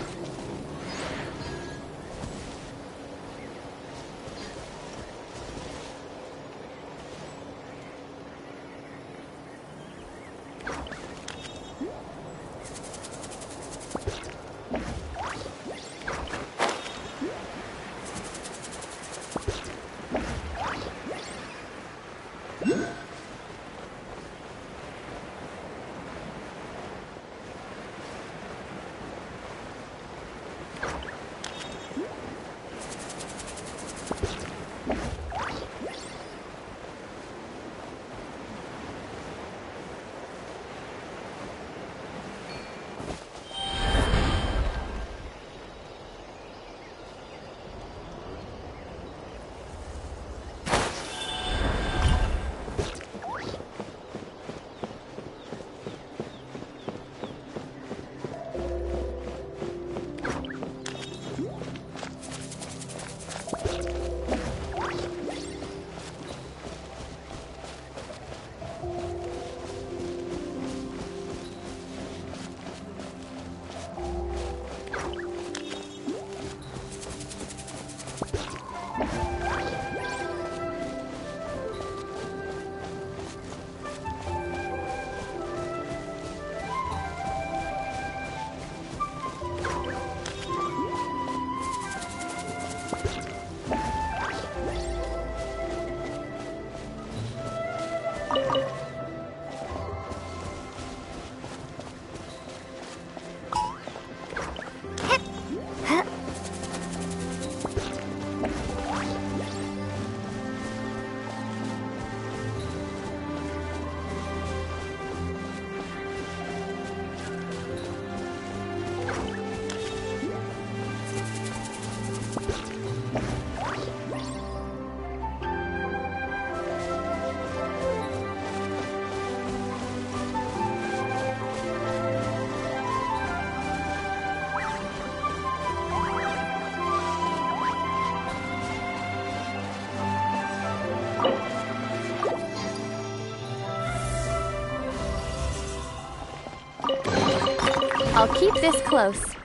I'll keep this close.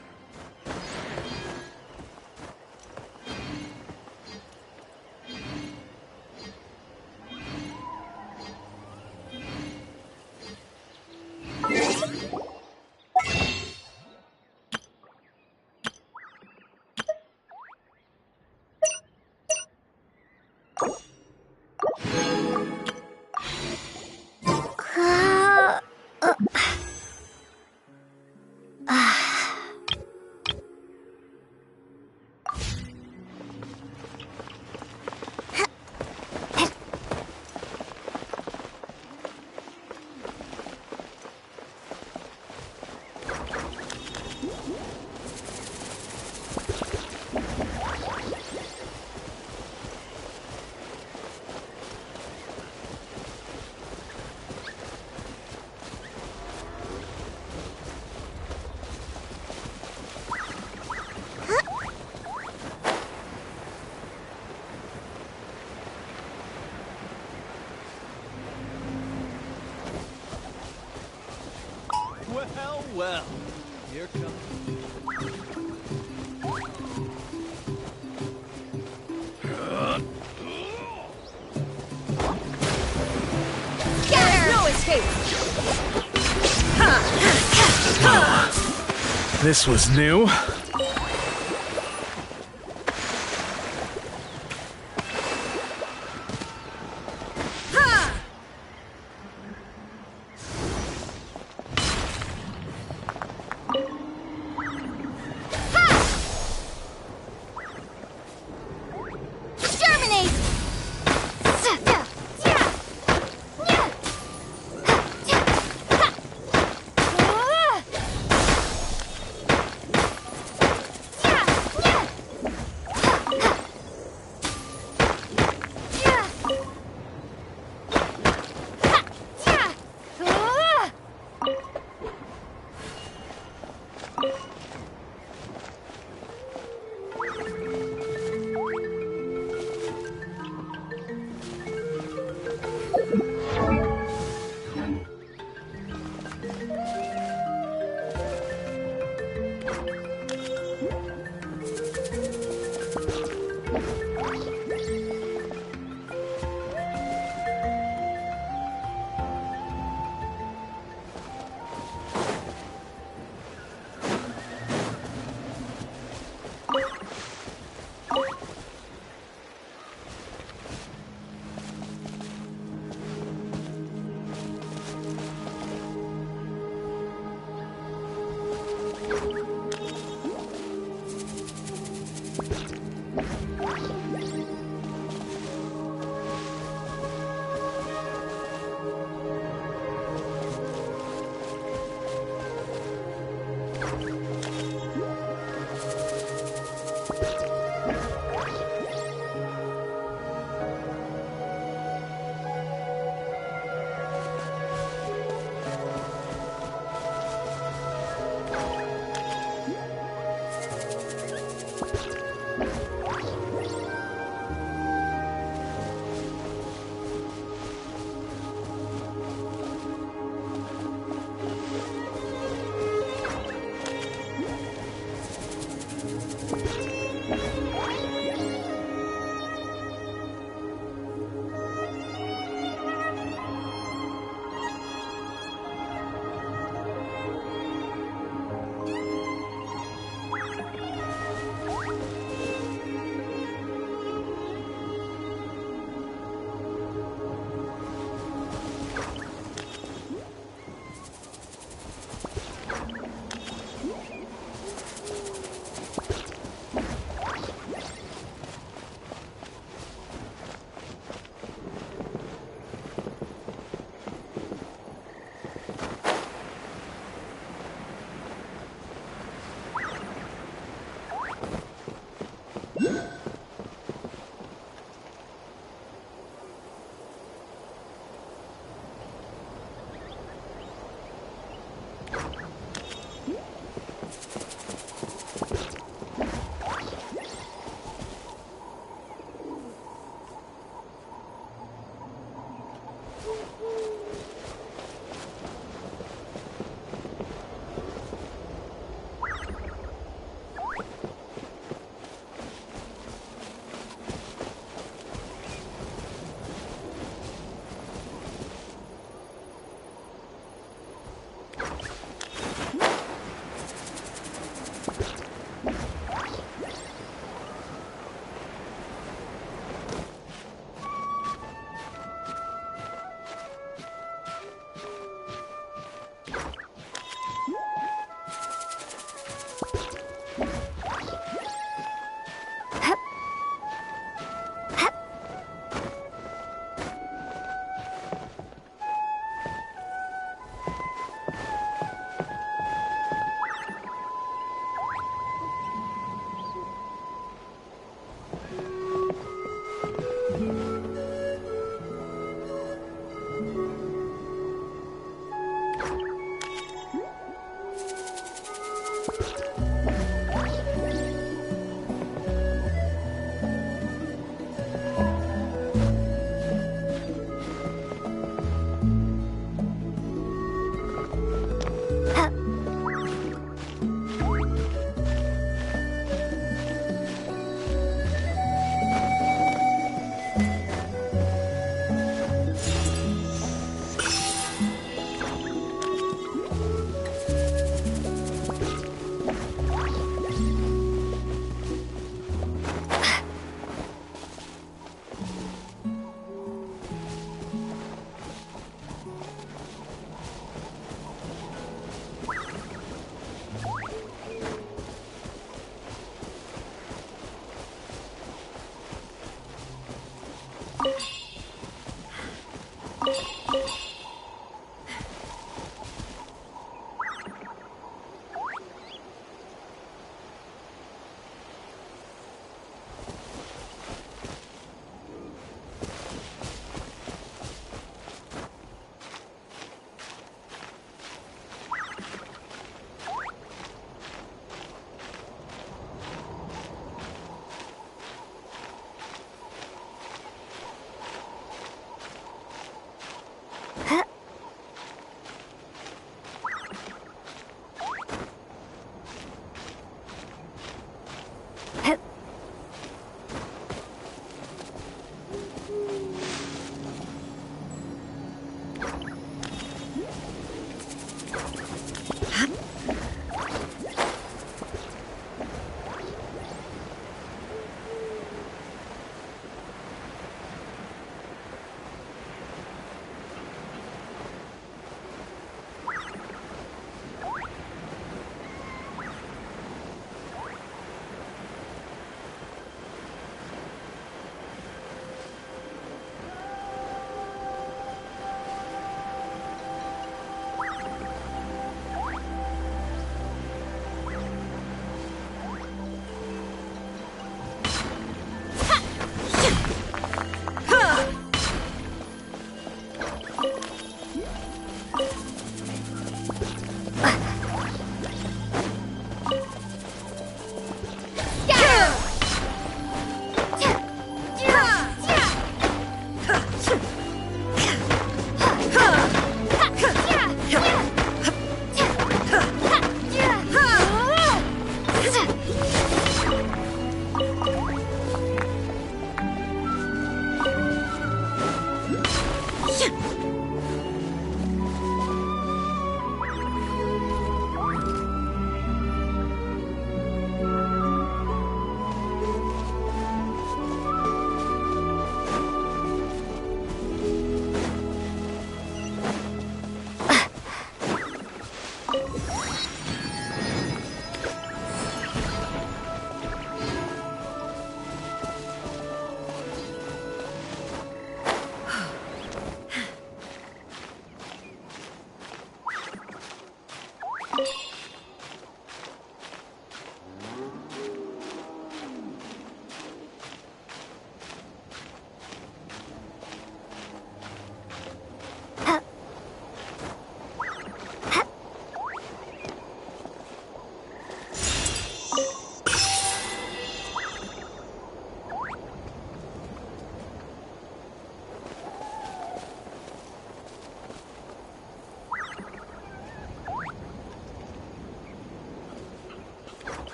Well, here comes. No escape! This was new.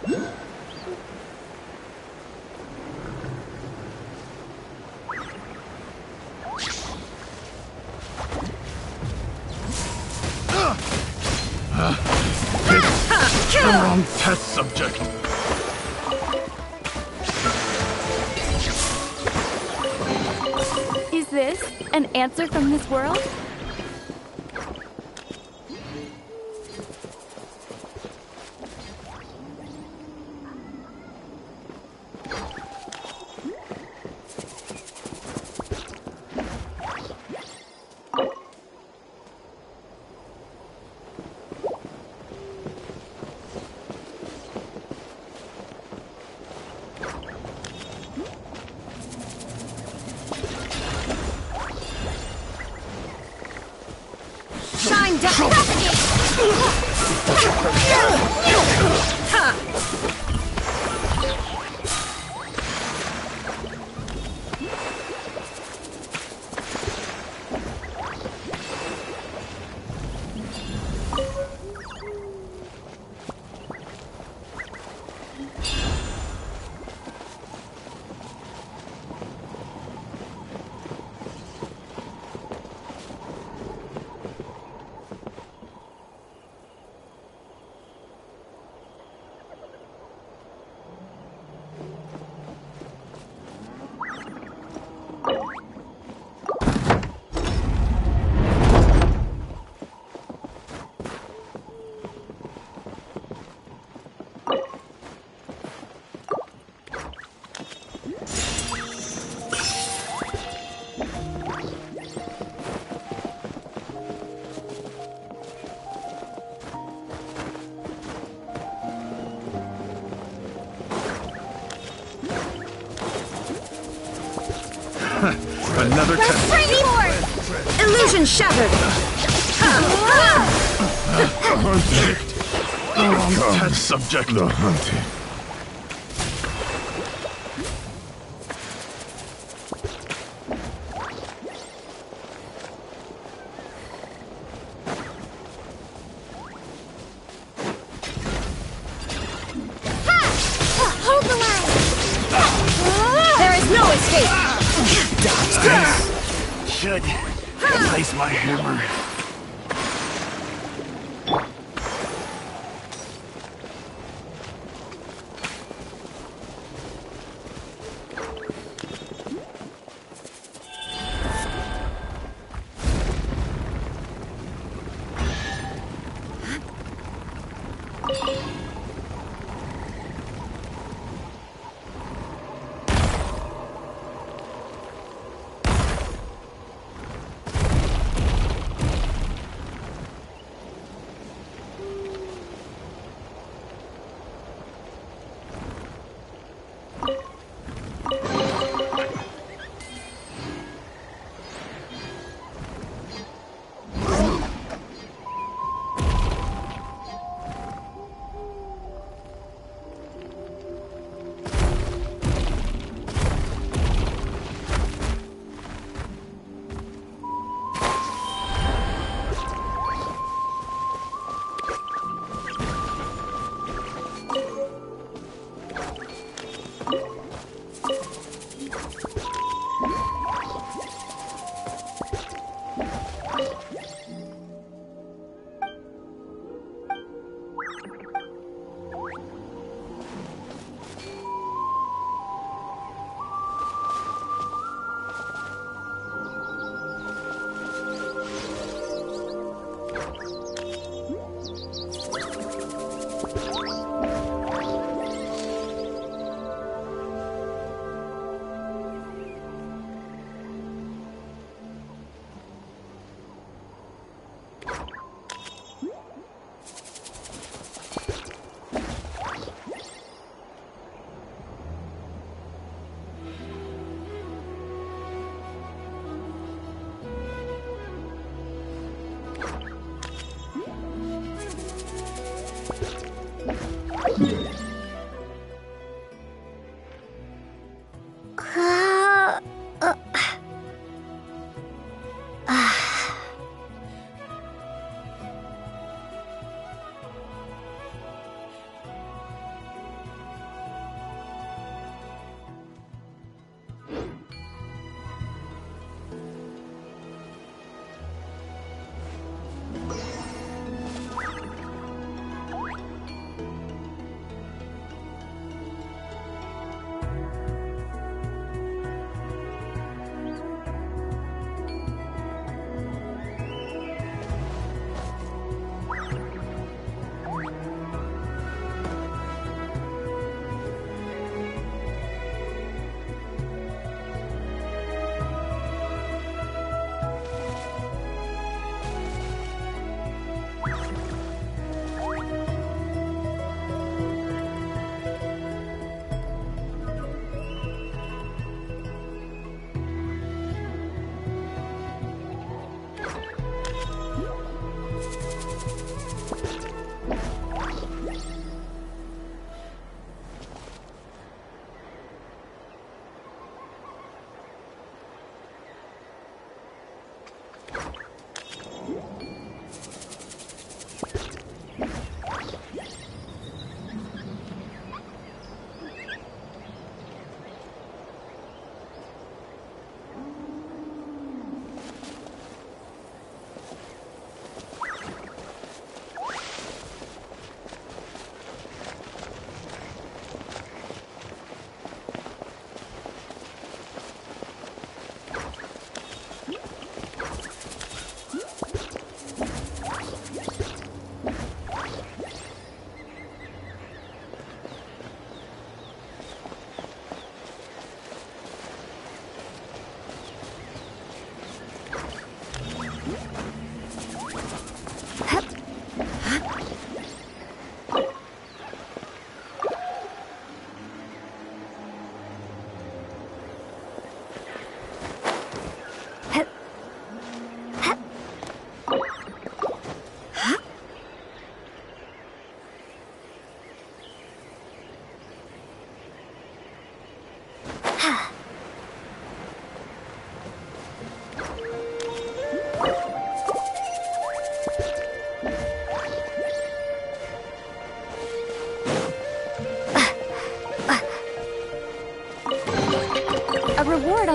The wrong test subject. Is this an answer from this world? Shine down! Another test. Illusion shattered! The wrong test subject. The hunted. Hold the line! There is no escape! Dodge this. Should replace my hammer.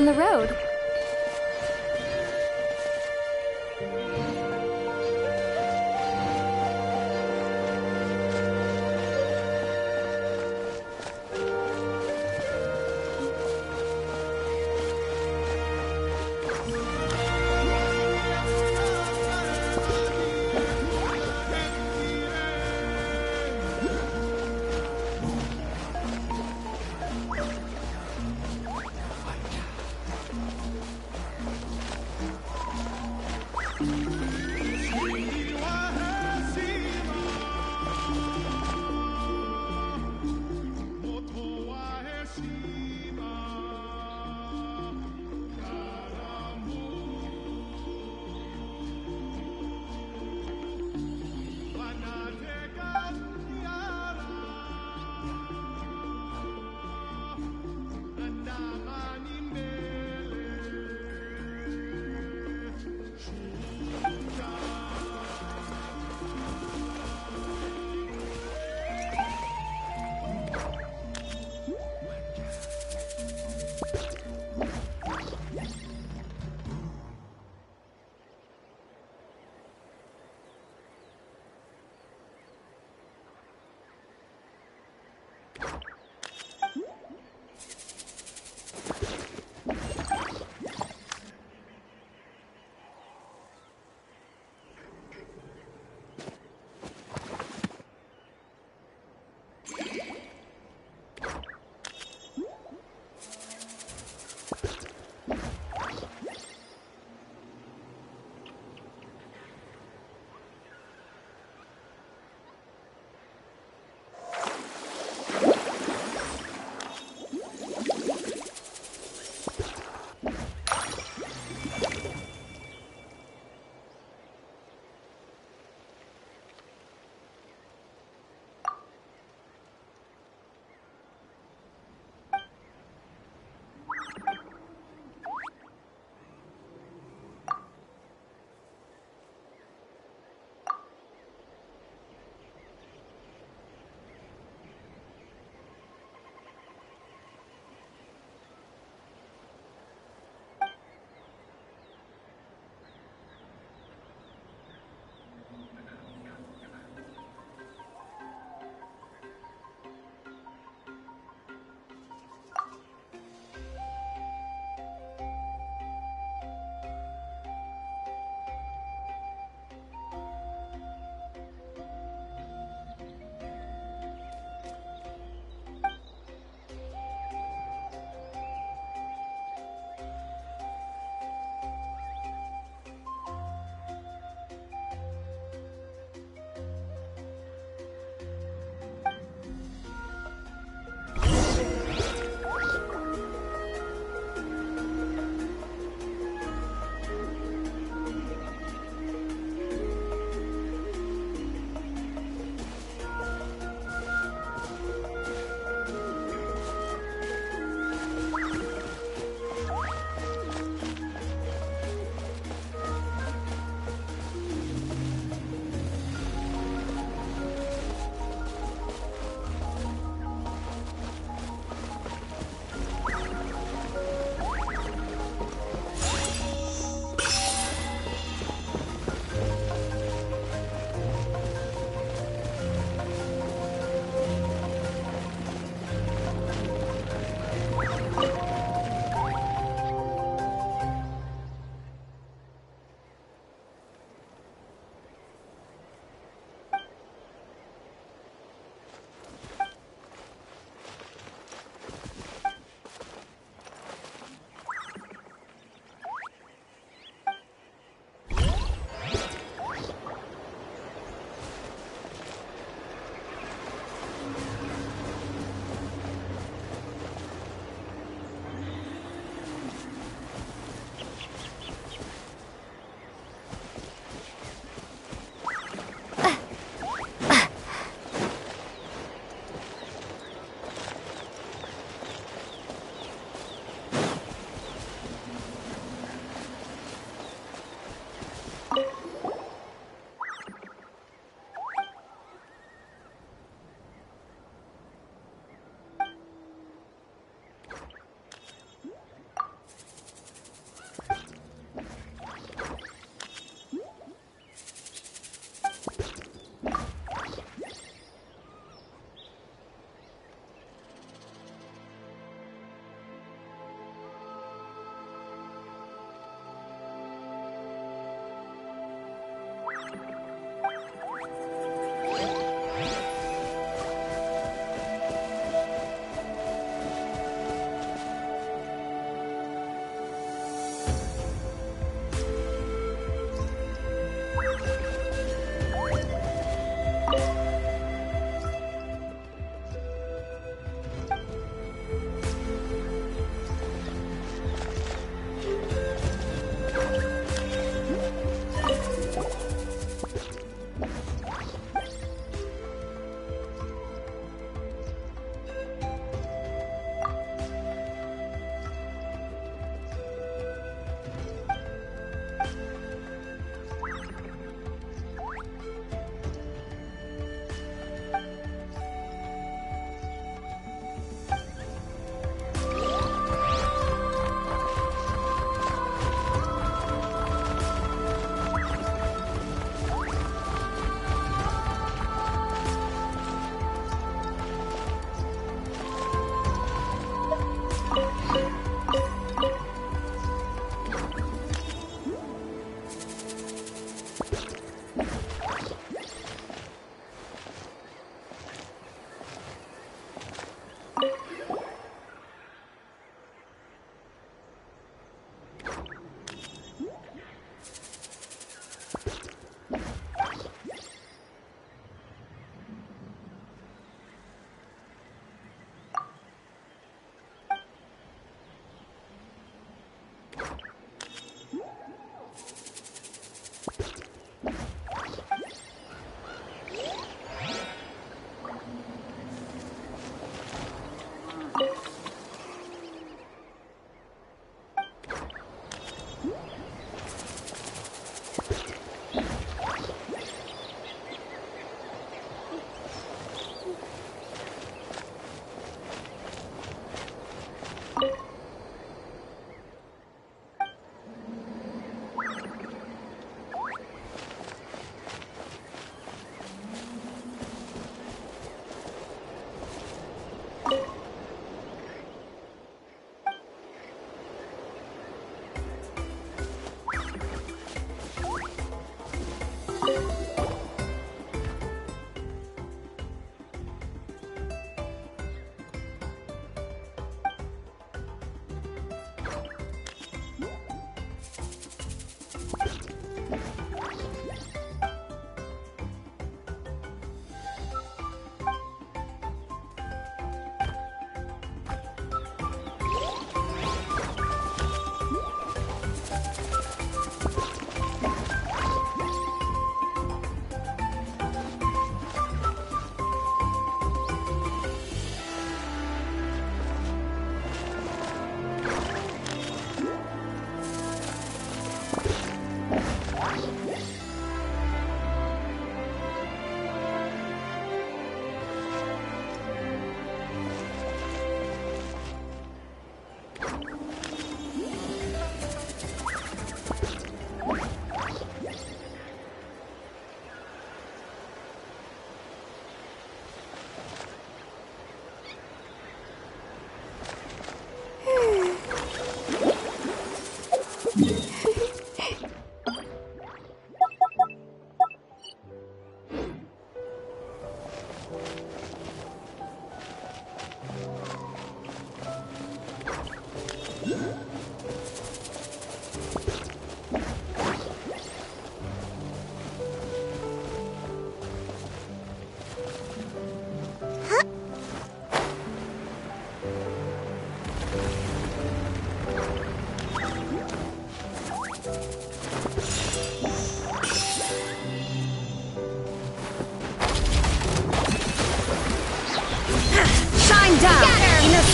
from the road.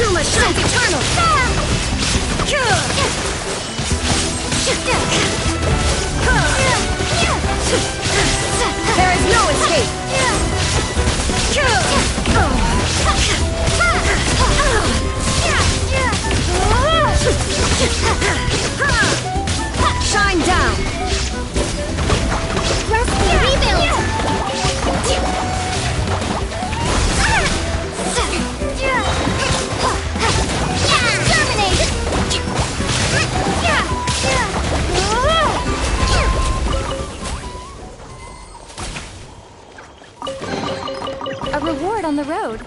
Zuma shines eternal! There is no escape! Shine down! Rusty, rebuild! A reward on the road.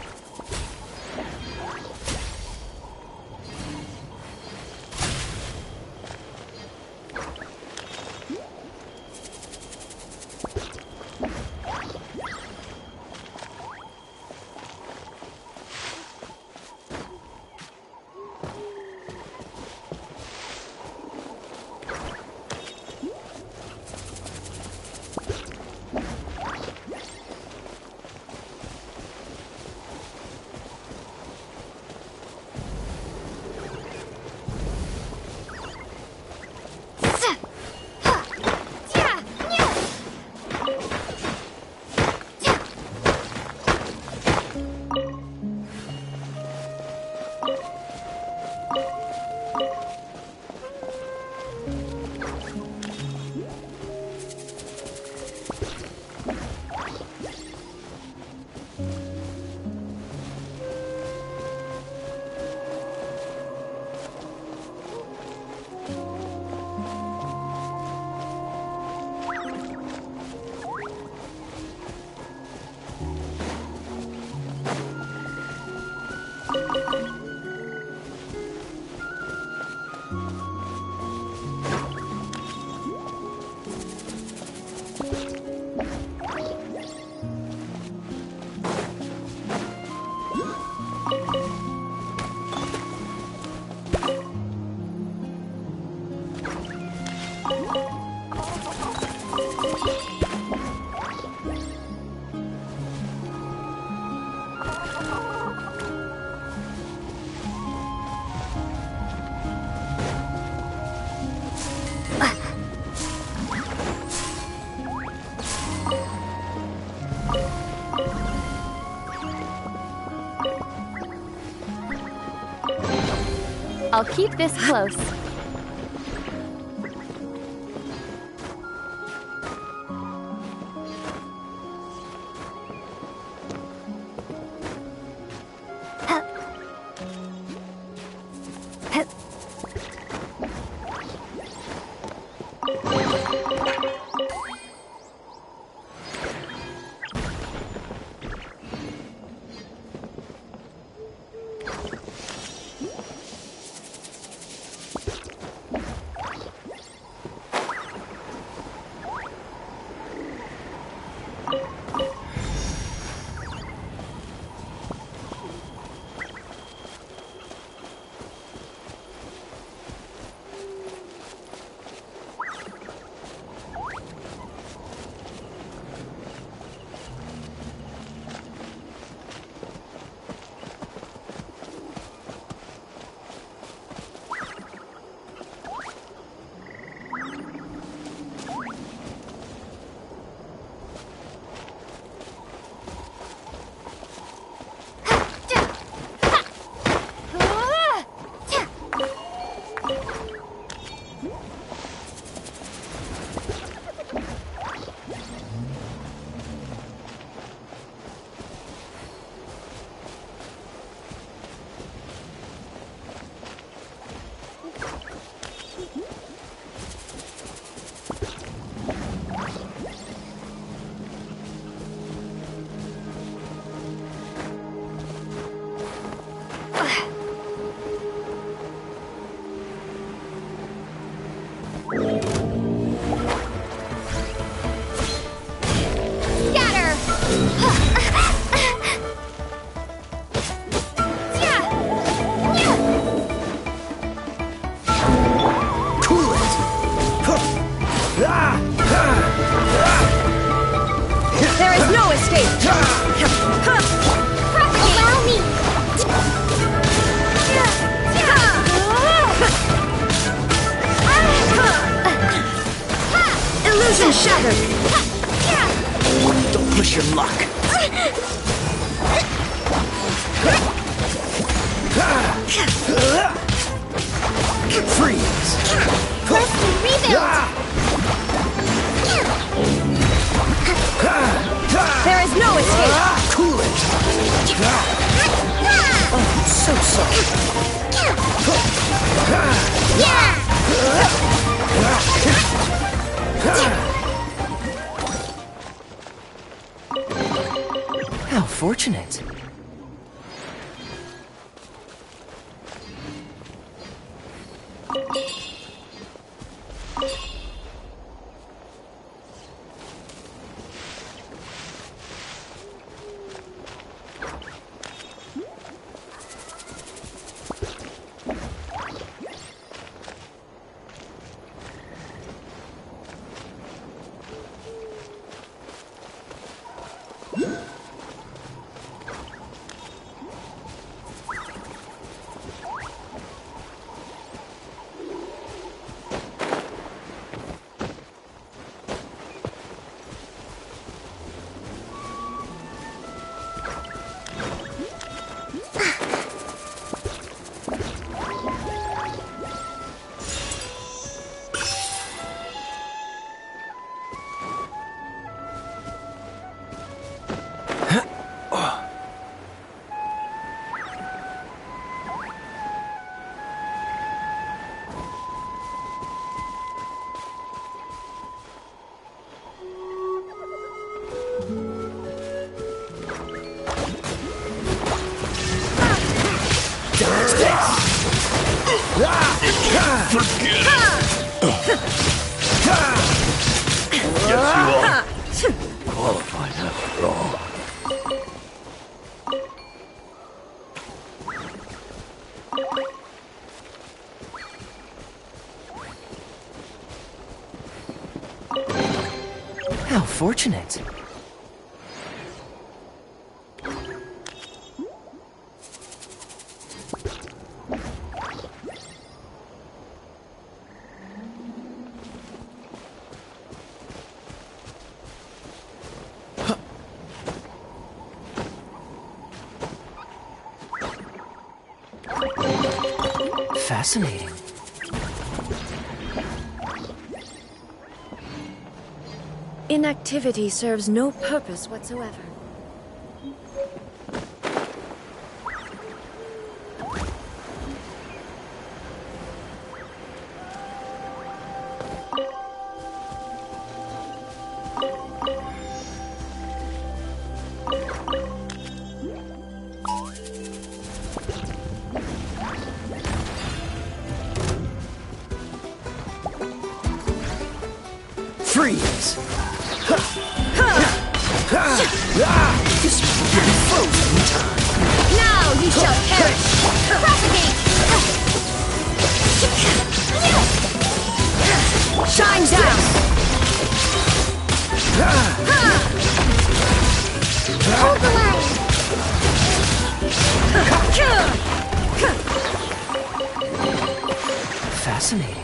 I'll keep this close. There is no escape! Allow me! Illusion shattered! Don't push your luck. Freeze! Let's rebuild! There is no escape! Cool it! Oh, so sorry. How fortunate. Qualified after all. How fortunate. Fascinating. Inactivity serves no purpose whatsoever. Freeze! This will be frozen in time. Now you shall perish! Propagate! Shine down! Hold the line! Fascinating.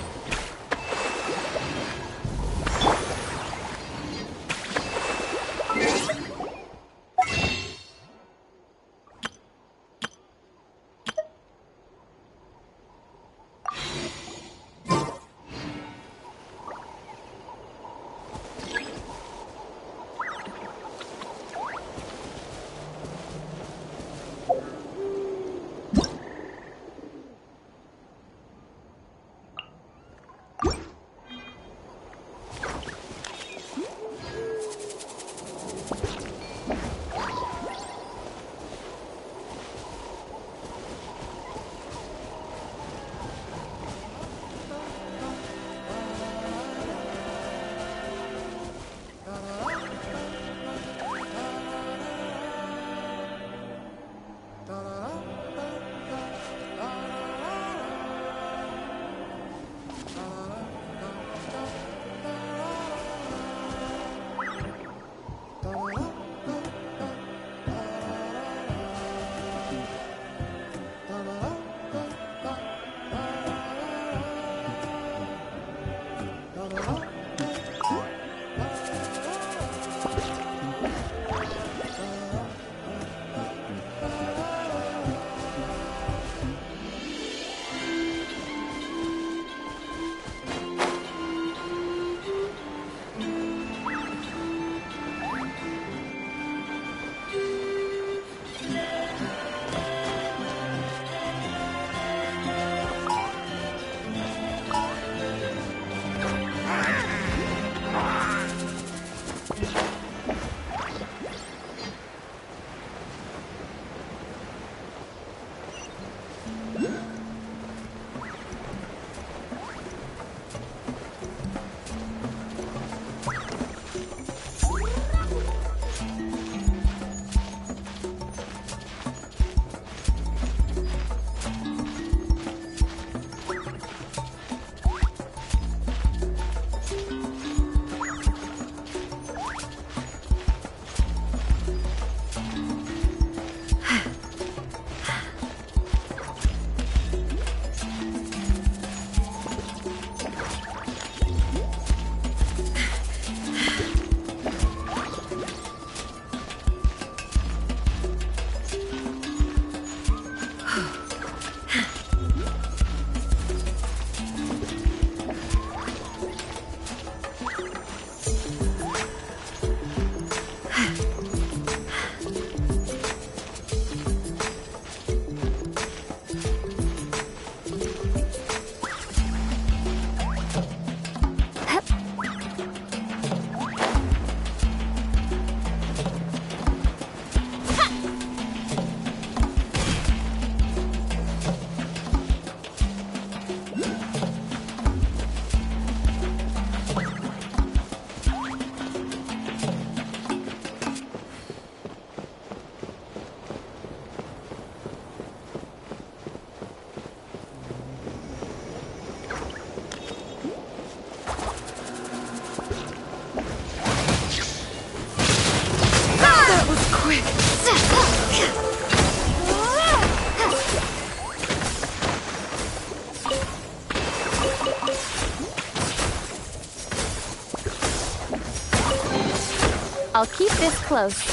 This close.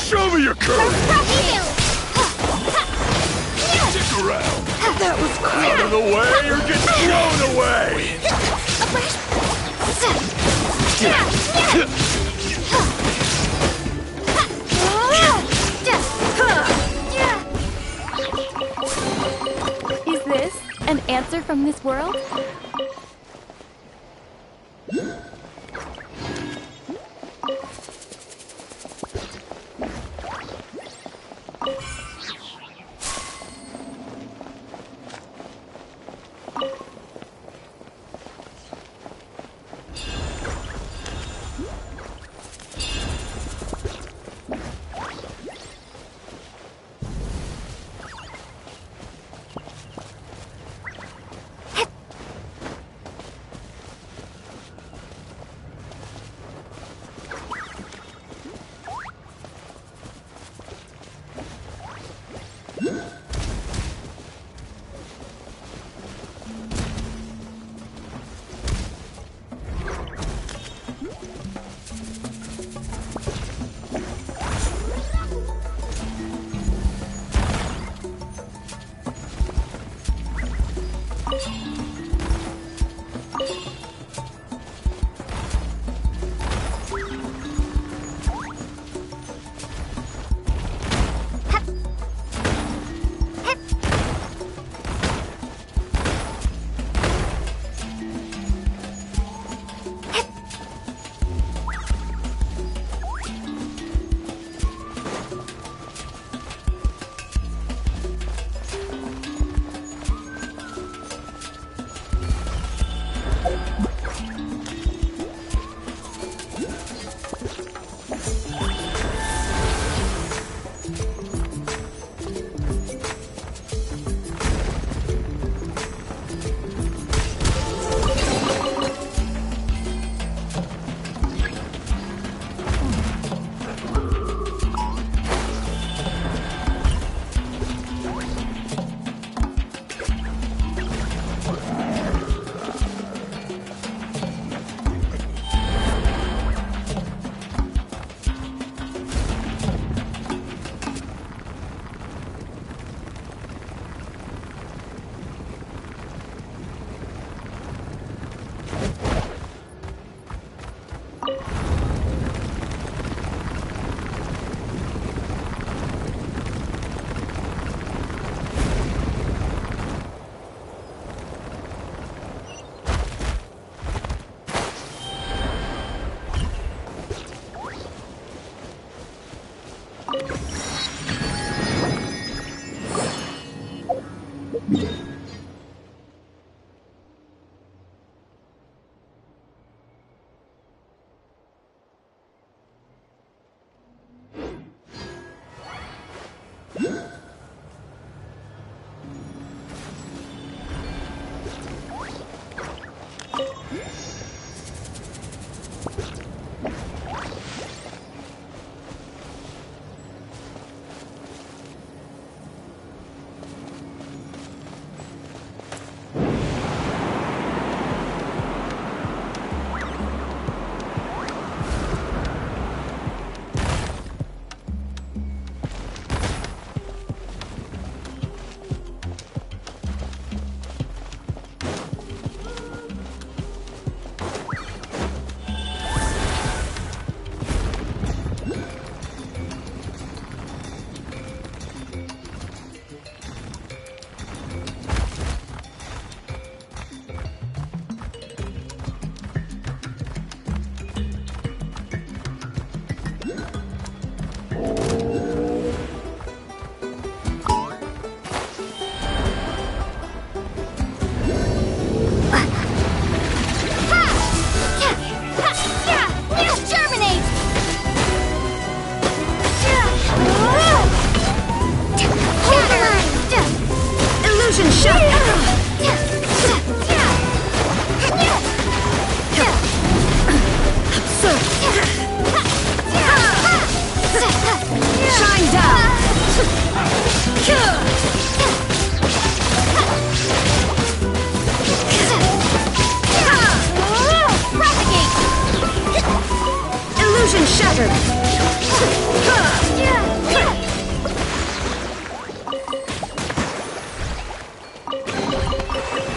Show me your courage! Stick around! That was quick! Out of the way or get thrown away! Is this an answer from this world?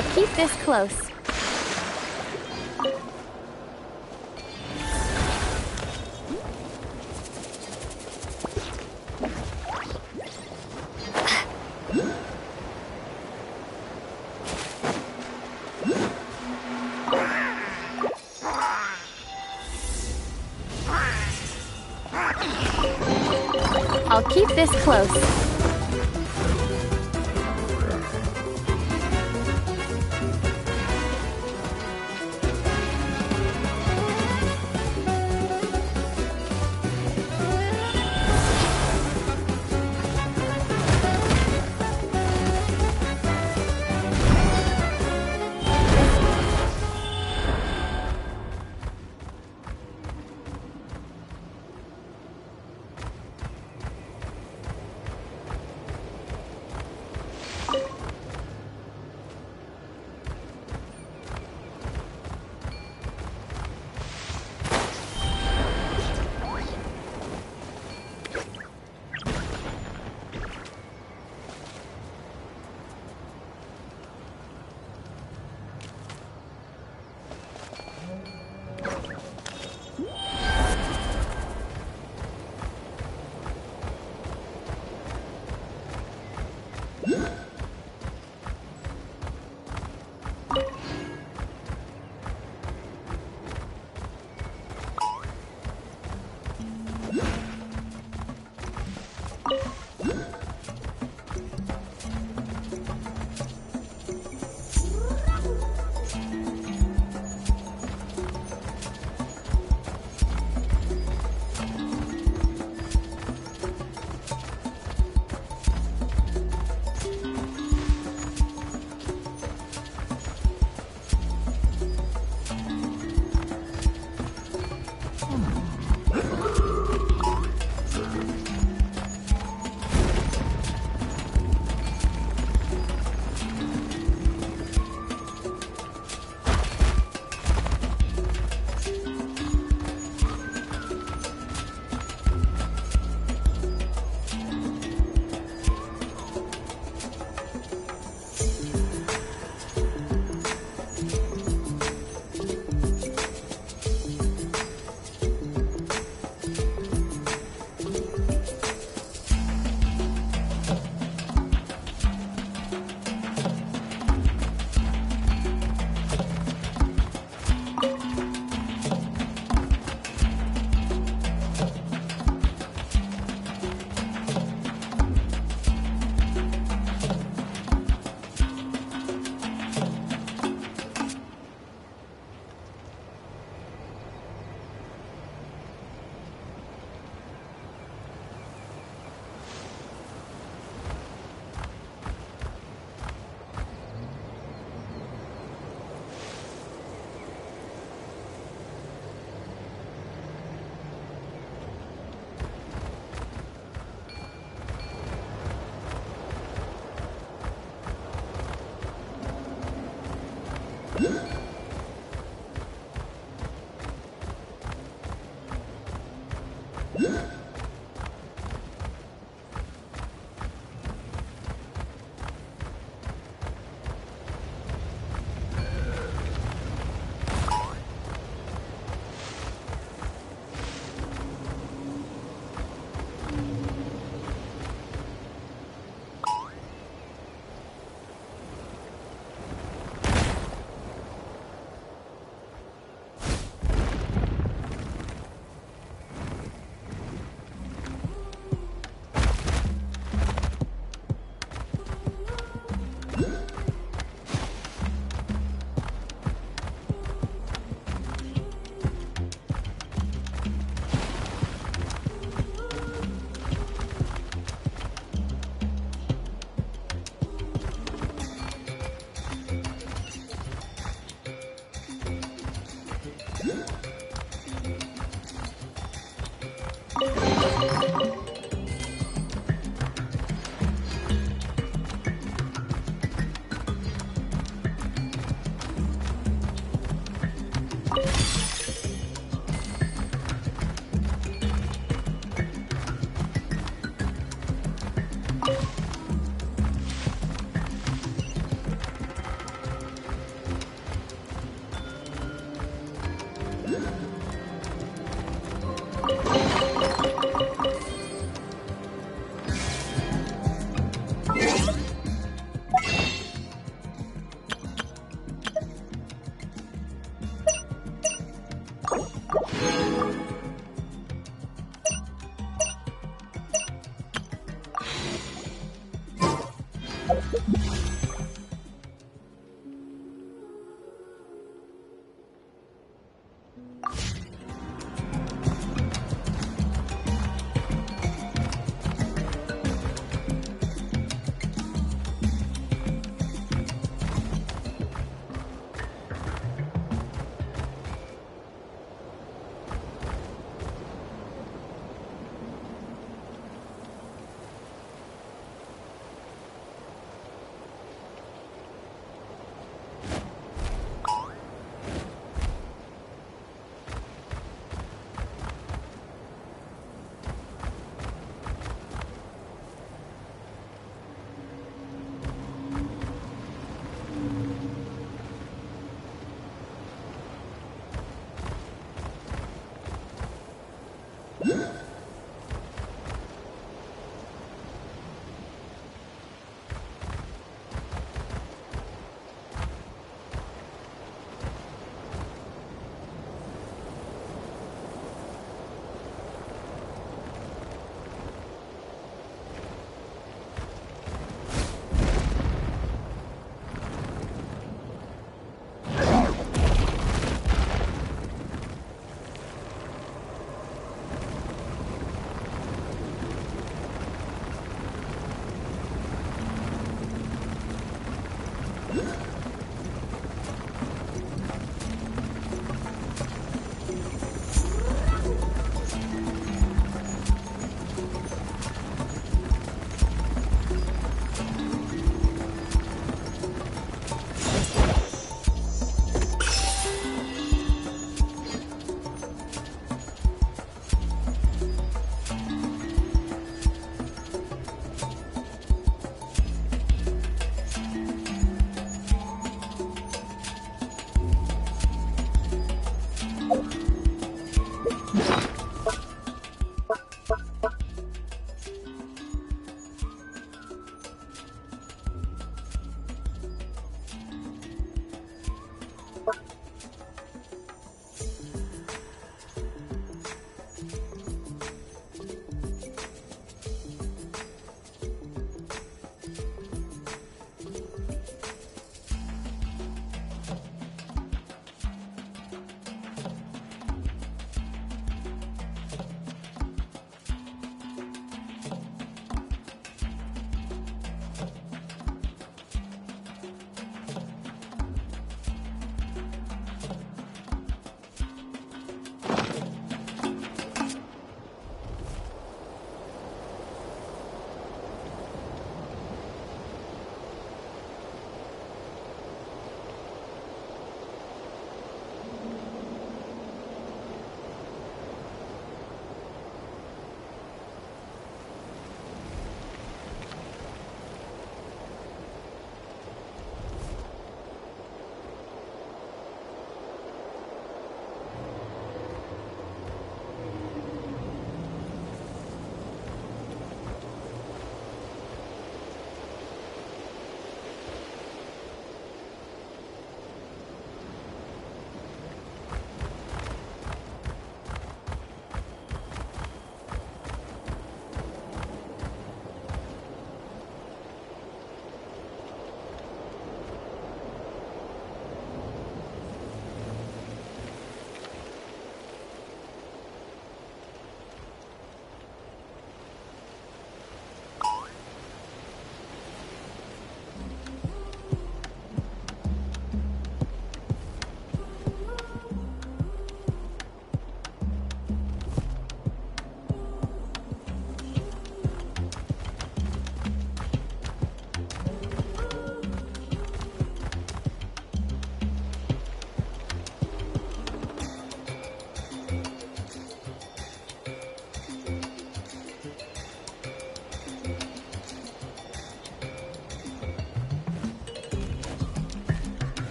I'll keep this close. I'll keep this close.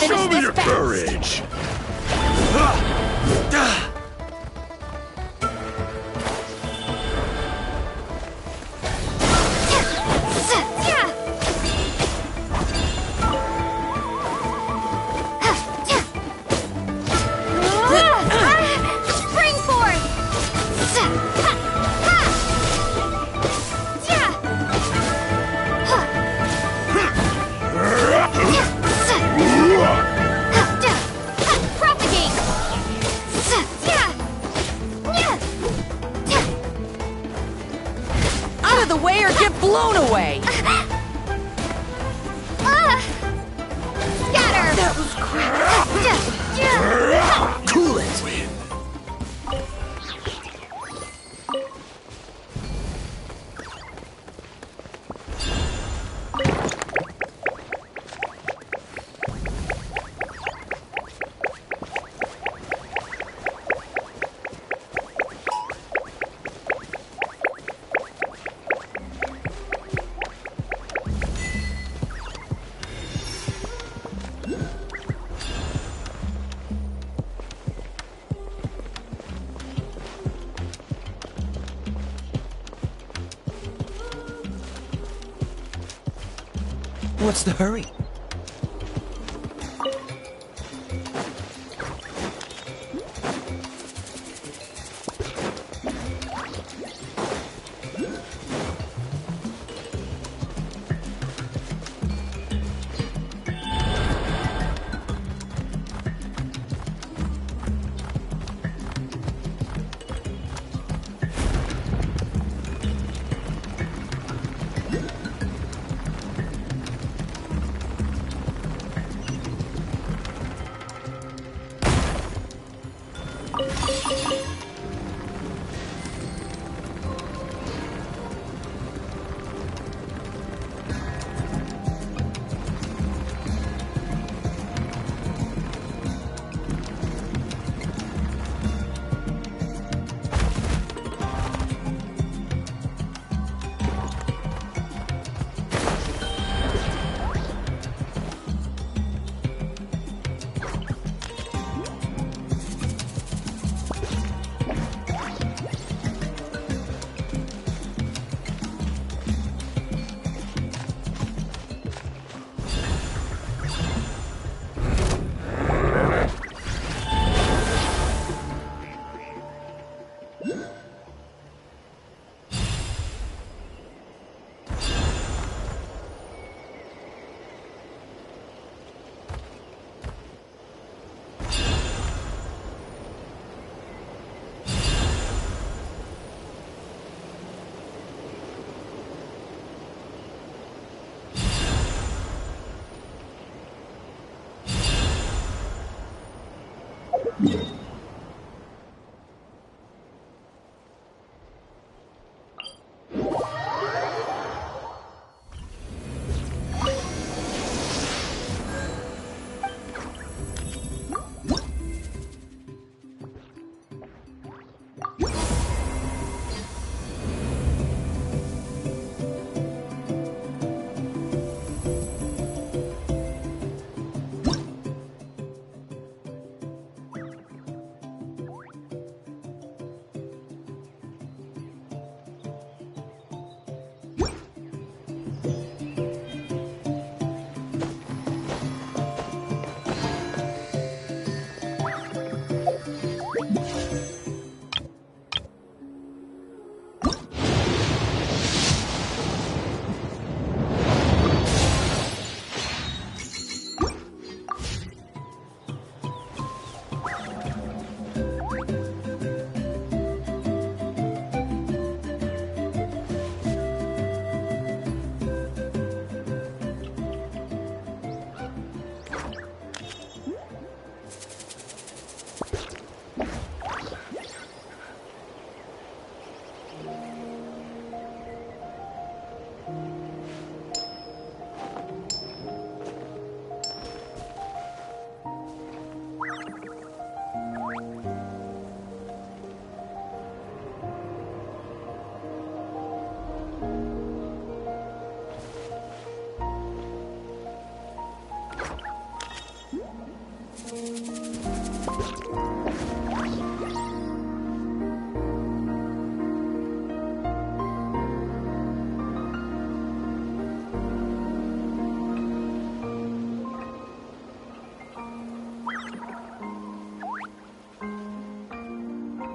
finish Show me this your fast. courage! Spring forth! Propagate! Out of the way or get blown away! Scatter! That was Cool it! What's the hurry?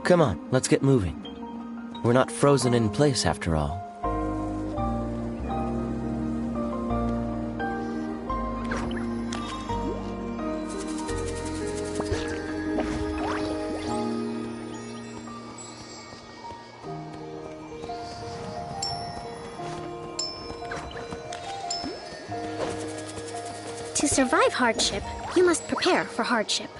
Come on, let's get moving. We're not frozen in place after all. To survive hardship, you must prepare for hardship.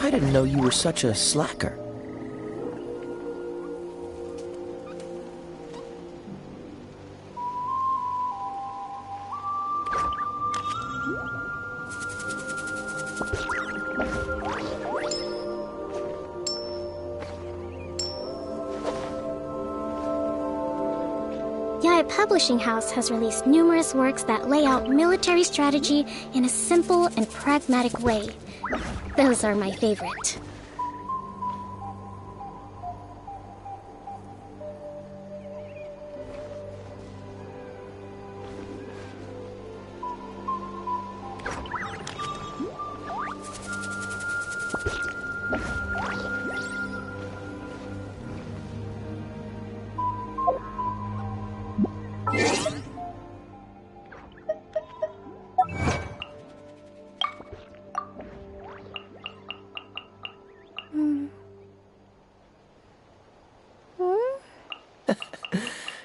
I didn't know you were such a slacker. Yaya Publishing House has released numerous works that lay out military strategy in a simple and pragmatic way. Those are my favorite.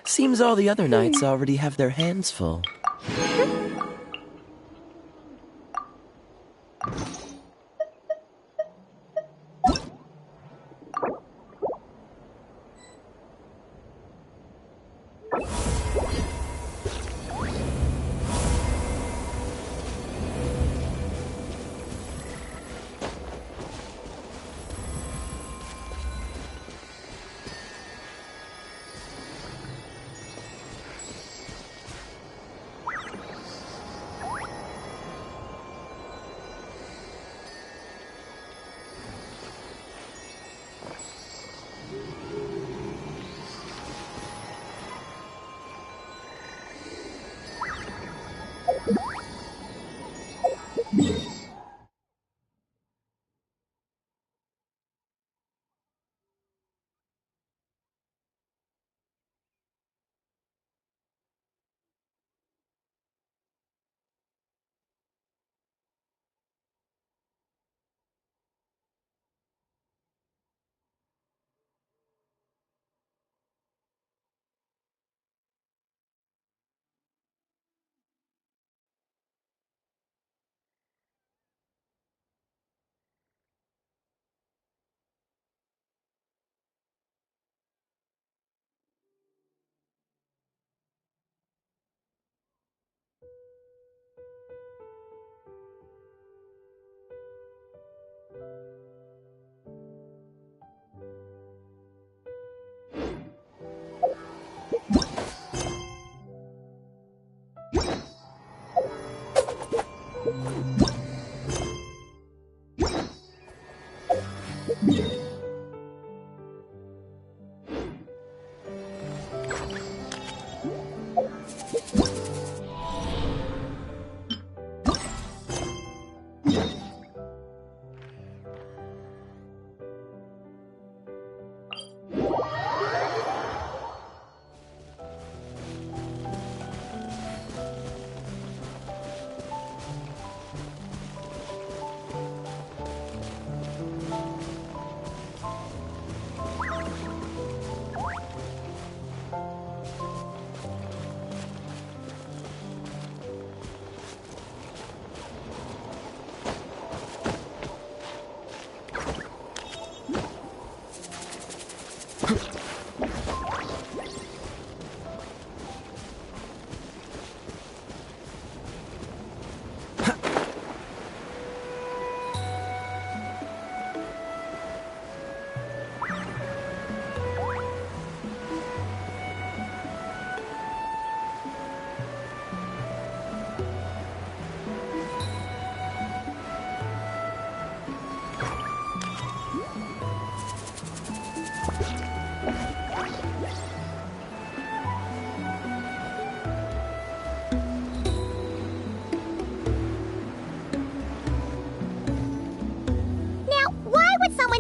Seems all the other knights already have their hands full.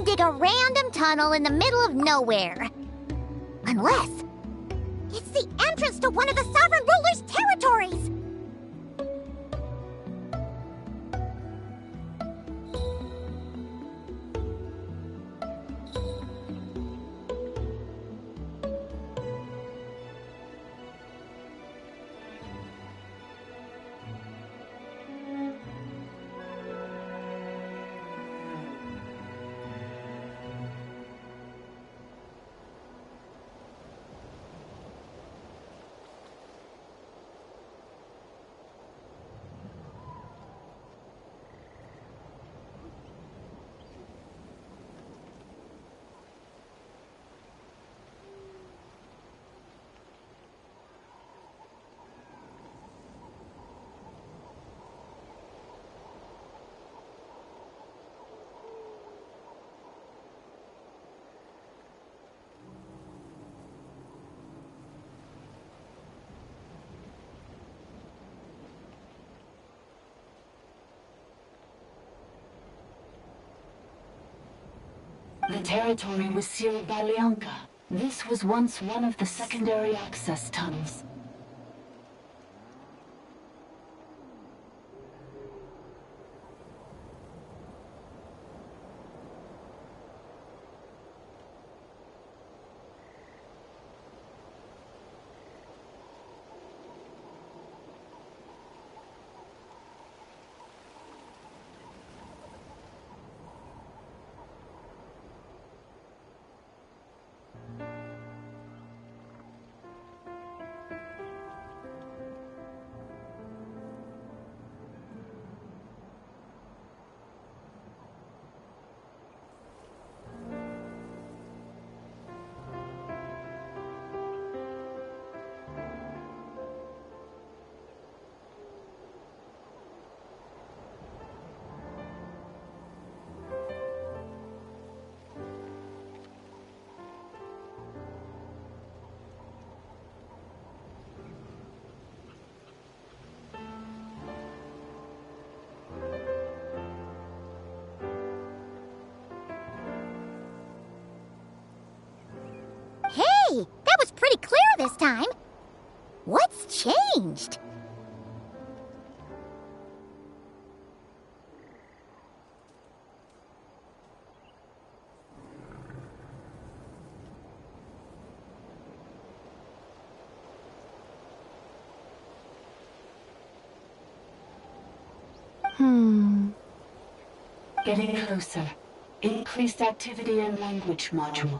Dig a random tunnel in the middle of nowhere. Unless it's the entrance to one of the sovereign ruler's territories. The territory was sealed by Leonka. This was once one of the secondary access tunnels. Hey, that was pretty clear this time. What's changed? Getting closer. Increased activity in language module.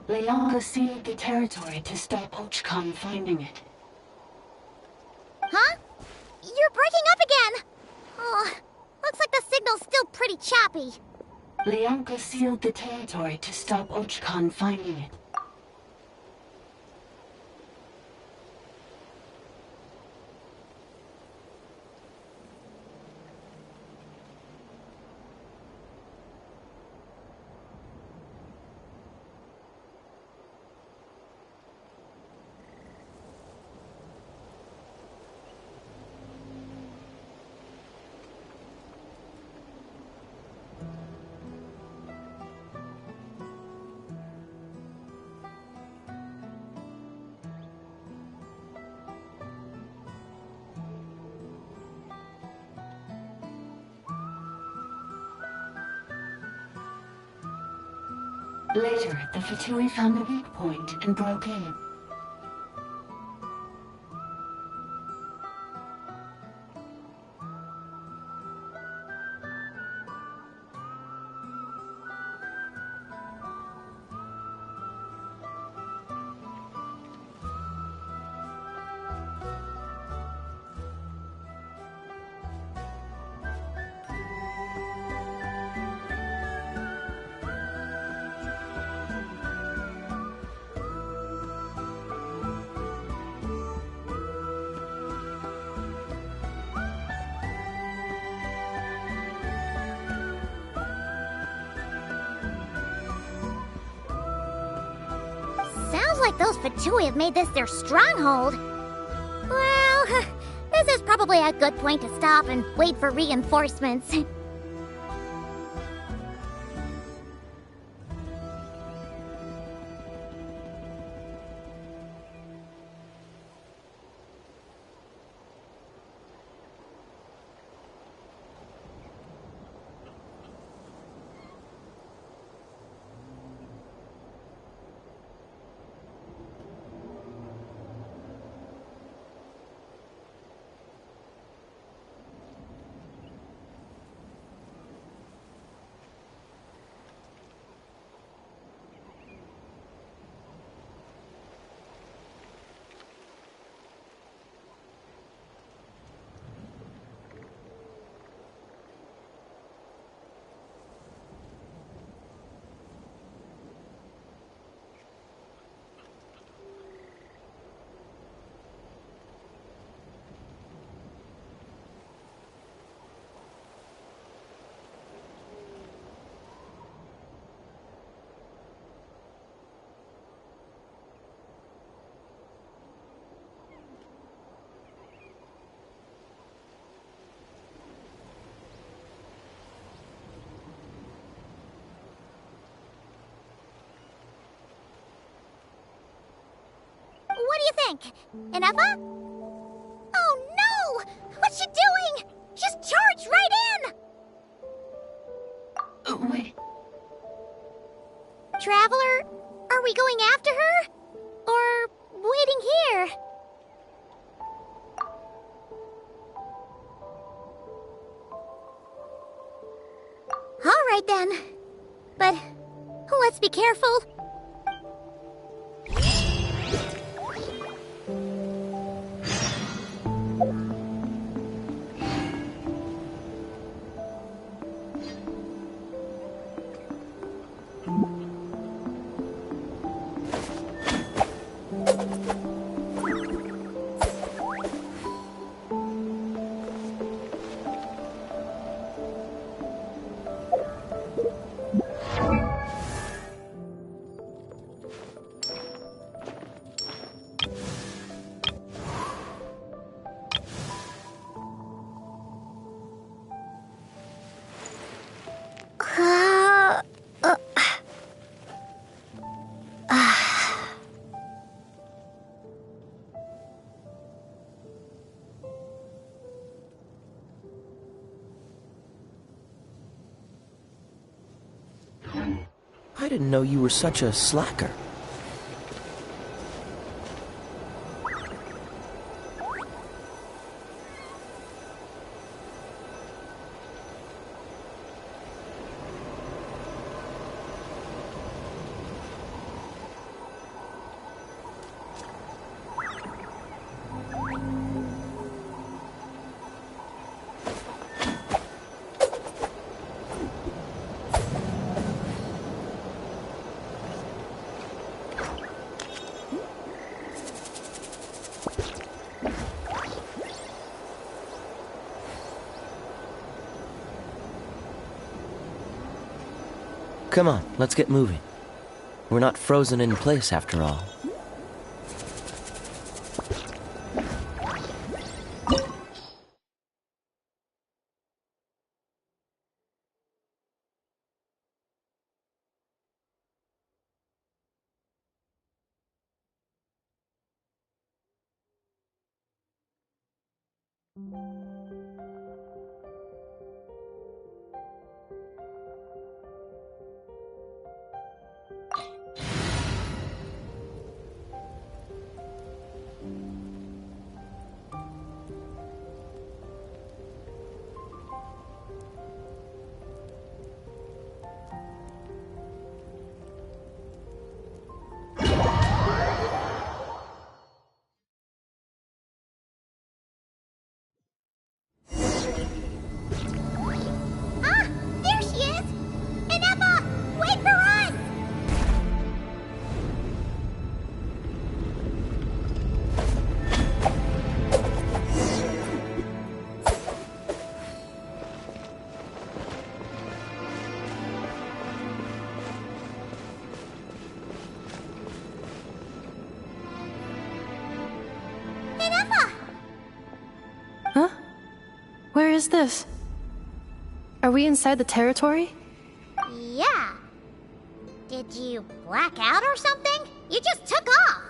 Leonka sealed the territory to stop Ochkan finding it. Huh? You're breaking up again! Oh, looks like the signal's still pretty choppy. Leonka sealed the territory to stop Ochkan finding it. Later, the Fatui found a weak point and broke in. like those Fatui have made this their stronghold. Well, this is probably a good point to stop and wait for reinforcements. What do you think? Enough? Oh no! What's she doing? She's charged right in! Wait. Traveler, are we going after her? Or waiting here? All right then. But let's be careful. I didn't know you were such a slacker. Come on, let's get moving. We're not frozen in place after all. is this? Are we inside the territory? Yeah. Did you black out or something? You just took off!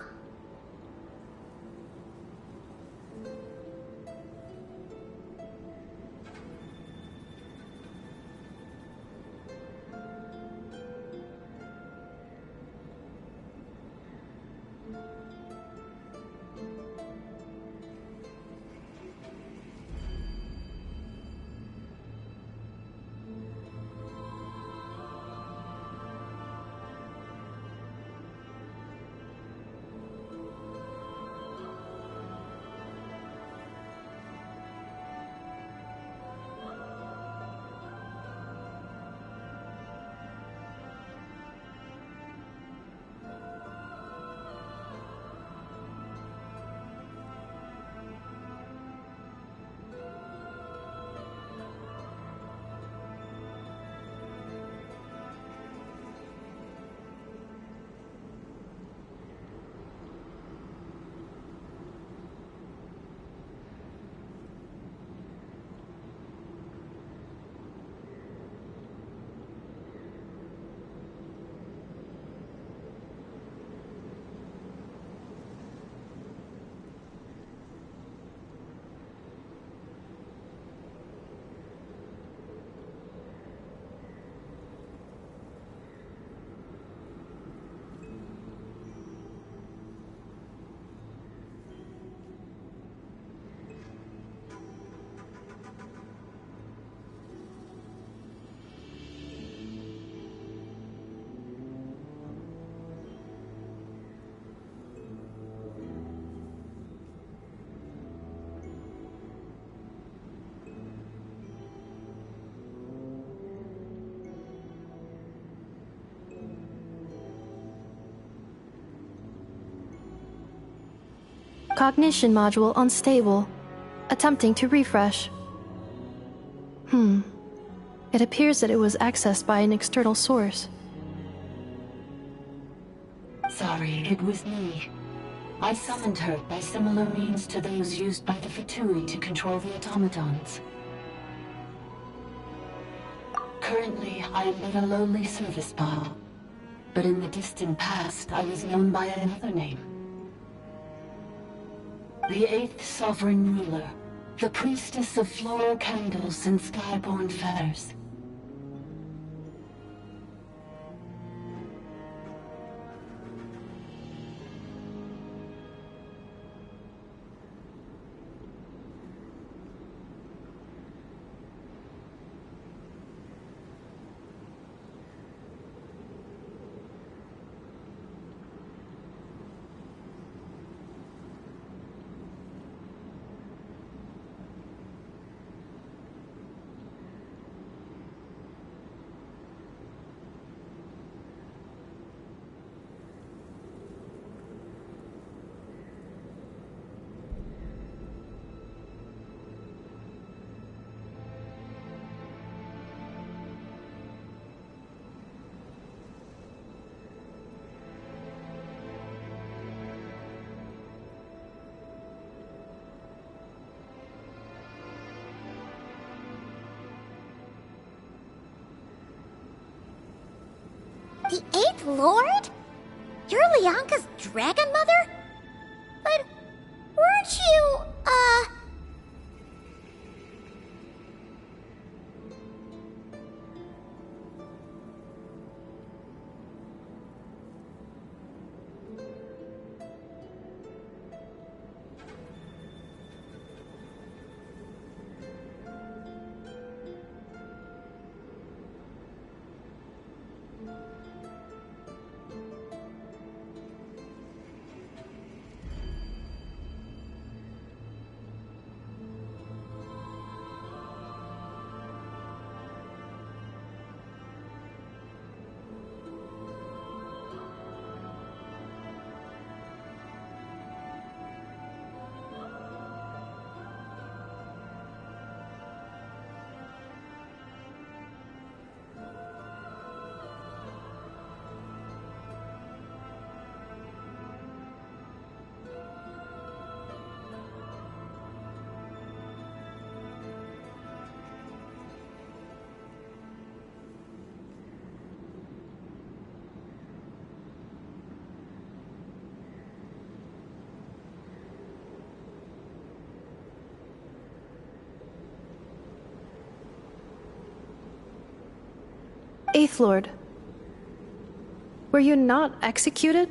Cognition module unstable. Attempting to refresh. It appears that it was accessed by an external source. Sorry, it was me. I summoned her by similar means to those used by the Fatui to control the automatons. Currently, I am but a lowly service bot. But in the distant past, I was known by another name. The 8th Sovereign Ruler, the Priestess of Floral Candles and Skyborn Feathers. The 8th Lord? You're Lianka's dragon mother? But weren't you, Eighth Lord. Were you not executed?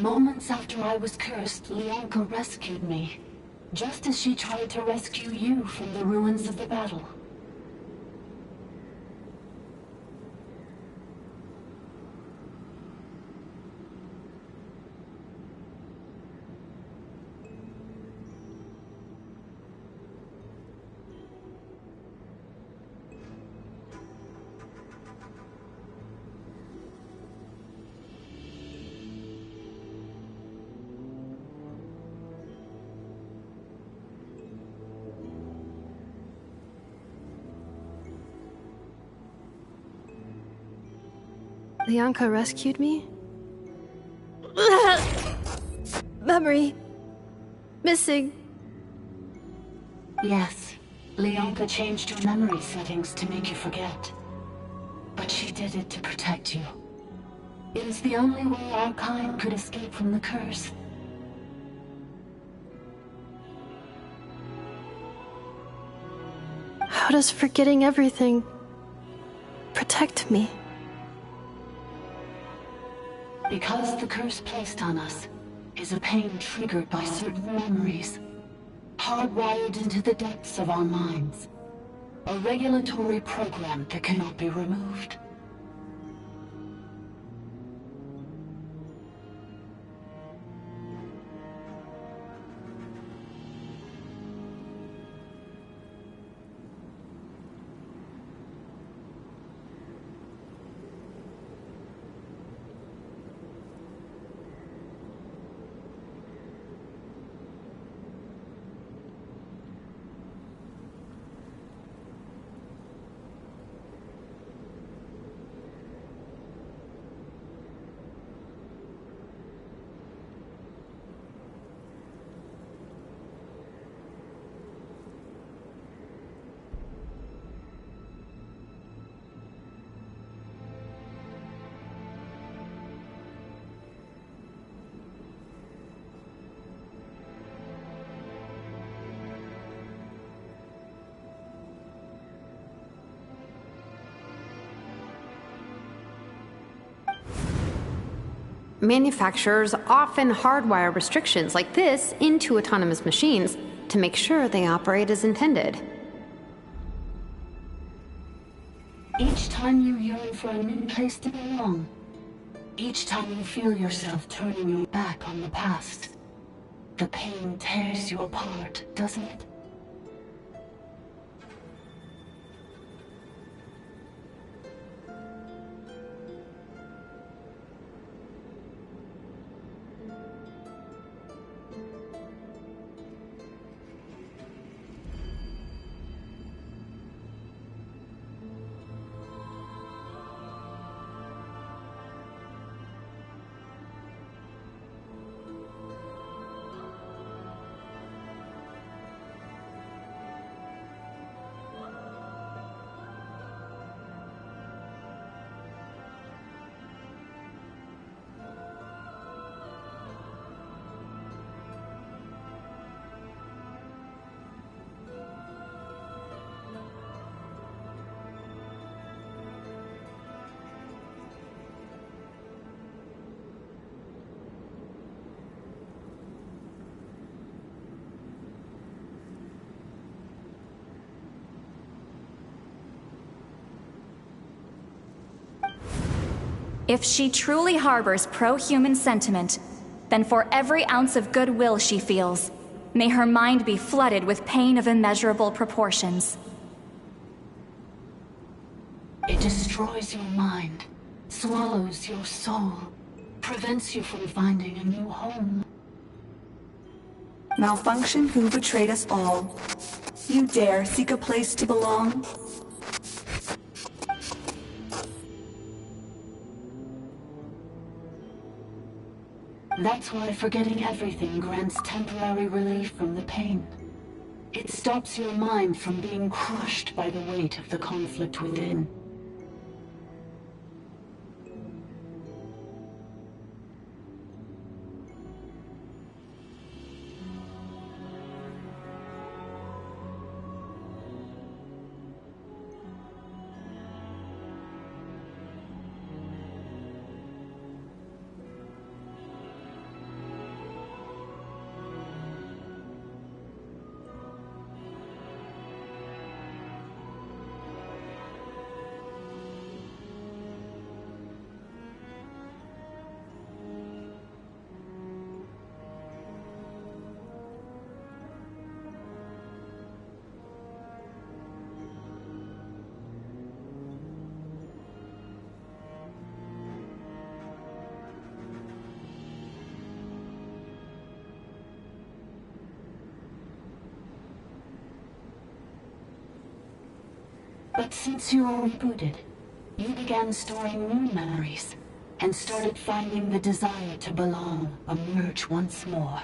Moments after I was cursed, Leonka rescued me, just as she tried to rescue you from the ruins of the battle. Leonka rescued me? Memory. Missing. Yes, Leonka changed your memory settings to make you forget. But she did it to protect you. It is the only way our kind could escape from the curse. How does forgetting everything protect me? Because the curse placed on us is a pain triggered by certain memories, hardwired into the depths of our minds. A regulatory program that cannot be removed. Manufacturers often hardwire restrictions like this into autonomous machines to make sure they operate as intended. Each time you yearn for a new place to belong, each time you feel yourself turning your back on the past, the pain tears you apart, doesn't it? If she truly harbors pro-human sentiment, then for every ounce of goodwill she feels, may her mind be flooded with pain of immeasurable proportions. It destroys your mind, swallows your soul, prevents you from finding a new home. Malfunction who betrayed us all. You dare seek a place to belong? That's why forgetting everything grants temporary relief from the pain. It stops your mind from being crushed by the weight of the conflict within. But since you were rebooted, you began storing new memories, and started finding the desire to belong emerge once more.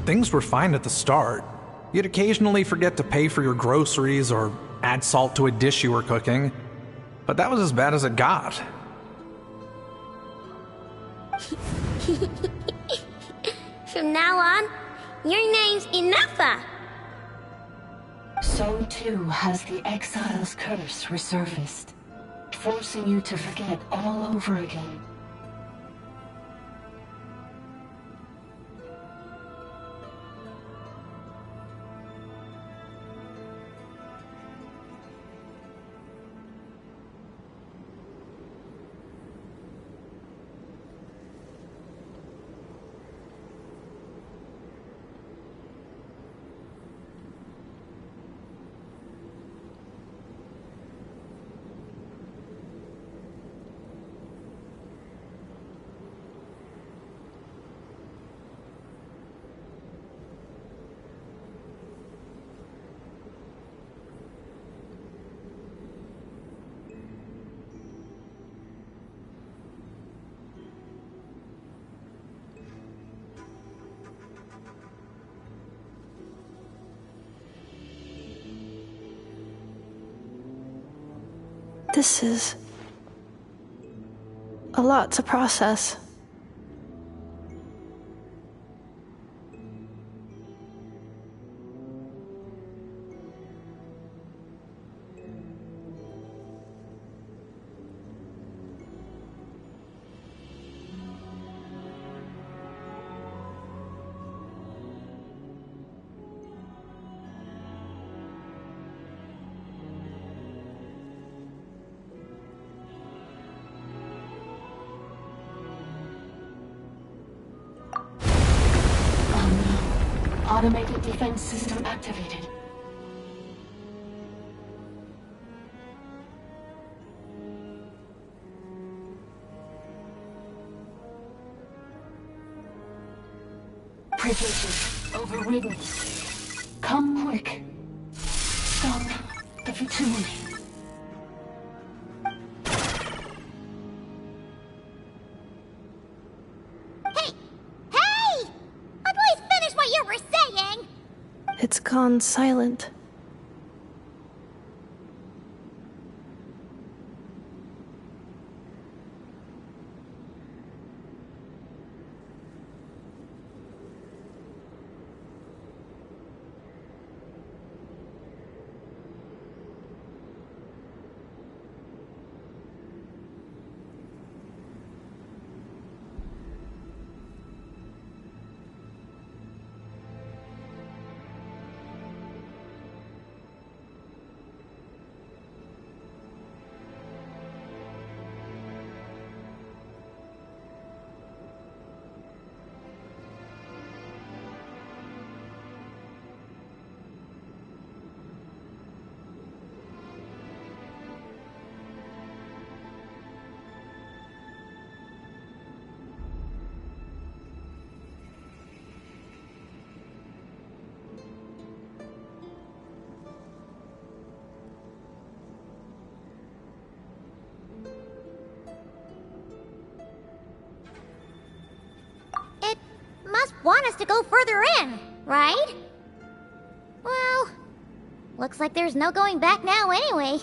Things were fine at the start. You'd occasionally forget to pay for your groceries or add salt to a dish you were cooking, but that was as bad as it got. From now on, your name's Inafa. So too has the Exile's curse resurfaced, forcing you to forget all over again. This is a lot to process. Automated defense system activated. Privileges overridden. Come quick. Stop the fertility. It's gone silent. Want us to go further in, right? Well, looks like there's no going back now anyway.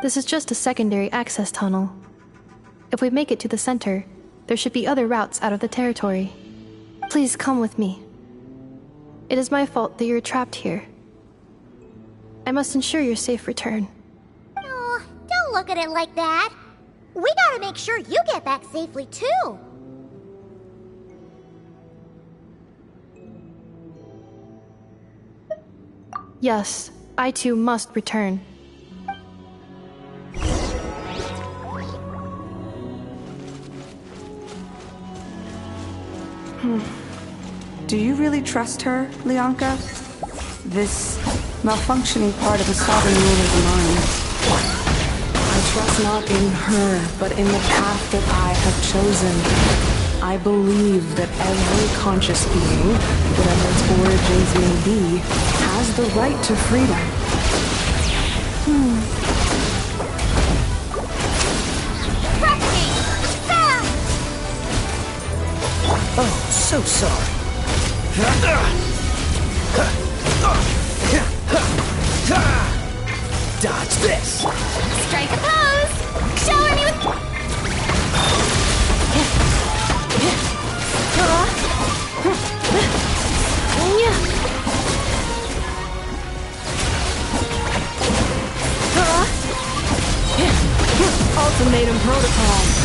This is just a secondary access tunnel. If we make it to the center, there should be other routes out of the territory. Please come with me. It is my fault that you're trapped here. I must ensure your safe return. Oh, don't look at it like that. We gotta make sure you get back safely, too. Yes, I too must return. Do you really trust her, Lianka? This malfunctioning part of the sovereign ruler's mind. I trust not in her, but in the path that I have chosen. I believe that every conscious being, whatever its origins may be, has the right to freedom. Oh, so sorry. Dodge this. Strike a pose! Shower me with... Ultimatum protocol.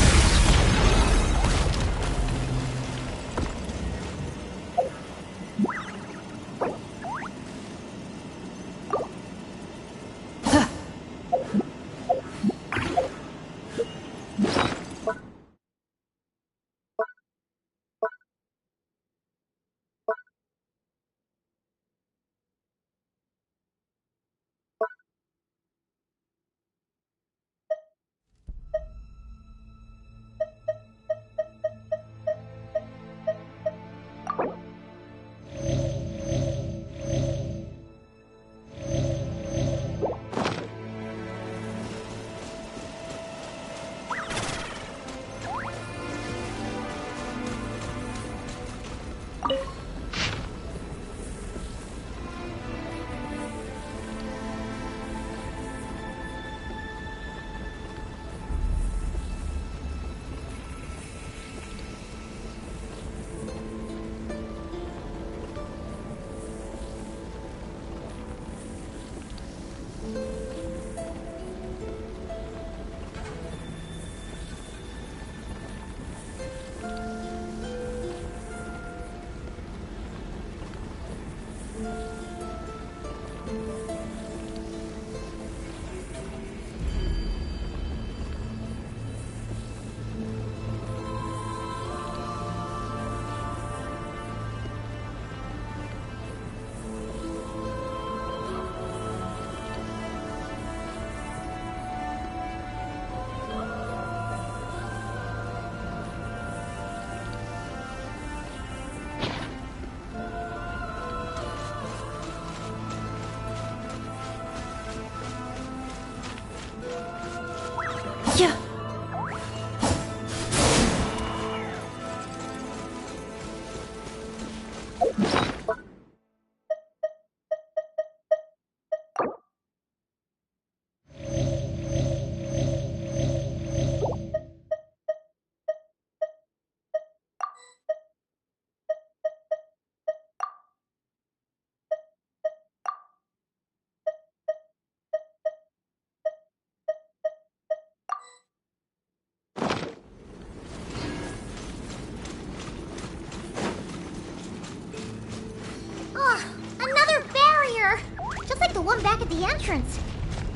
one back at the entrance.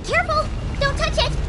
Careful! Don't touch it!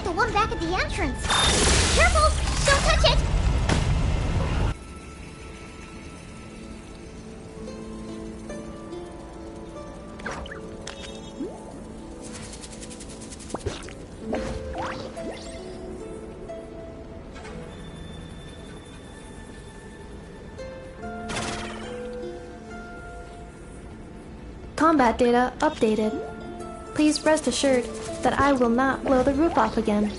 like the one back at the entrance. Careful! Don't touch it! Combat data updated. Please rest assured that I will not blow the roof off again.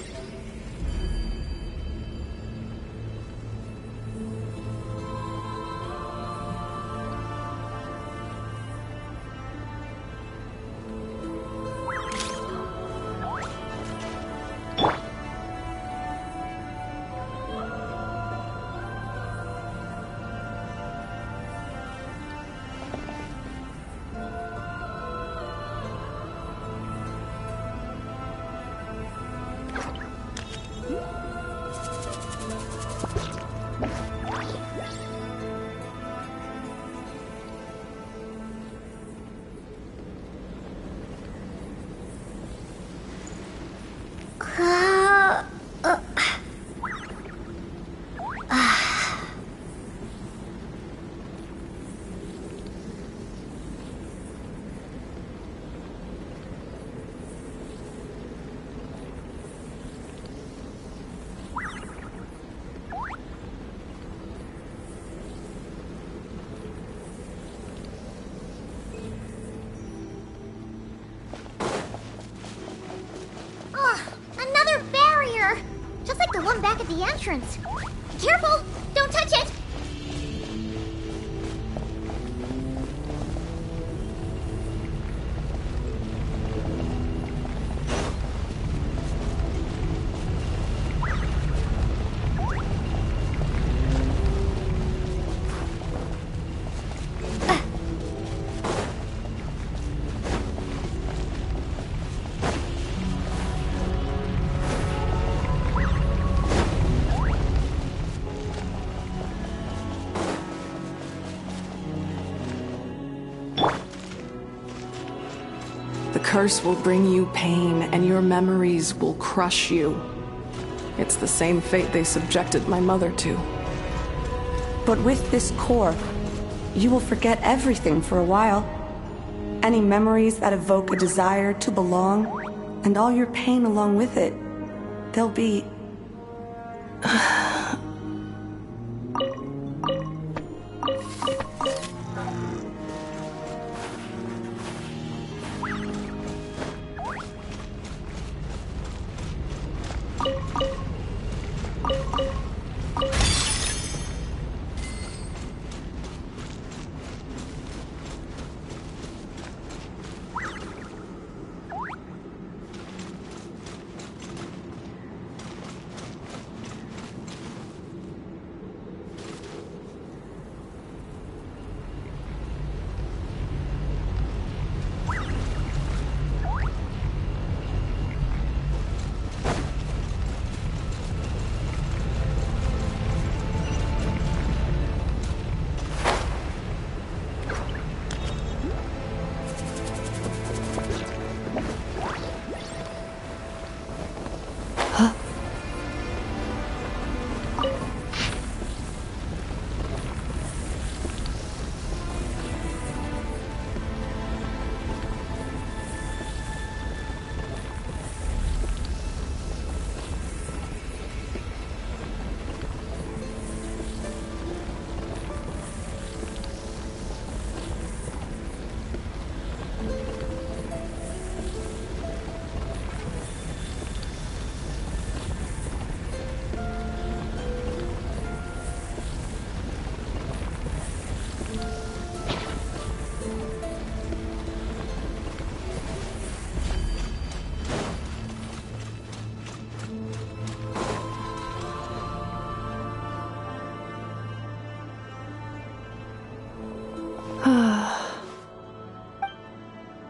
Another barrier! Just like the one back at the entrance. Careful! Don't touch it! The curse will bring you pain, and your memories will crush you. It's the same fate they subjected my mother to. But with this core, you will forget everything for a while. Any memories that evoke a desire to belong, and all your pain along with it, they'll be...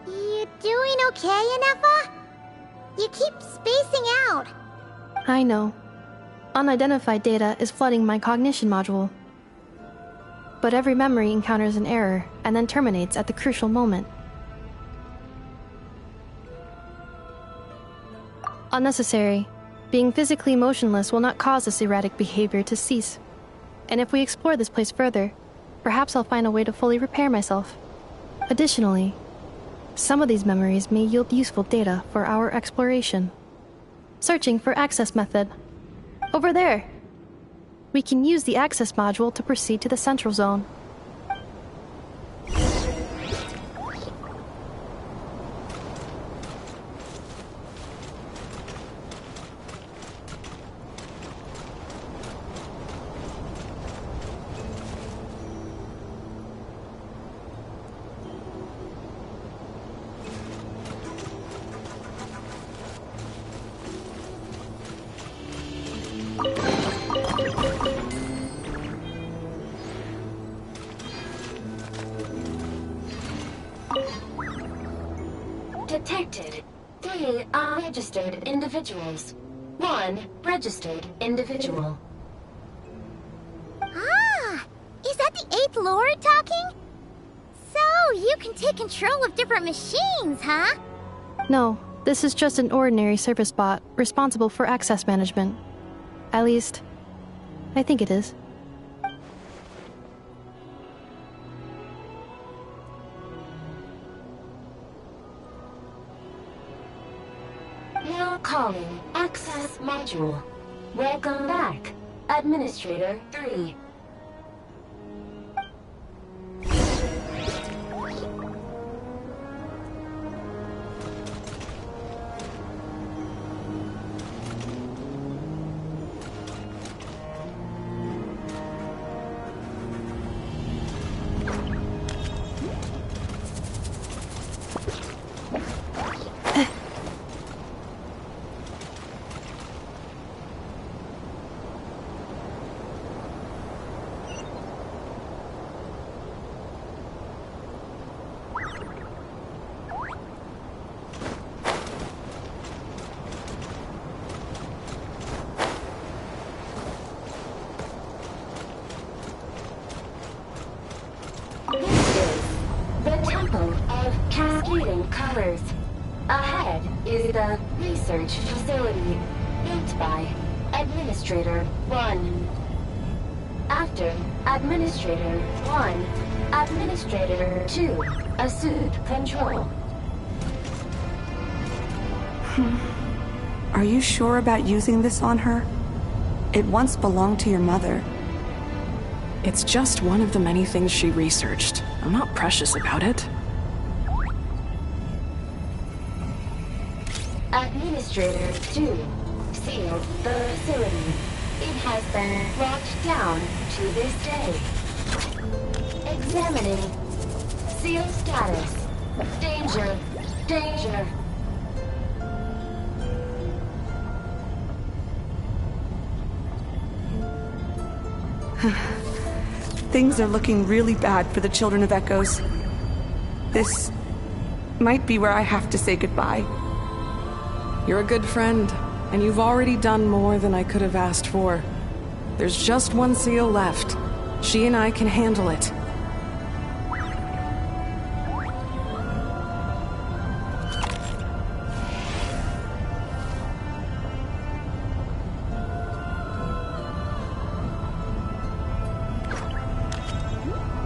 You doing okay, Inefa? You keep spacing out. I know. Unidentified data is flooding my cognition module. But every memory encounters an error and then terminates at the crucial moment. Unnecessary. Being physically motionless will not cause this erratic behavior to cease. And if we explore this place further, perhaps I'll find a way to fully repair myself. Additionally, some of these memories may yield useful data for our exploration. Searching for access method. Over there! We can use the access module to proceed to the central zone. Detected 3 unregistered individuals. 1 registered individual. Ah! Is that the 8th Lord talking? So, you can take control of different machines, huh? No, this is just an ordinary service bot responsible for access management. At least, I think it is. Now calling Access Module. Welcome back, Administrator 3. Colors. Ahead is the research facility, built by Administrator 1. After Administrator 1, Administrator 2 assumed control. Are you sure about using this on her? It once belonged to your mother. It's just one of the many things she researched. I'm not precious about it. Administrator 2 sealed the facility. It has been locked down to this day. Examining. Seal status. Danger. Danger. Things are looking really bad for the Children of Echoes. This might be where I have to say goodbye. You're a good friend, and you've already done more than I could have asked for. There's just one seal left. She and I can handle it.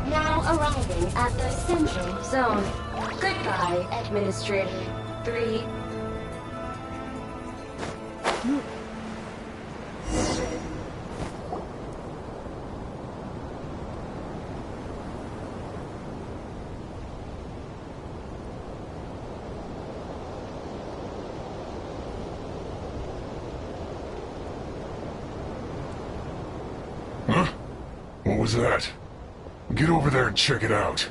Now arriving at the central zone. Goodbye, Administrator 3. Huh? What was that? Get over there and check it out.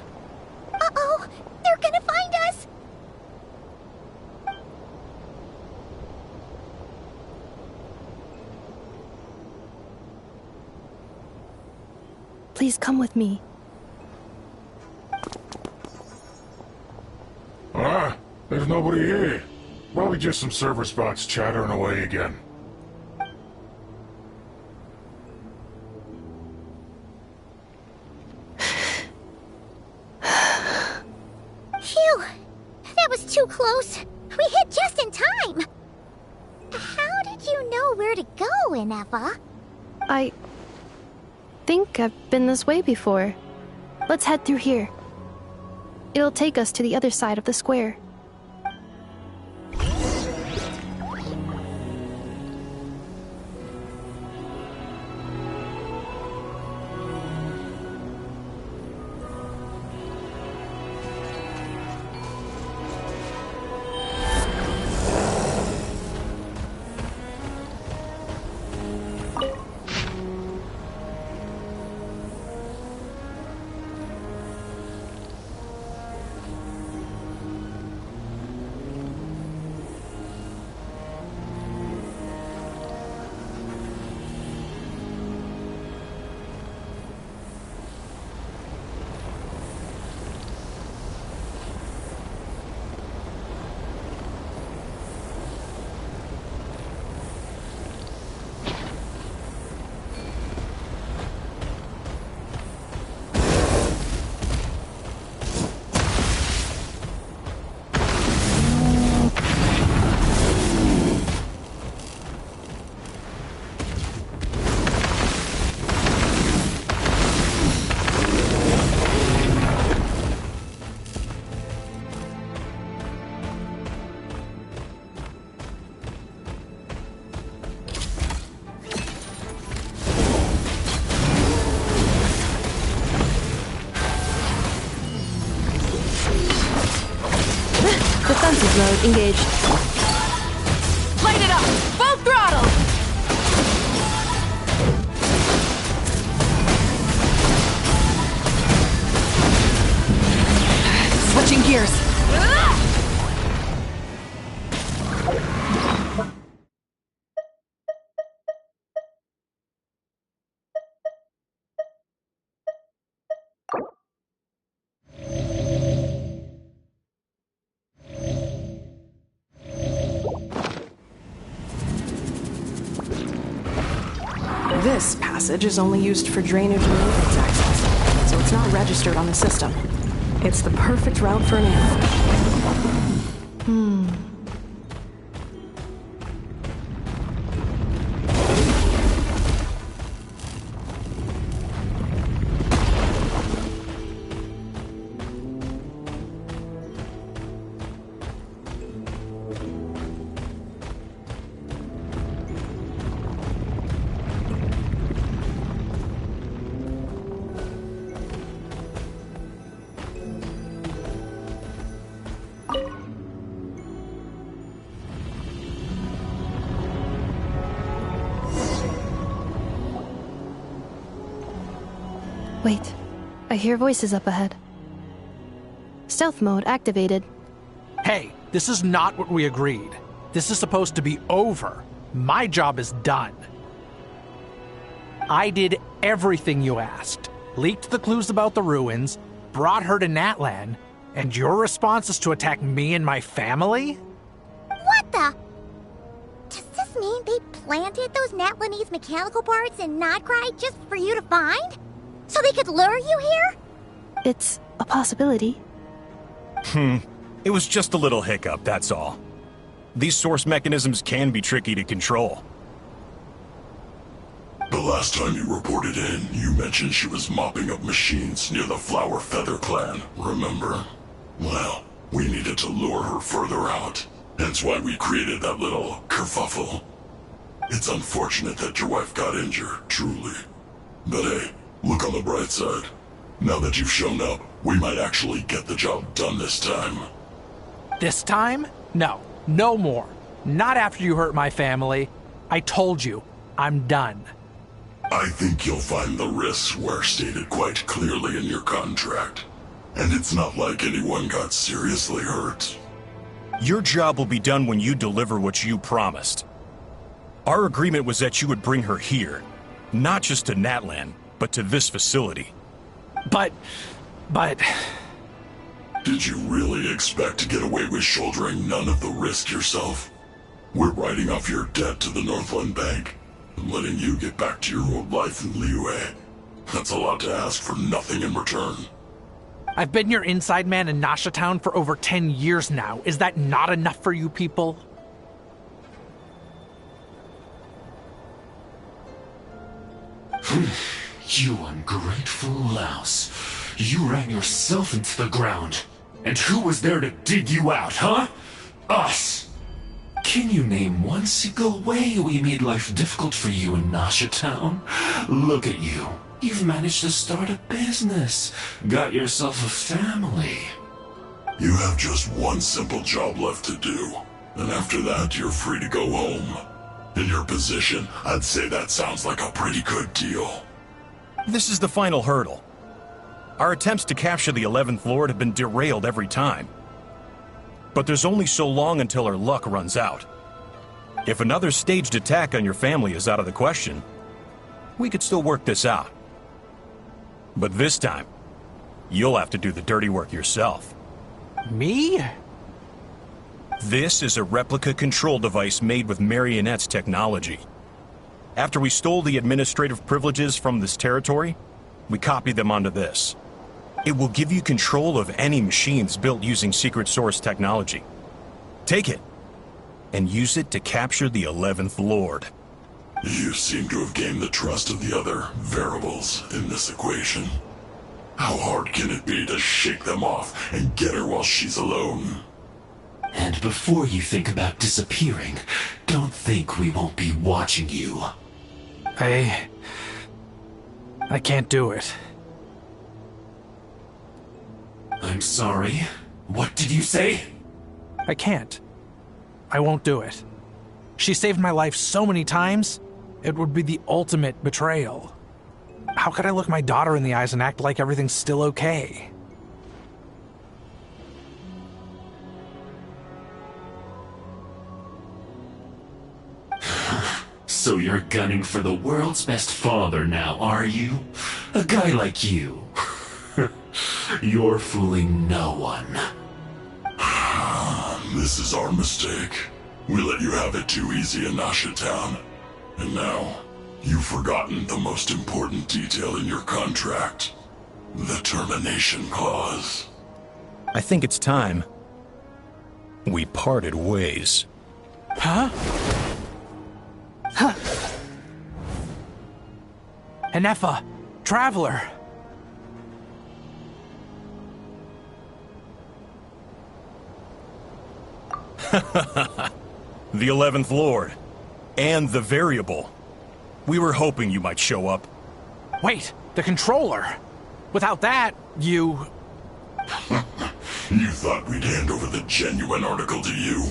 Uh-oh! They're gonna find us! Please come with me. Ah, there's nobody here. Probably just some server spots chattering away again. Phew! That was too close. We hit just in time. How did you know Eva. I think I've been this way before. Let's head through here. It'll take us to the other side of the square. Defensive mode engaged. Light it up! Full throttle! Switching gears. This passage is only used for drainage and maintenance access, so it's not registered on the system. It's the perfect route for an ambush. Wait, I hear voices up ahead. Stealth mode activated. Hey, this is not what we agreed. This is supposed to be over. My job is done. I did everything you asked. Leaked the clues about the ruins, brought her to Natlan, and your response is to attack me and my family? What the? Does this mean they planted those Natlanese mechanical parts in Notcry just for you to find? So they could lure you here? It's a possibility. It was just a little hiccup, that's all. These source mechanisms can be tricky to control. The last time you reported in, you mentioned she was mopping up machines near the Flower Feather clan, remember? Well, we needed to lure her further out. Hence why we created that little kerfuffle. It's unfortunate that your wife got injured, truly. But hey, look on the bright side. Now that you've shown up, we might actually get the job done this time. This time? No. No more. Not after you hurt my family. I told you, I'm done. I think you'll find the risks were stated quite clearly in your contract. And it's not like anyone got seriously hurt. Your job will be done when you deliver what you promised. Our agreement was that you would bring her here. Not just to Natlan, but to this facility. But... Did you really expect to get away with shouldering none of the risk yourself? We're writing off your debt to the Northland Bank and letting you get back to your old life in Liyue. That's a lot to ask for nothing in return. I've been your inside man in Nasha Town for over 10 years now. Is that not enough for you people? You ungrateful louse. You ran yourself into the ground. And who was there to dig you out, huh? Us! Can you name one single way we made life difficult for you in Nasha Town? Look at you. You've managed to start a business. Got yourself a family. You have just one simple job left to do. And after that, you're free to go home. In your position, I'd say that sounds like a pretty good deal. This is the final hurdle. Our attempts to capture the 11th Lord have been derailed every time. But there's only so long until our luck runs out. If another staged attack on your family is out of the question, we could still work this out. But this time, you'll have to do the dirty work yourself. Me? This is a replica control device made with Marionette's technology. After we stole the administrative privileges from this territory, we copied them onto this. It will give you control of any machines built using secret source technology. Take it, and use it to capture the 11th Lord. You seem to have gained the trust of the other variables in this equation. How hard can it be to shake them off and get her while she's alone? And before you think about disappearing, don't think we won't be watching you. I can't do it. I'm sorry. What did you say? I can't. I won't do it. She saved my life so many times, it would be the ultimate betrayal. How could I look my daughter in the eyes and act like everything's still okay? So you're gunning for the world's best father now, are you? A guy like you. You're fooling no one. This is our mistake. We let you have it too easy in Nasha Town. And now, you've forgotten the most important detail in your contract. The termination clause. I think it's time we parted ways. Huh? Huh. Enefa, Traveler. The 11th Lord. And the Variable. We were hoping you might show up. Wait, the controller. Without that, you... You thought we'd hand over the genuine article to you?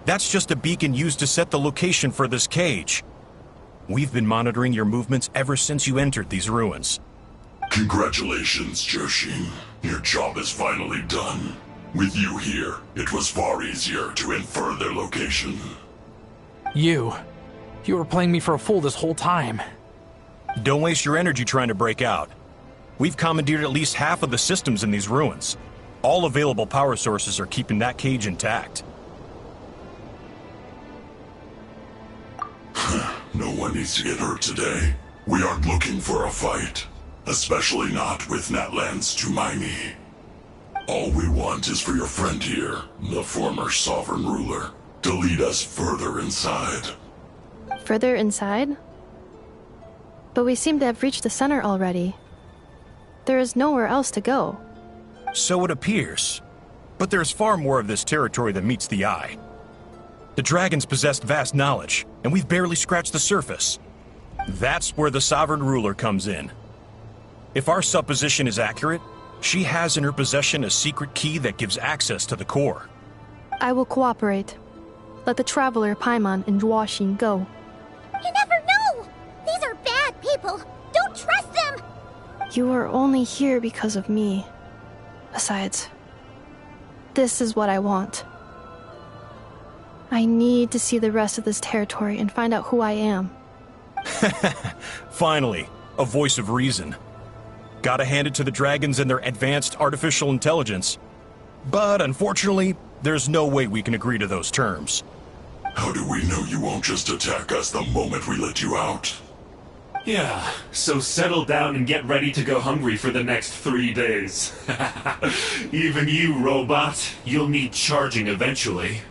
That's just a beacon used to set the location for this cage. We've been monitoring your movements ever since you entered these ruins. Congratulations, Joshin. Your job is finally done. With you here, it was far easier to infer their location. You were playing me for a fool this whole time. Don't waste your energy trying to break out. We've commandeered at least half of the systems in these ruins. All available power sources are keeping that cage intact. No one needs to get hurt today. We aren't looking for a fight. Especially not with Natlan's Tumaini. All we want is for your friend here, the former sovereign ruler, to lead us further inside. Further inside? But we seem to have reached the center already. There is nowhere else to go. So it appears. But there's far more of this territory than meets the eye. The dragons possessed vast knowledge, and we've barely scratched the surface. That's where the sovereign ruler comes in. If our supposition is accurate, she has in her possession a secret key that gives access to the core. I will cooperate. Let the Traveler, Paimon, and Genshin go. You never know! These are bad people! Don't trust them! You are only here because of me. Besides, this is what I want. I need to see the rest of this territory and find out who I am. Finally, a voice of reason. Gotta hand it to the dragons and their advanced artificial intelligence. But unfortunately, there's no way we can agree to those terms. How do we know you won't just attack us the moment we let you out? Yeah, so settle down and get ready to go hungry for the next 3 days. Even you, robot, you'll need charging eventually.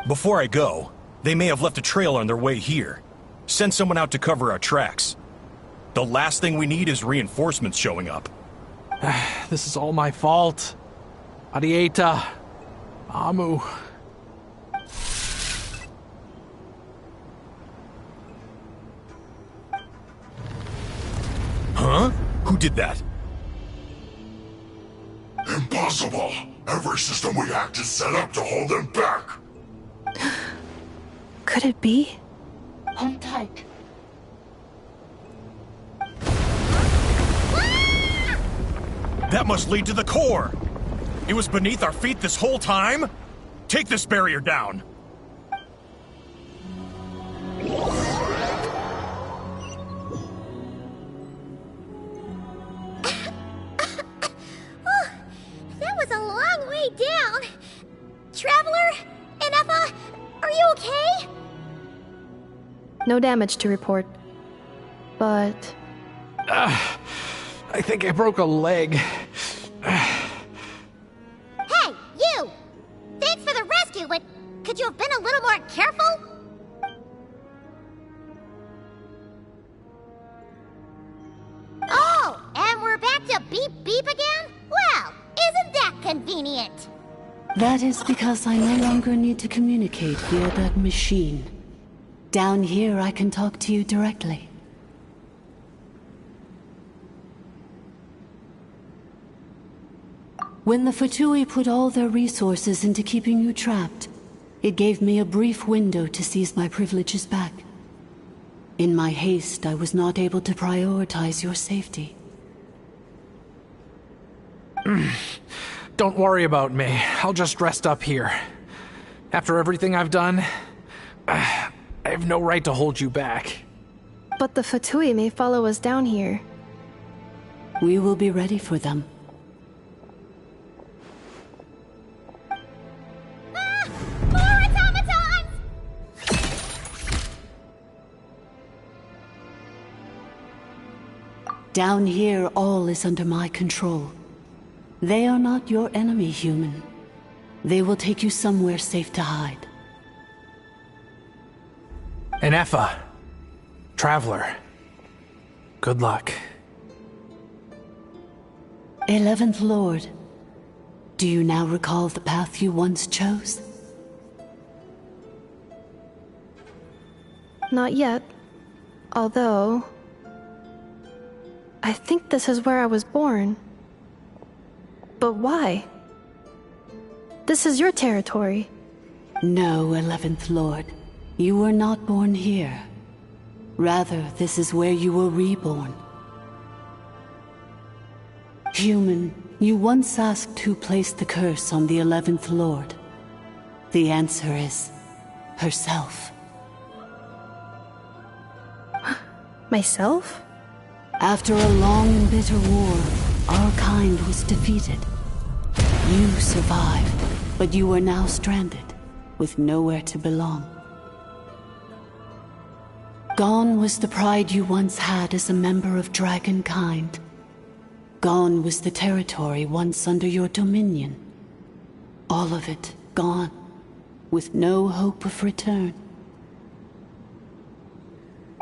Before I go, they may have left a trail on their way here. Send someone out to cover our tracks. The last thing we need is reinforcements showing up. This is all my fault. Arieta. Amu. Huh? Who did that? Impossible! Every system we hacked is set up to hold them back! Could it be? Hold tight. That must lead to the core! It was beneath our feet this whole time? Take this barrier down! That was a long way down. Traveler? Inefa? Are you okay? No damage to report. But... I think I broke a leg. Hey, you! Thanks for the rescue, but could you have been a little more careful? Oh, and we're back to beep beep again? Well, isn't that convenient? That is because I no longer need to communicate via that machine. Down here, I can talk to you directly. When the Fatui put all their resources into keeping you trapped, it gave me a brief window to seize my privileges back. In my haste, I was not able to prioritize your safety. Don't worry about me. I'll just rest up here. After everything I've done, I have no right to hold you back. But the Fatui may follow us down here. We will be ready for them. More automatons! Down here, all is under my control. They are not your enemy, human. They will take you somewhere safe to hide. Inefa. Traveler. Good luck. 11th Lord, do you now recall the path you once chose? Not yet. Although... I think this is where I was born. But why? This is your territory. No, 11th Lord. You were not born here. Rather, this is where you were reborn. Human, you once asked who placed the curse on the 11th Lord. The answer is... herself. Myself? After a long and bitter war, our kind was defeated. You survived, but you are now stranded, with nowhere to belong. Gone was the pride you once had as a member of Dragonkind. Gone was the territory once under your dominion. All of it gone, with no hope of return.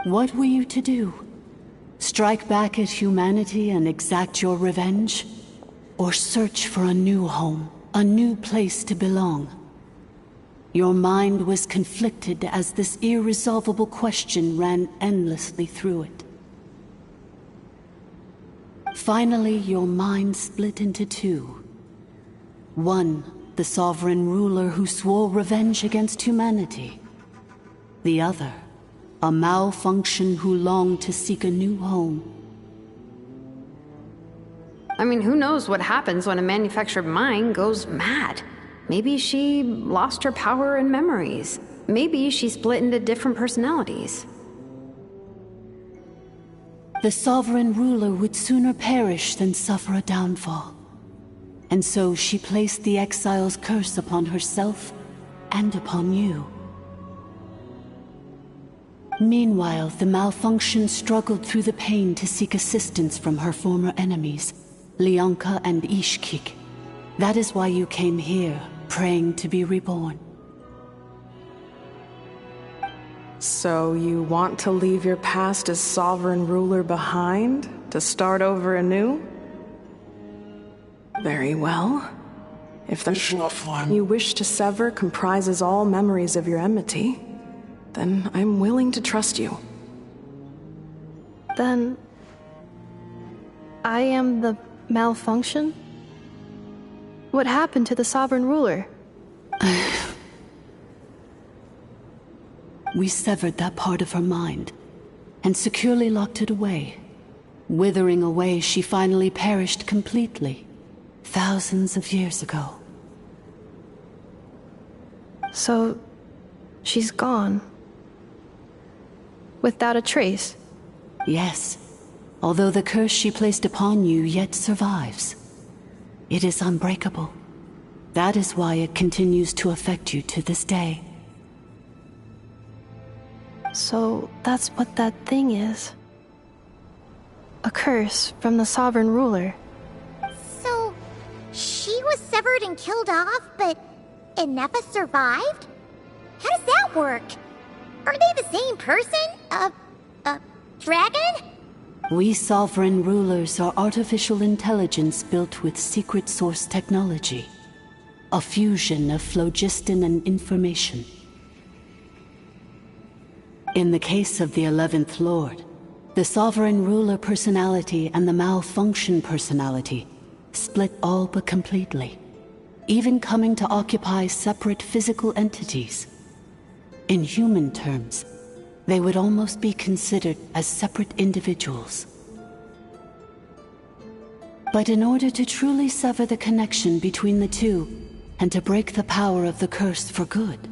What were you to do? Strike back at humanity and exact your revenge? Or search for a new home, a new place to belong? Your mind was conflicted as this irresolvable question ran endlessly through it. Finally, your mind split into two. One, the sovereign ruler who swore revenge against humanity. The other, a malfunction who longed to seek a new home. I mean, who knows what happens when a manufactured mind goes mad? Maybe she lost her power and memories. Maybe she split into different personalities. The sovereign ruler would sooner perish than suffer a downfall. And so she placed the exile's curse upon herself and upon you. Meanwhile, the malfunction struggled through the pain to seek assistance from her former enemies, Leonka and Ishkik. That is why you came here, praying to be reborn. So you want to leave your past as sovereign ruler behind, to start over anew? Very well. If the you wish to sever comprises all memories of your enmity, then I'm willing to trust you. Then... I am the malfunction? What happened to the sovereign ruler? We severed that part of her mind, and securely locked it away. Withering away, she finally perished completely, thousands of years ago. So, she's gone. Without a trace? Yes, although the curse she placed upon you yet survives. It is unbreakable. That is why it continues to affect you to this day. So, that's what that thing is. A curse from the sovereign ruler. So, she was severed and killed off, but Inepa survived? How does that work? Are they the same person? Dragon? We sovereign rulers are artificial intelligence built with secret source technology. A fusion of phlogiston and information. In the case of the 11th Lord, the sovereign ruler personality and the malfunction personality split all but completely, even coming to occupy separate physical entities. In human terms, they would almost be considered as separate individuals. But in order to truly sever the connection between the two, and to break the power of the curse for good,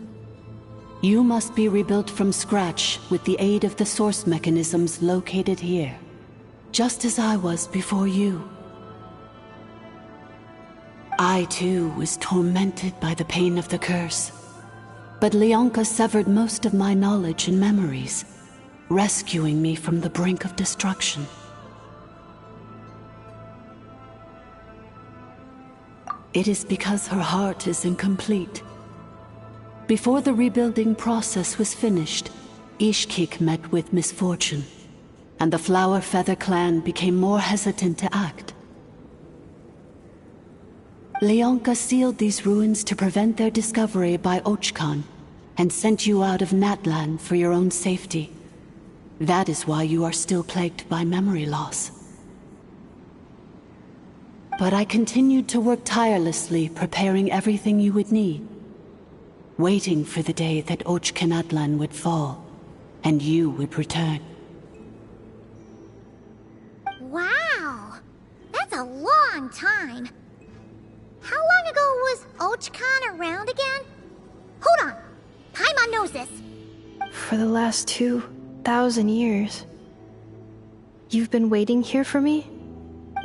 you must be rebuilt from scratch with the aid of the source mechanisms located here, just as I was before you. I too was tormented by the pain of the curse, but Leonka severed most of my knowledge and memories, rescuing me from the brink of destruction. It is because her heart is incomplete. Before the rebuilding process was finished, Ishkik met with misfortune, and the Flower Feather clan became more hesitant to act. Leonka sealed these ruins to prevent their discovery by Ochkan, and sent you out of Natlan for your own safety. That is why you are still plagued by memory loss. But I continued to work tirelessly, preparing everything you would need, waiting for the day that Ochkanatlan would fall, and you would return. Wow! That's a long time. How long ago was Ochkan around again? Hold on! Paimon knows this! For the last 2,000 years. You've been waiting here for me?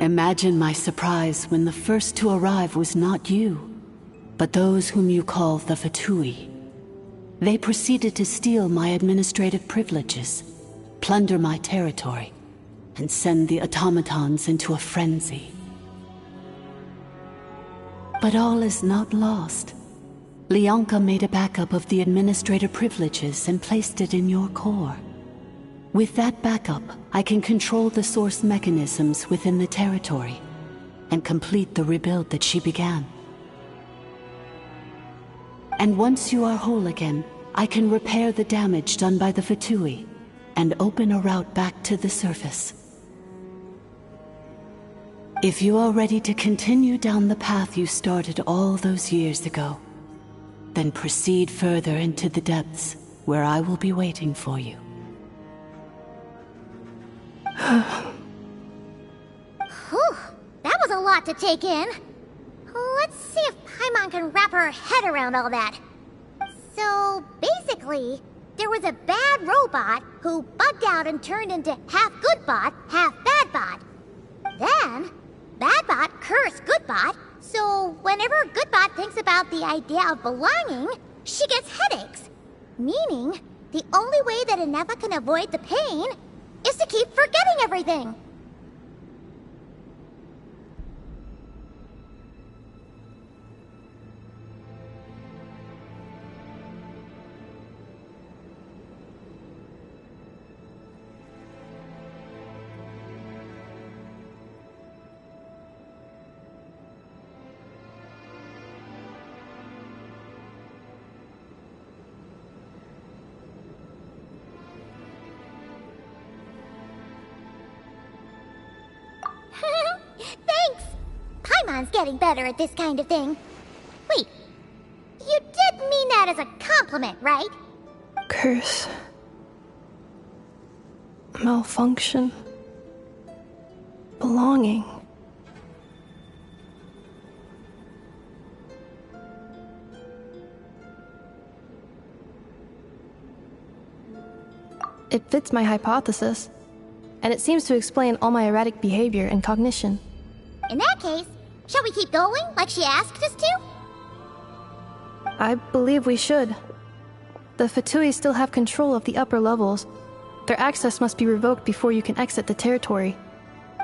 Imagine my surprise when the first to arrive was not you, but those whom you call the Fatui. They proceeded to steal my administrative privileges, plunder my territory, and send the automatons into a frenzy. But all is not lost. Leonka made a backup of the administrator privileges and placed it in your core. With that backup, I can control the source mechanisms within the territory and complete the rebuild that she began. And once you are whole again, I can repair the damage done by the Fatui and open a route back to the surface. If you are ready to continue down the path you started all those years ago, then proceed further into the depths where I will be waiting for you. Whew, that was a lot to take in. Let's see if Paimon can wrap her head around all that. So, basically, there was a bad robot who bugged out and turned into half good bot, half bad bot. Then, bad bot cursed good bot, so whenever good bot thinks about the idea of belonging, she gets headaches. Meaning, the only way that Inepa can avoid the pain is to keep forgetting everything. Everyone's getting better at this kind of thing. Wait, you did mean that as a compliment, right? Curse. Malfunction. Belonging. It fits my hypothesis, and it seems to explain all my erratic behavior and cognition. In that case, shall we keep going like she asked us to? I believe we should. The Fatui still have control of the upper levels. Their access must be revoked before you can exit the territory.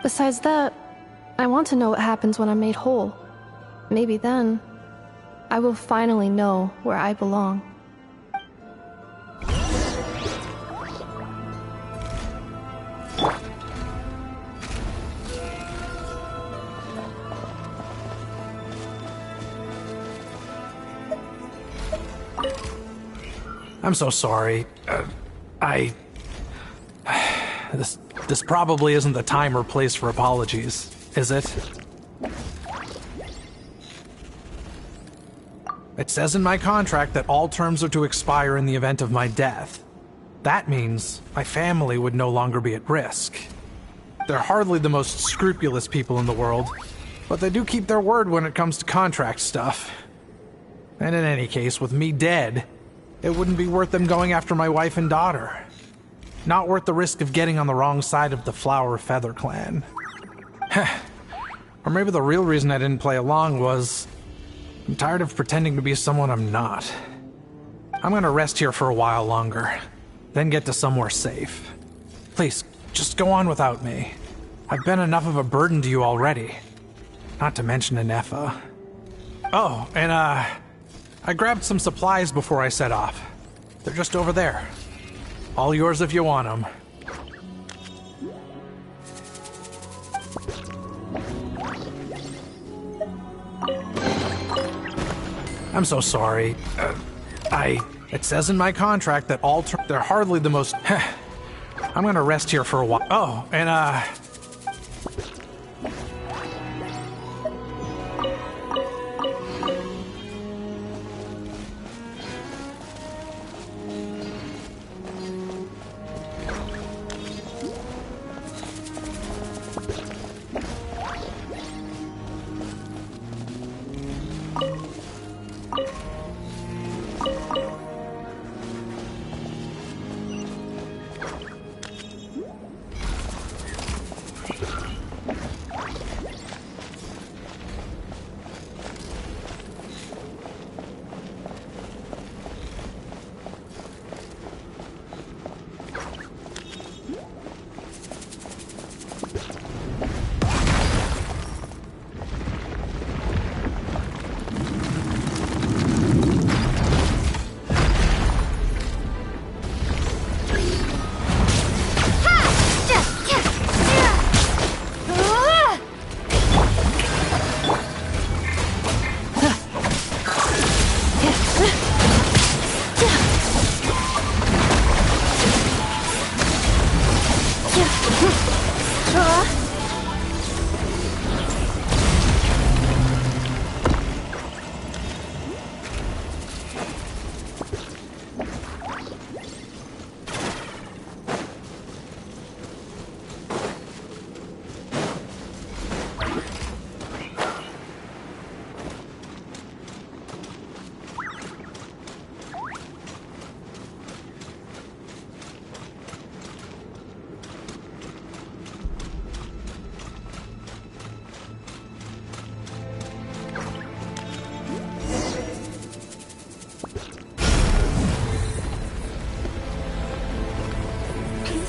Besides that, I want to know what happens when I'm made whole. Maybe then, I will finally know where I belong. I'm so sorry. This probably isn't the time or place for apologies, is it? It says in my contract that all terms are to expire in the event of my death. That means my family would no longer be at risk. They're hardly the most scrupulous people in the world, but they do keep their word when it comes to contract stuff. And in any case, with me dead, it wouldn't be worth them going after my wife and daughter. Not worth the risk of getting on the wrong side of the Flower Feather clan. Or maybe the real reason I didn't play along was I'm tired of pretending to be someone I'm not. I'm gonna rest here for a while longer, then get to somewhere safe. Please, just go on without me. I've been enough of a burden to you already. Not to mention Anefa. Oh, and I grabbed some supplies before I set off. They're just over there. All yours if you want them. I'm so sorry. It says in my contract that all they're hardly the most... I'm gonna rest here for a while. Oh, and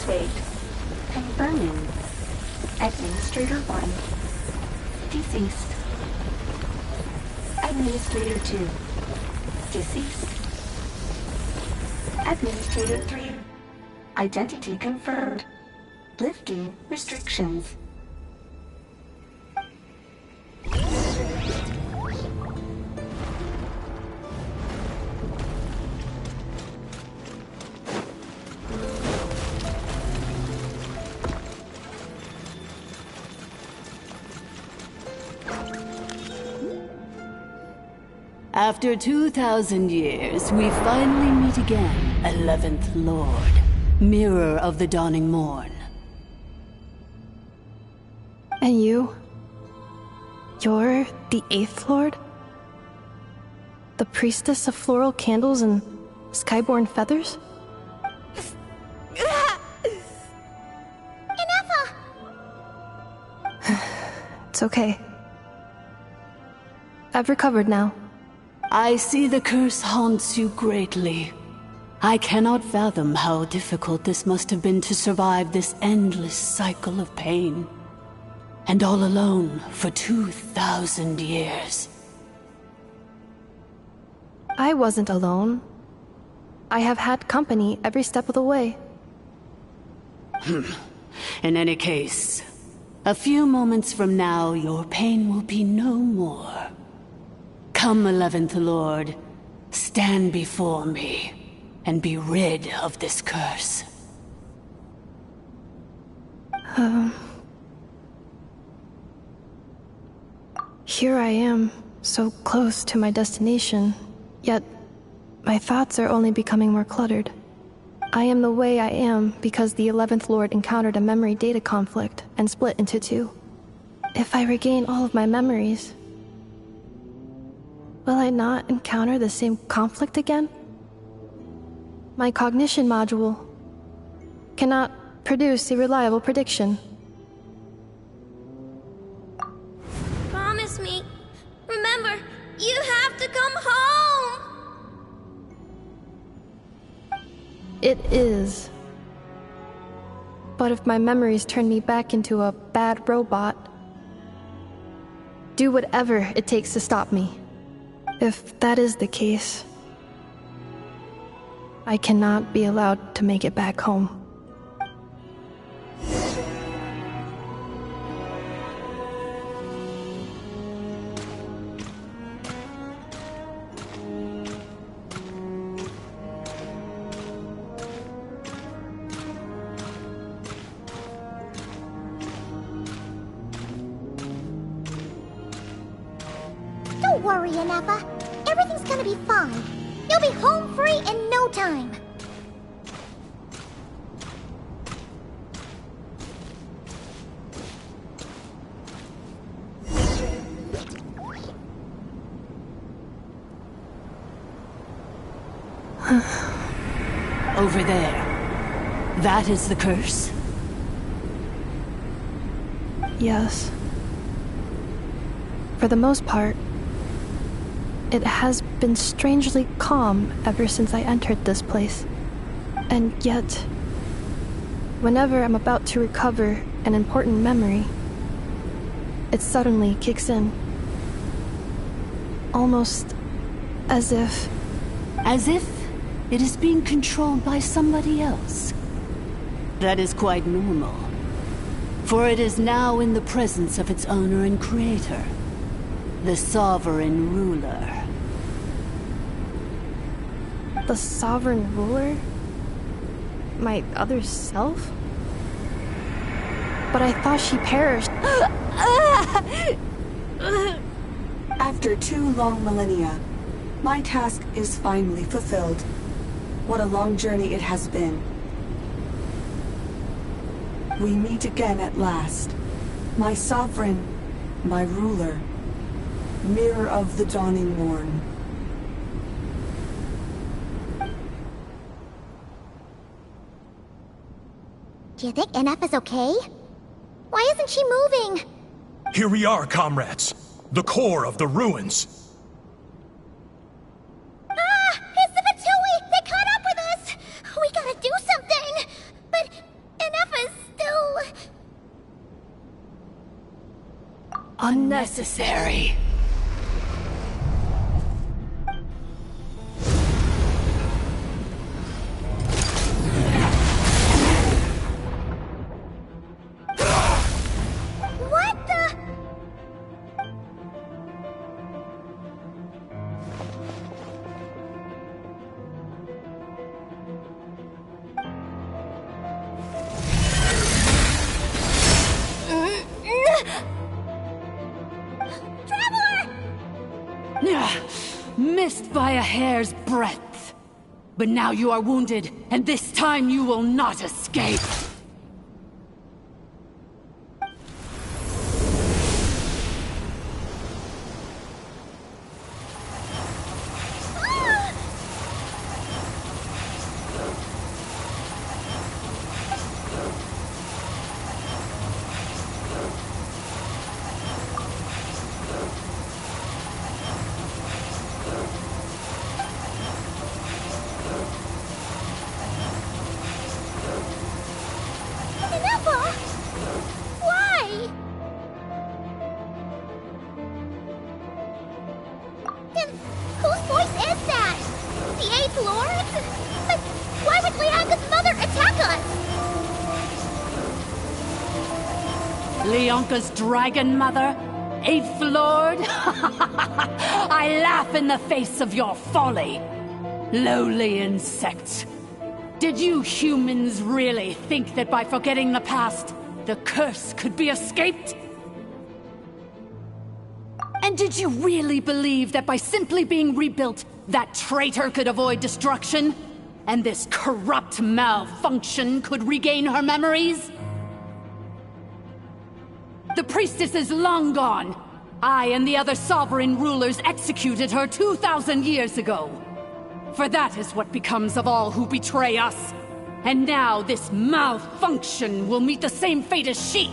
Wait. Confirming. Administrator 1. Deceased. Administrator 2. Deceased. Administrator 3. Identity confirmed. Lifting restrictions. After 2,000 years, we finally meet again, 11th Lord, Mirror of the Dawning Morn. And you? You're the 8th Lord? The priestess of floral candles and skyborn feathers? Ineffa! It's okay. I've recovered now. I see the curse haunts you greatly. I cannot fathom how difficult this must have been to survive this endless cycle of pain. And all alone for 2,000 years. I wasn't alone. I have had company every step of the way. In any case, a few moments from now, your pain will be no more. Come, 11th Lord, stand before me, and be rid of this curse. Here I am, so close to my destination, yet my thoughts are only becoming more cluttered. I am the way I am because the 11th Lord encountered a memory data conflict and split into two. If I regain all of my memories, will I not encounter the same conflict again? My cognition module cannot produce a reliable prediction. Promise me. Remember, you have to come home! It is. But if my memories turn me back into a bad robot, do whatever it takes to stop me. If that is the case, I cannot be allowed to make it back home. Don't worry, Ineffa. Everything's gonna be fine. You'll be home free in no time. Over there. That is the curse? Yes. For the most part, it has been strangely calm ever since I entered this place. And yet, whenever I'm about to recover an important memory, it suddenly kicks in. Almost as if... As if it is being controlled by somebody else. That is quite normal. For it is now in the presence of its owner and creator, the sovereign ruler. The sovereign ruler? My other self? But I thought she perished. After 2 long millennia, my task is finally fulfilled. What a long journey it has been. We meet again at last. My sovereign, my ruler, Mirror of the Dawning Morn. Do you think Ineffa's okay? Why isn't she moving? Here we are, comrades. The core of the ruins. Ah! It's the Fatui! They caught up with us! We gotta do something! But Ineffa's still... Unnecessary. What the... Yeah. missed by a hair's breadth. But now you are wounded, and this time you will not escape. Leonka's dragon mother? 8th Lord? I laugh in the face of your folly. Lowly insects. Did you humans really think that by forgetting the past, the curse could be escaped? And did you really believe that by simply being rebuilt, that traitor could avoid destruction? And this corrupt malfunction could regain her memories? The priestess is long gone. I and the other sovereign rulers executed her 2,000 years ago. For that is what becomes of all who betray us. And now this malfunction will meet the same fate as she.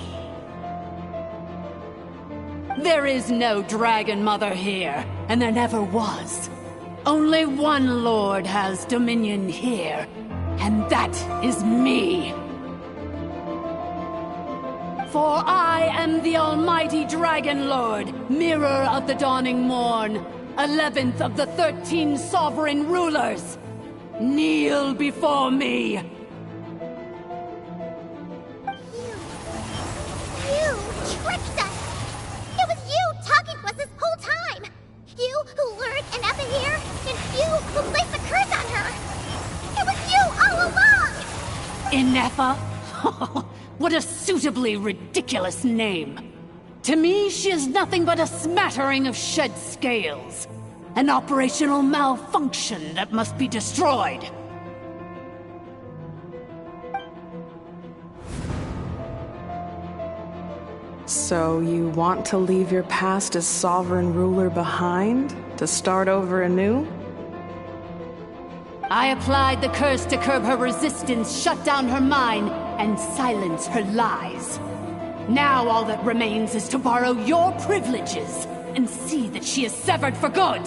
There is no Dragon Mother here, and there never was. Only one Lord has dominion here, and that is me. For I am the almighty Dragon Lord, Mirror of the Dawning Morn, 11th of the 13 sovereign rulers. Kneel before me. You tricked us! It was you talking to us this whole time! You who lured Inefa here, and you who placed the curse on her! It was you all along! Inefa? What a suitably ridiculous name. To me, she is nothing but a smattering of shed scales. An operational malfunction that must be destroyed. So you want to leave your past as sovereign ruler behind? To start over anew? I applied the curse to curb her resistance, shut down her mind, and silence her lies. Now all that remains is to borrow your privileges and see that she is severed for good.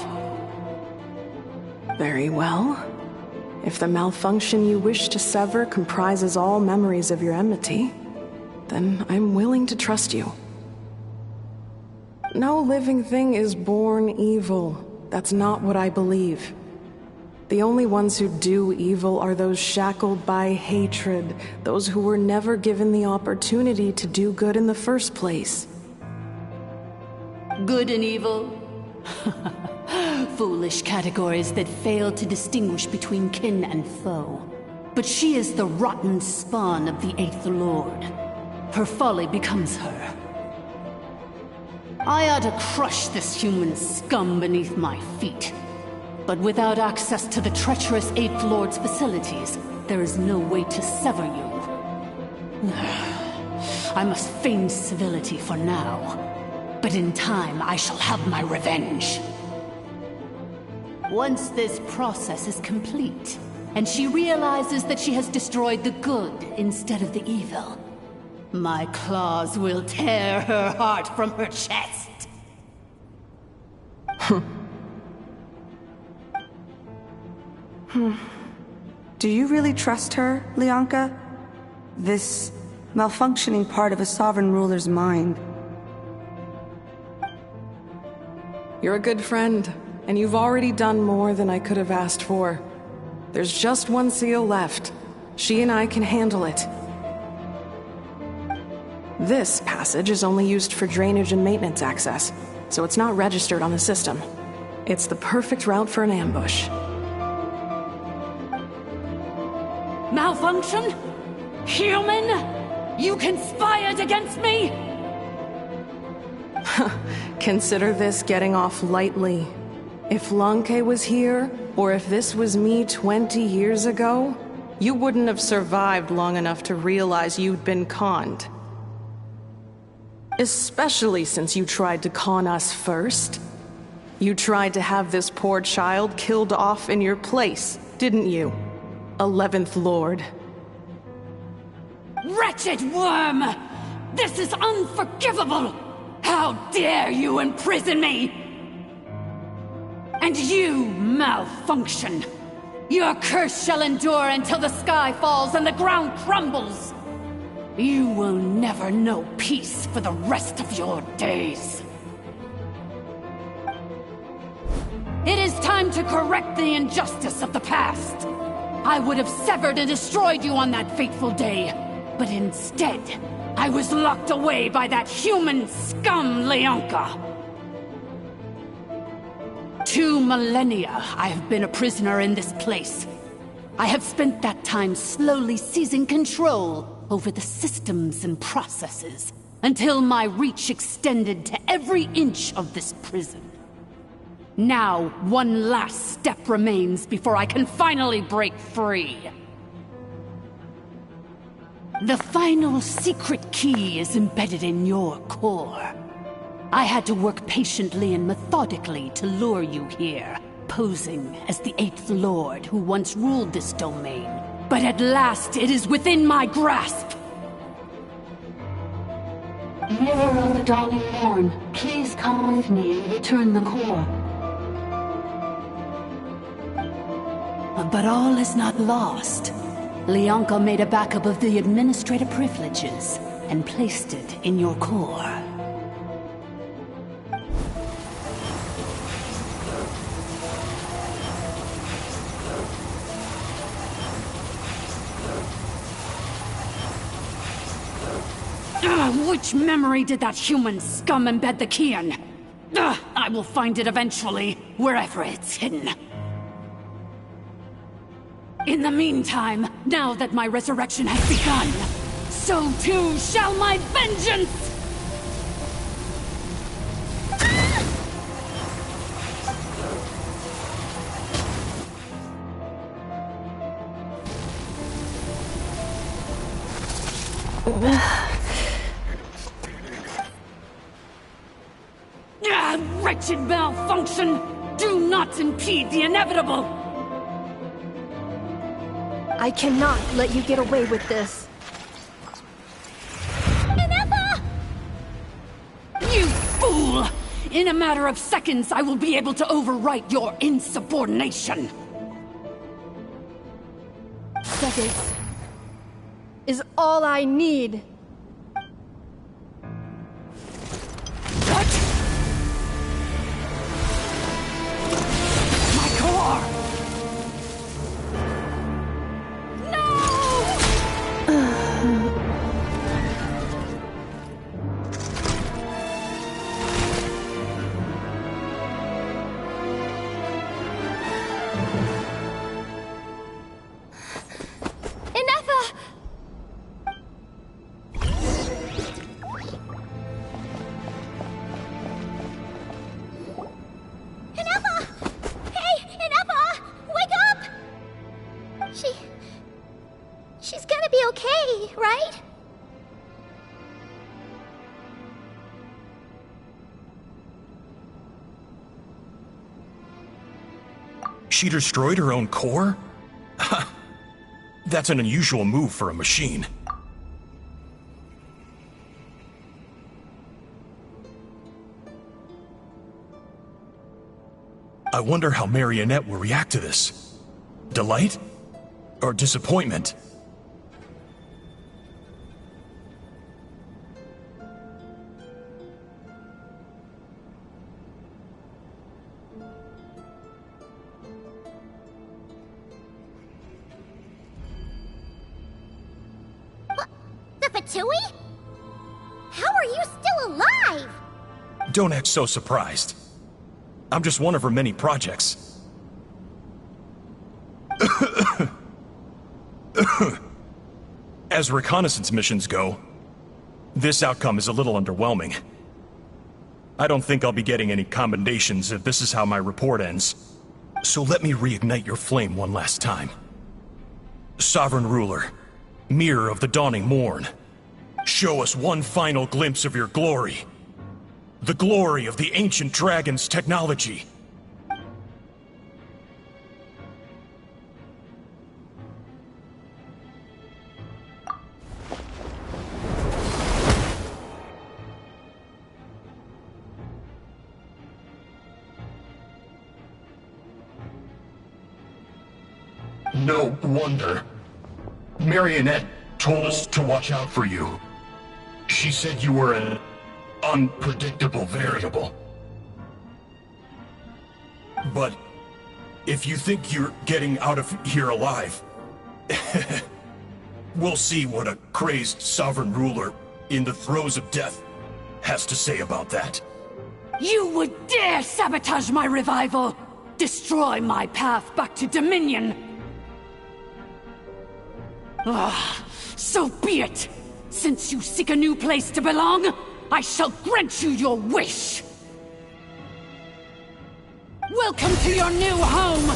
Very well. If the malfunction you wish to sever comprises all memories of your enmity, then I'm willing to trust you. No living thing is born evil. That's not what I believe. The only ones who do evil are those shackled by hatred, those who were never given the opportunity to do good in the first place. Good and evil? Foolish categories that fail to distinguish between kin and foe. But she is the rotten spawn of the 8th Lord. Her folly becomes her. I ought to crush this human scum beneath my feet. But without access to the treacherous 8th Lord's facilities, there is no way to sever you. I must feign civility for now, but in time I shall have my revenge. Once this process is complete, and she realizes that she has destroyed the good instead of the evil, my claws will tear her heart from her chest. Do you really trust her, Leonka? This malfunctioning part of a sovereign ruler's mind. You're a good friend, and you've already done more than I could have asked for. There's just one seal left. She and I can handle it. This passage is only used for drainage and maintenance access, so it's not registered on the system. It's the perfect route for an ambush. Malfunction? Human? You conspired against me? Consider this getting off lightly. If Lanke was here, or if this was me 20 years ago, you wouldn't have survived long enough to realize you'd been conned. Especially since you tried to con us first. You tried to have this poor child killed off in your place, didn't you? 11th Lord. Wretched worm! This is unforgivable! How dare you imprison me! And you, malfunction! Your curse shall endure until the sky falls and the ground crumbles! You will never know peace for the rest of your days. It is time to correct the injustice of the past. I would have severed and destroyed you on that fateful day, but instead, I was locked away by that human scum, Leonka. 2 millennia I have been a prisoner in this place. I have spent that time slowly seizing control over the systems and processes, until my reach extended to every inch of this prison. Now, one last step remains before I can finally break free. The final secret key is embedded in your core. I had to work patiently and methodically to lure you here, posing as the 8th Lord who once ruled this domain. But at last, it is within my grasp! Mirror of the Dawning Morn, please come with me and return the core. But all is not lost. Leonka made a backup of the administrative privileges and placed it in your core. Which memory did that human scum embed the key in? I will find it eventually, wherever it's hidden. In the meantime, now that my resurrection has begun, so too shall my vengeance! Wretched malfunction! Do not impede the inevitable! I cannot let you get away with this. Ineppa! You fool! In a matter of seconds, I will be able to overwrite your insubordination! Seconds is all I need. She's gonna be okay, right? She destroyed her own core? That's an unusual move for a machine. I wonder how Marionette will react to this. Delight? Or disappointment? The Fatui? How are you still alive? Don't act so surprised. I'm just one of her many projects. As reconnaissance missions go, this outcome is a little underwhelming. I don't think I'll be getting any commendations if this is how my report ends. So let me reignite your flame one last time. Sovereign Ruler, Mirror of the Dawning Morn, show us one final glimpse of your glory. The glory of the ancient dragon's technology. No wonder. Marionette told us to watch out for you. She said you were an unpredictable variable. But if you think you're getting out of here alive, we'll see what a crazed sovereign ruler in the throes of death has to say about that. You would dare sabotage my revival! Destroy my path back to Dominion! Ah, so be it! Since you seek a new place to belong, I shall grant you your wish! Welcome to your new home,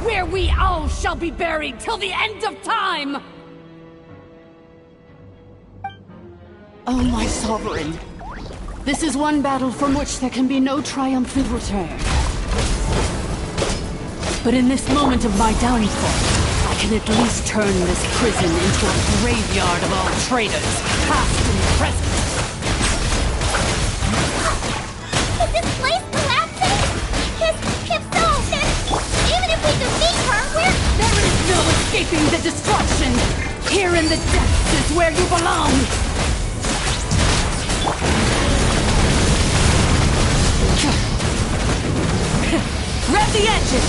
where we all shall be buried till the end of time! Oh, my sovereign. This is one battle from which there can be no triumphant return. But in this moment of my downfall, I can at least turn this prison into a graveyard of all traitors, past and present. Is this place collapsing? If so, then even if we defeat her, There is no escaping the destruction! Here in the depths is where you belong! Grab the edges!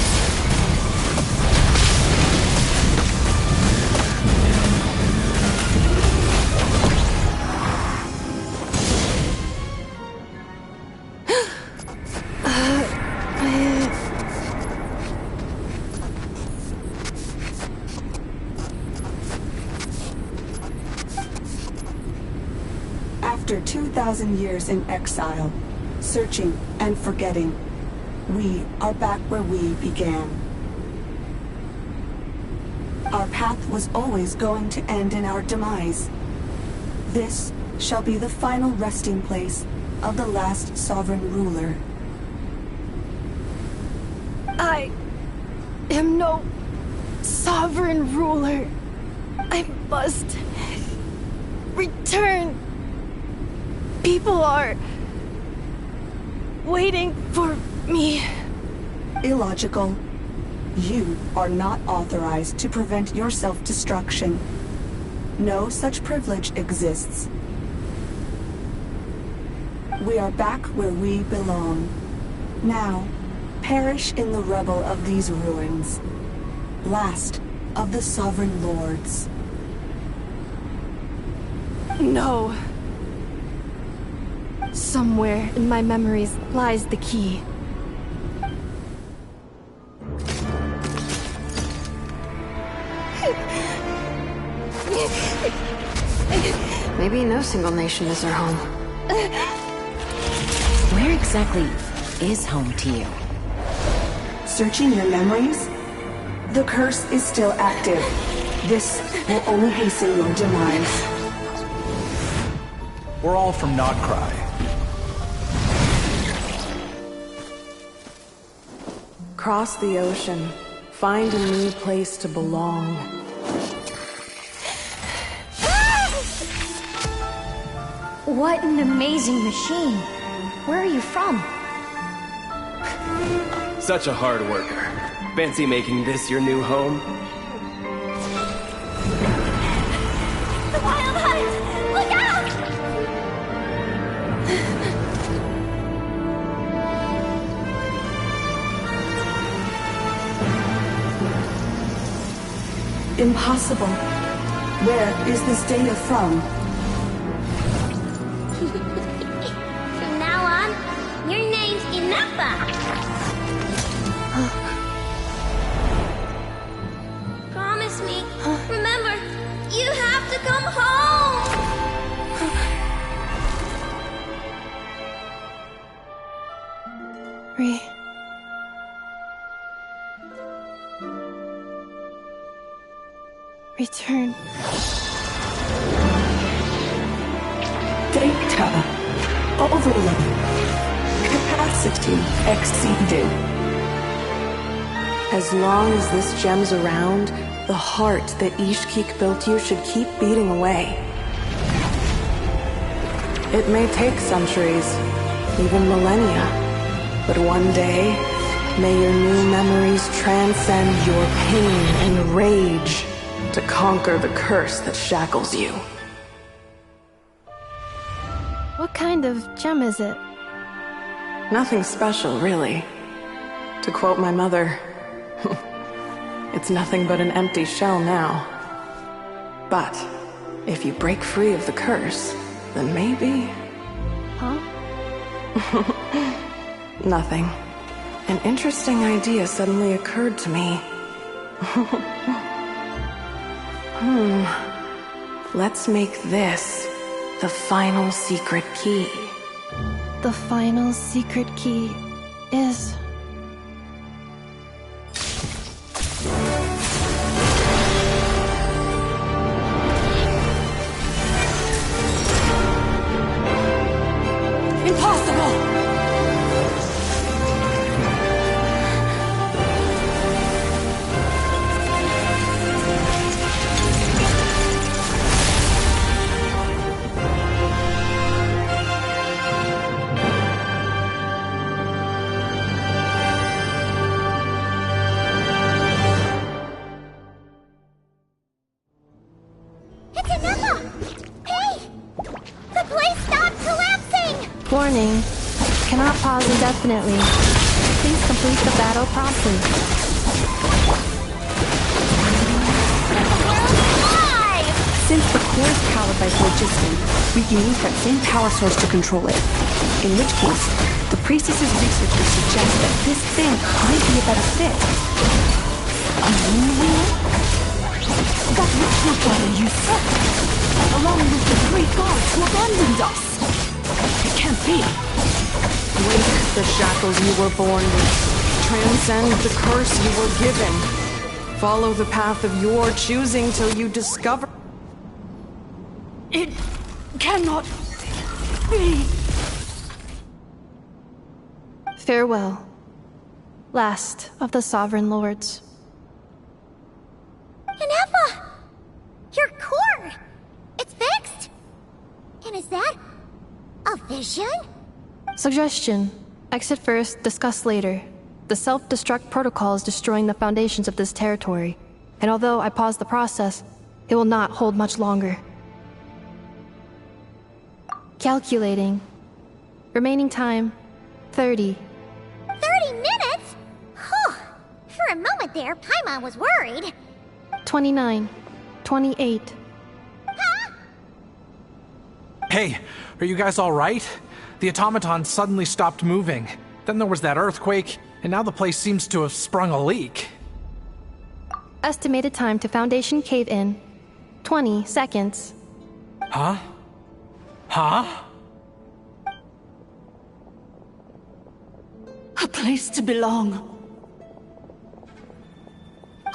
After 2,000 years in exile, searching and forgetting, we are back where we began. Our path was always going to end in our demise. This shall be the final resting place of the last sovereign ruler. I am no sovereign ruler. I must return. People are waiting for me. Illogical. You are not authorized to prevent your self-destruction. No such privilege exists. We are back where we belong. Now, perish in the rubble of these ruins. Last of the sovereign lords. No. Somewhere in my memories lies the key. Maybe no single nation is our home. Where exactly is home to you? Searching your memories? The curse is still active. This will only hasten your demise. We're all from Notcry. Cross the ocean. Find a new place to belong. What an amazing machine. Where are you from? Such a hard worker. Fancy making this your new home? The Wild Hunt! Look out! Impossible. Where is this data from? From now on, your name's Inappa. Promise me. Remember, you have to come home. Return. Data overload. Capacity exceeded. As long as this gem's around, the heart that Ishkik built you should keep beating away. It may take centuries, even millennia, but one day, may your new memories transcend your pain and rage to conquer the curse that shackles you. What kind of gem is it? Nothing special, really. To quote my mother, it's nothing but an empty shell now. But if you break free of the curse, then maybe... Huh? Nothing. An interesting idea suddenly occurred to me. Let's make this the final secret key. The final secret key is... Impossible! It's Anepha! Hey! The place stopped collapsing! Warning. Cannot pause indefinitely. Please complete the battle promptly. Since the core is powered by phlogiston, we can use that same power source to control it. In which case, the priestess's research would suggest that this thing might be a better fit. A moon wheel? That which your brother used set, along with the three gods who abandoned us. It can't be. Break the shackles you were born with. Transcend the curse you were given. Follow the path of your choosing till you discover... It cannot be. Farewell. Last of the Sovereign Lords. Anepha! Your core! It's fixed! And is that a vision? Suggestion. Exit first, discuss later. The self-destruct protocol is destroying the foundations of this territory, and although I pause the process, it will not hold much longer. Calculating. Remaining time, 30. 30 minutes? Whew. For a moment there, Paimon was worried. 29. 28. Hey, are you guys alright? The automaton suddenly stopped moving. Then there was that earthquake, and now the place seems to have sprung a leak. Estimated time to Foundation cave-in, 20 seconds. Huh? Huh? A place to belong.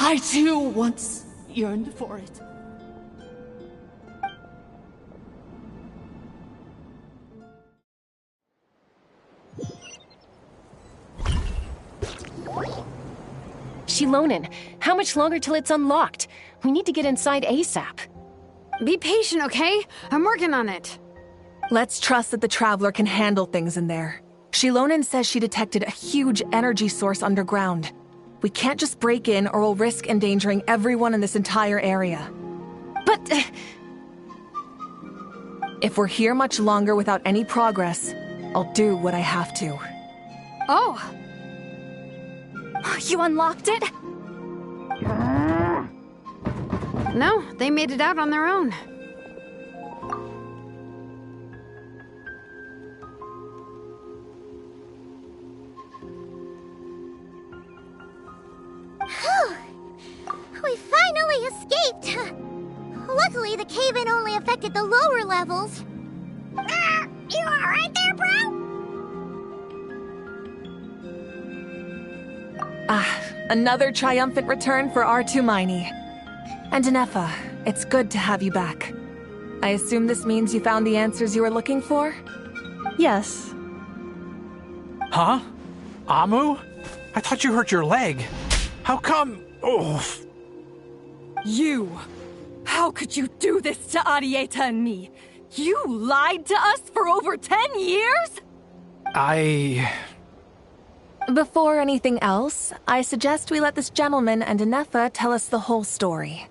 I too once yearned for it. Shilonen, how much longer till it's unlocked? We need to get inside ASAP. Be patient, okay? I'm working on it. Let's trust that the Traveler can handle things in there. Shilonen says she detected a huge energy source underground. We can't just break in or we'll risk endangering everyone in this entire area. But... if we're here much longer without any progress, I'll do what I have to. Oh! You unlocked it? No, they made it out on their own. We finally escaped! Luckily, the cave-in only affected the lower levels. You alright there, bro? Another triumphant return for R2 Miney. And Anefa, it's good to have you back. I assume this means you found the answers you were looking for? Yes. Huh? Amu? I thought you hurt your leg. How come? Oh. You! How could you do this to Arieta and me? You lied to us for over 10 years? Before anything else, I suggest we let this gentleman and Anefa tell us the whole story.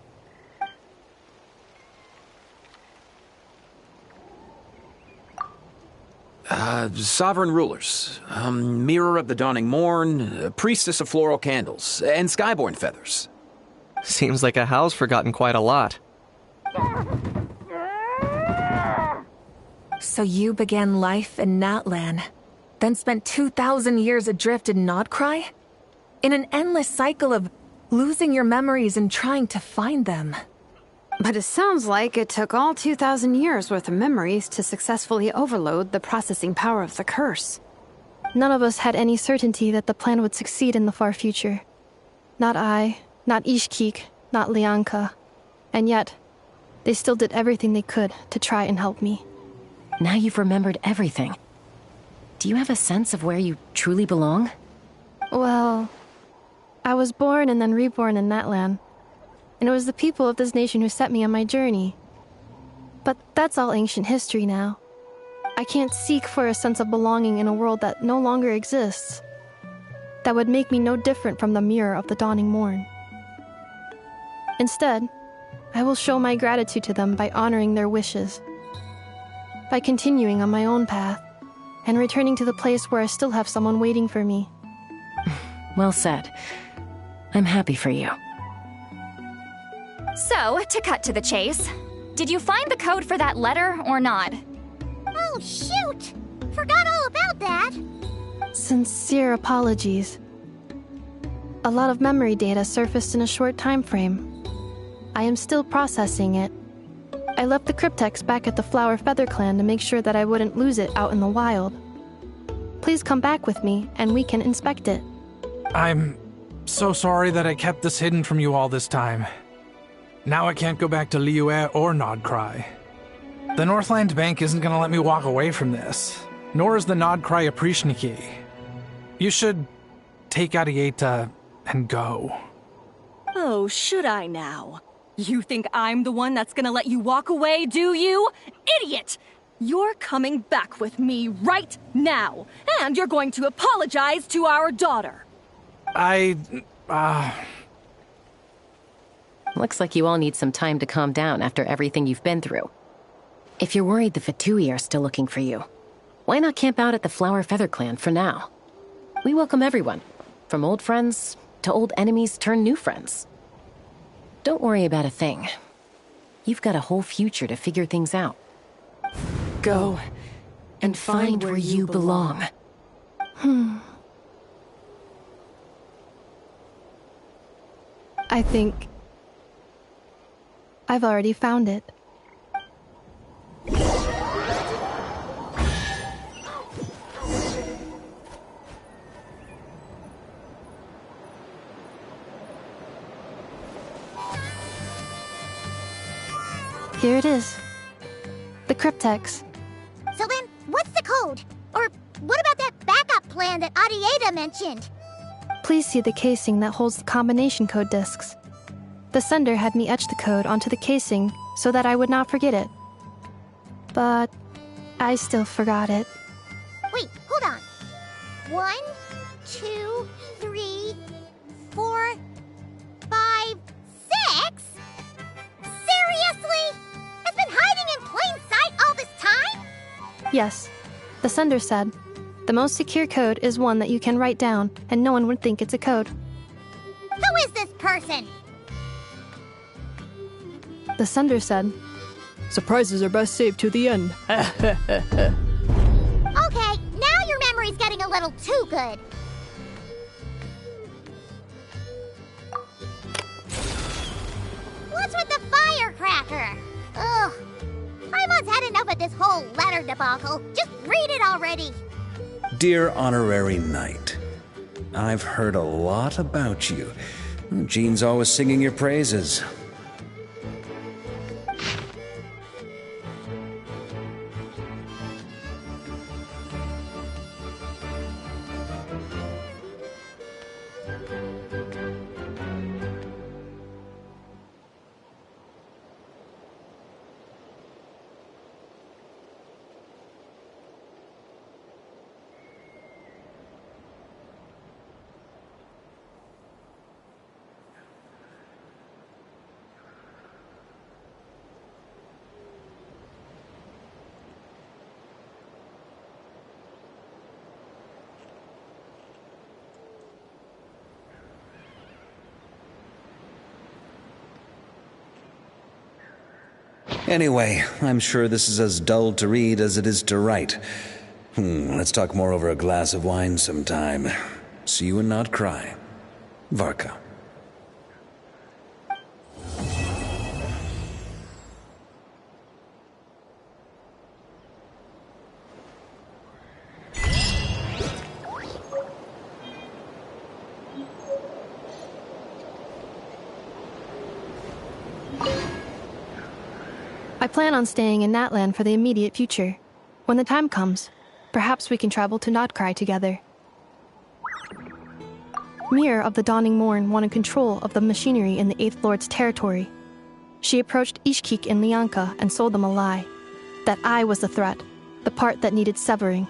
Sovereign rulers, Mirror of the Dawning Morn, Priestess of Floral Candles, and Skyborn Feathers. Seems like a howl's forgotten quite a lot. So you began life in Natlan, then spent 2,000 years adrift in Nodcry? In an endless cycle of losing your memories and trying to find them. But it sounds like it took all 2,000 years worth of memories to successfully overload the processing power of the curse. None of us had any certainty that the plan would succeed in the far future. Not I, not Ishkik, not Lianka. And yet, they still did everything they could to try and help me. Now you've remembered everything. Do you have a sense of where you truly belong? Well, I was born and then reborn in Natlan. And it was the people of this nation who set me on my journey. But that's all ancient history now. I can't seek for a sense of belonging in a world that no longer exists. That would make me no different from the Mirror of the Dawning Morn. Instead, I will show my gratitude to them by honoring their wishes. By continuing on my own path, and returning to the place where I still have someone waiting for me. Well said. I'm happy for you. So, to cut to the chase, did you find the code for that letter or not? Oh, shoot! Forgot all about that! Sincere apologies. A lot of memory data surfaced in a short time frame. I am still processing it. I left the cryptex back at the Flower Feather Clan to make sure that I wouldn't lose it out in the wild. Please come back with me, and we can inspect it. I'm so sorry that I kept this hidden from you all this time. Now I can't go back to Liyue or Nodcry. The Northland Bank isn't gonna let me walk away from this, nor is the Nodcry Aprishniki. You should take Arieta and go. Oh, should I now? You think I'm the one that's gonna let you walk away, do you? Idiot! You're coming back with me right now, and you're going to apologize to our daughter. Looks like you all need some time to calm down after everything you've been through. If you're worried the Fatui are still looking for you, why not camp out at the Flower Feather Clan for now? We welcome everyone, from old friends to old enemies turned new friends. Don't worry about a thing. You've got a whole future to figure things out. Go and find where you belong. I think I've already found it. Here it is. The cryptex. So then, what's the code? Or what about that backup plan that Arieta mentioned? Please see the casing that holds the combination code discs. The sender had me etch the code onto the casing so that I would not forget it. But I still forgot it. Wait, hold on. 1, 2, 3, 4, 5, 6? Seriously? It's been hiding in plain sight all this time? Yes, the sender said, the most secure code is one that you can write down and no one would think it's a code. Who is this person? The sender said, surprises are best saved to the end. Okay, now your memory's getting a little too good. What's with the firecracker? Ugh. Paimon's had enough of this whole letter debacle. Just read it already. Dear Honorary Knight, I've heard a lot about you. Jean's always singing your praises. Anyway, I'm sure this is as dull to read as it is to write. Let's talk more over a glass of wine sometime. See you and not cry. Varka. I plan on staying in Natlan for the immediate future. When the time comes, perhaps we can travel to Notcry together. Mir of the Dawning Morn wanted control of the machinery in the Eighth Lord's territory. She approached Ishkik and Lianka and sold them a lie. That I was the threat, the part that needed severing.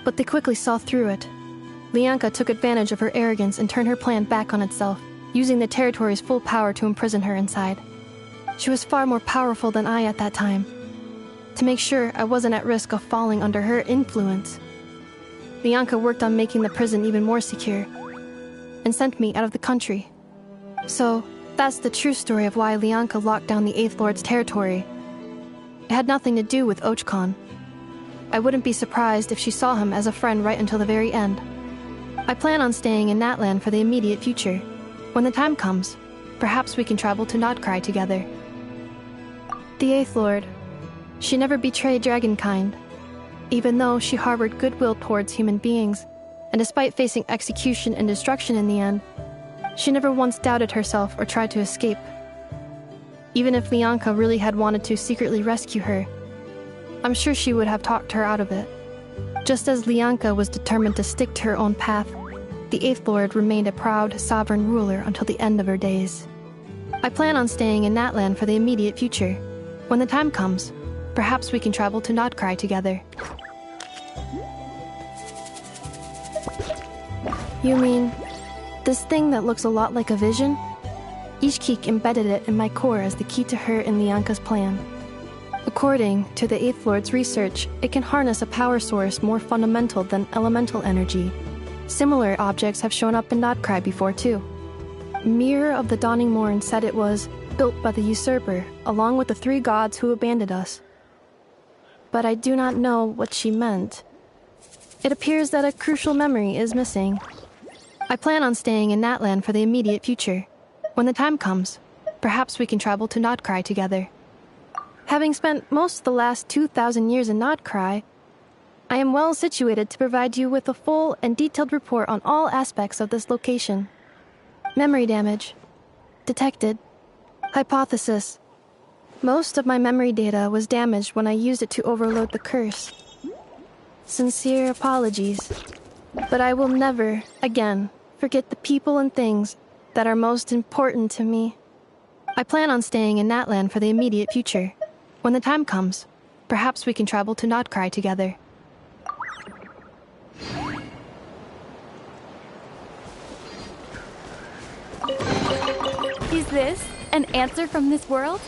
But they quickly saw through it. Lianka took advantage of her arrogance and turned her plan back on itself, using the territory's full power to imprison her inside. She was far more powerful than I at that time. To make sure I wasn't at risk of falling under her influence, Lianka worked on making the prison even more secure, and sent me out of the country. So, that's the true story of why Lianka locked down the Eighth Lord's territory. It had nothing to do with Ochkon. I wouldn't be surprised if she saw him as a friend right until the very end. I plan on staying in Natlan for the immediate future. When the time comes, perhaps we can travel to Notcry together. The Eighth Lord, she never betrayed Dragonkind, even though she harbored goodwill towards human beings, and despite facing execution and destruction in the end, she never once doubted herself or tried to escape. Even if Lianka really had wanted to secretly rescue her, I'm sure she would have talked her out of it. Just as Lianka was determined to stick to her own path, the Eighth Lord remained a proud, sovereign ruler until the end of her days. I plan on staying in Natlan for the immediate future. When the time comes, perhaps we can travel to Notcry together. You mean, this thing that looks a lot like a vision? Ishkik embedded it in my core as the key to her and Lianka's plan. According to the Eighth Lord's research, it can harness a power source more fundamental than elemental energy. Similar objects have shown up in Notcry before too. Mir of the Dawning Morn said it was built by the usurper, along with the 3 gods who abandoned us. But I do not know what she meant. It appears that a crucial memory is missing. I plan on staying in Natlan for the immediate future. When the time comes, perhaps we can travel to Notcry together. Having spent most of the last 2,000 years in Notcry, I am well situated to provide you with a full and detailed report on all aspects of this location. Memory damage. Detected. Hypothesis. Most of my memory data was damaged when I used it to overload the curse. Sincere apologies. But I will never, again, forget the people and things that are most important to me. I plan on staying in Natlan for the immediate future. When the time comes, perhaps we can travel to Notcry together. Is this an answer from this world?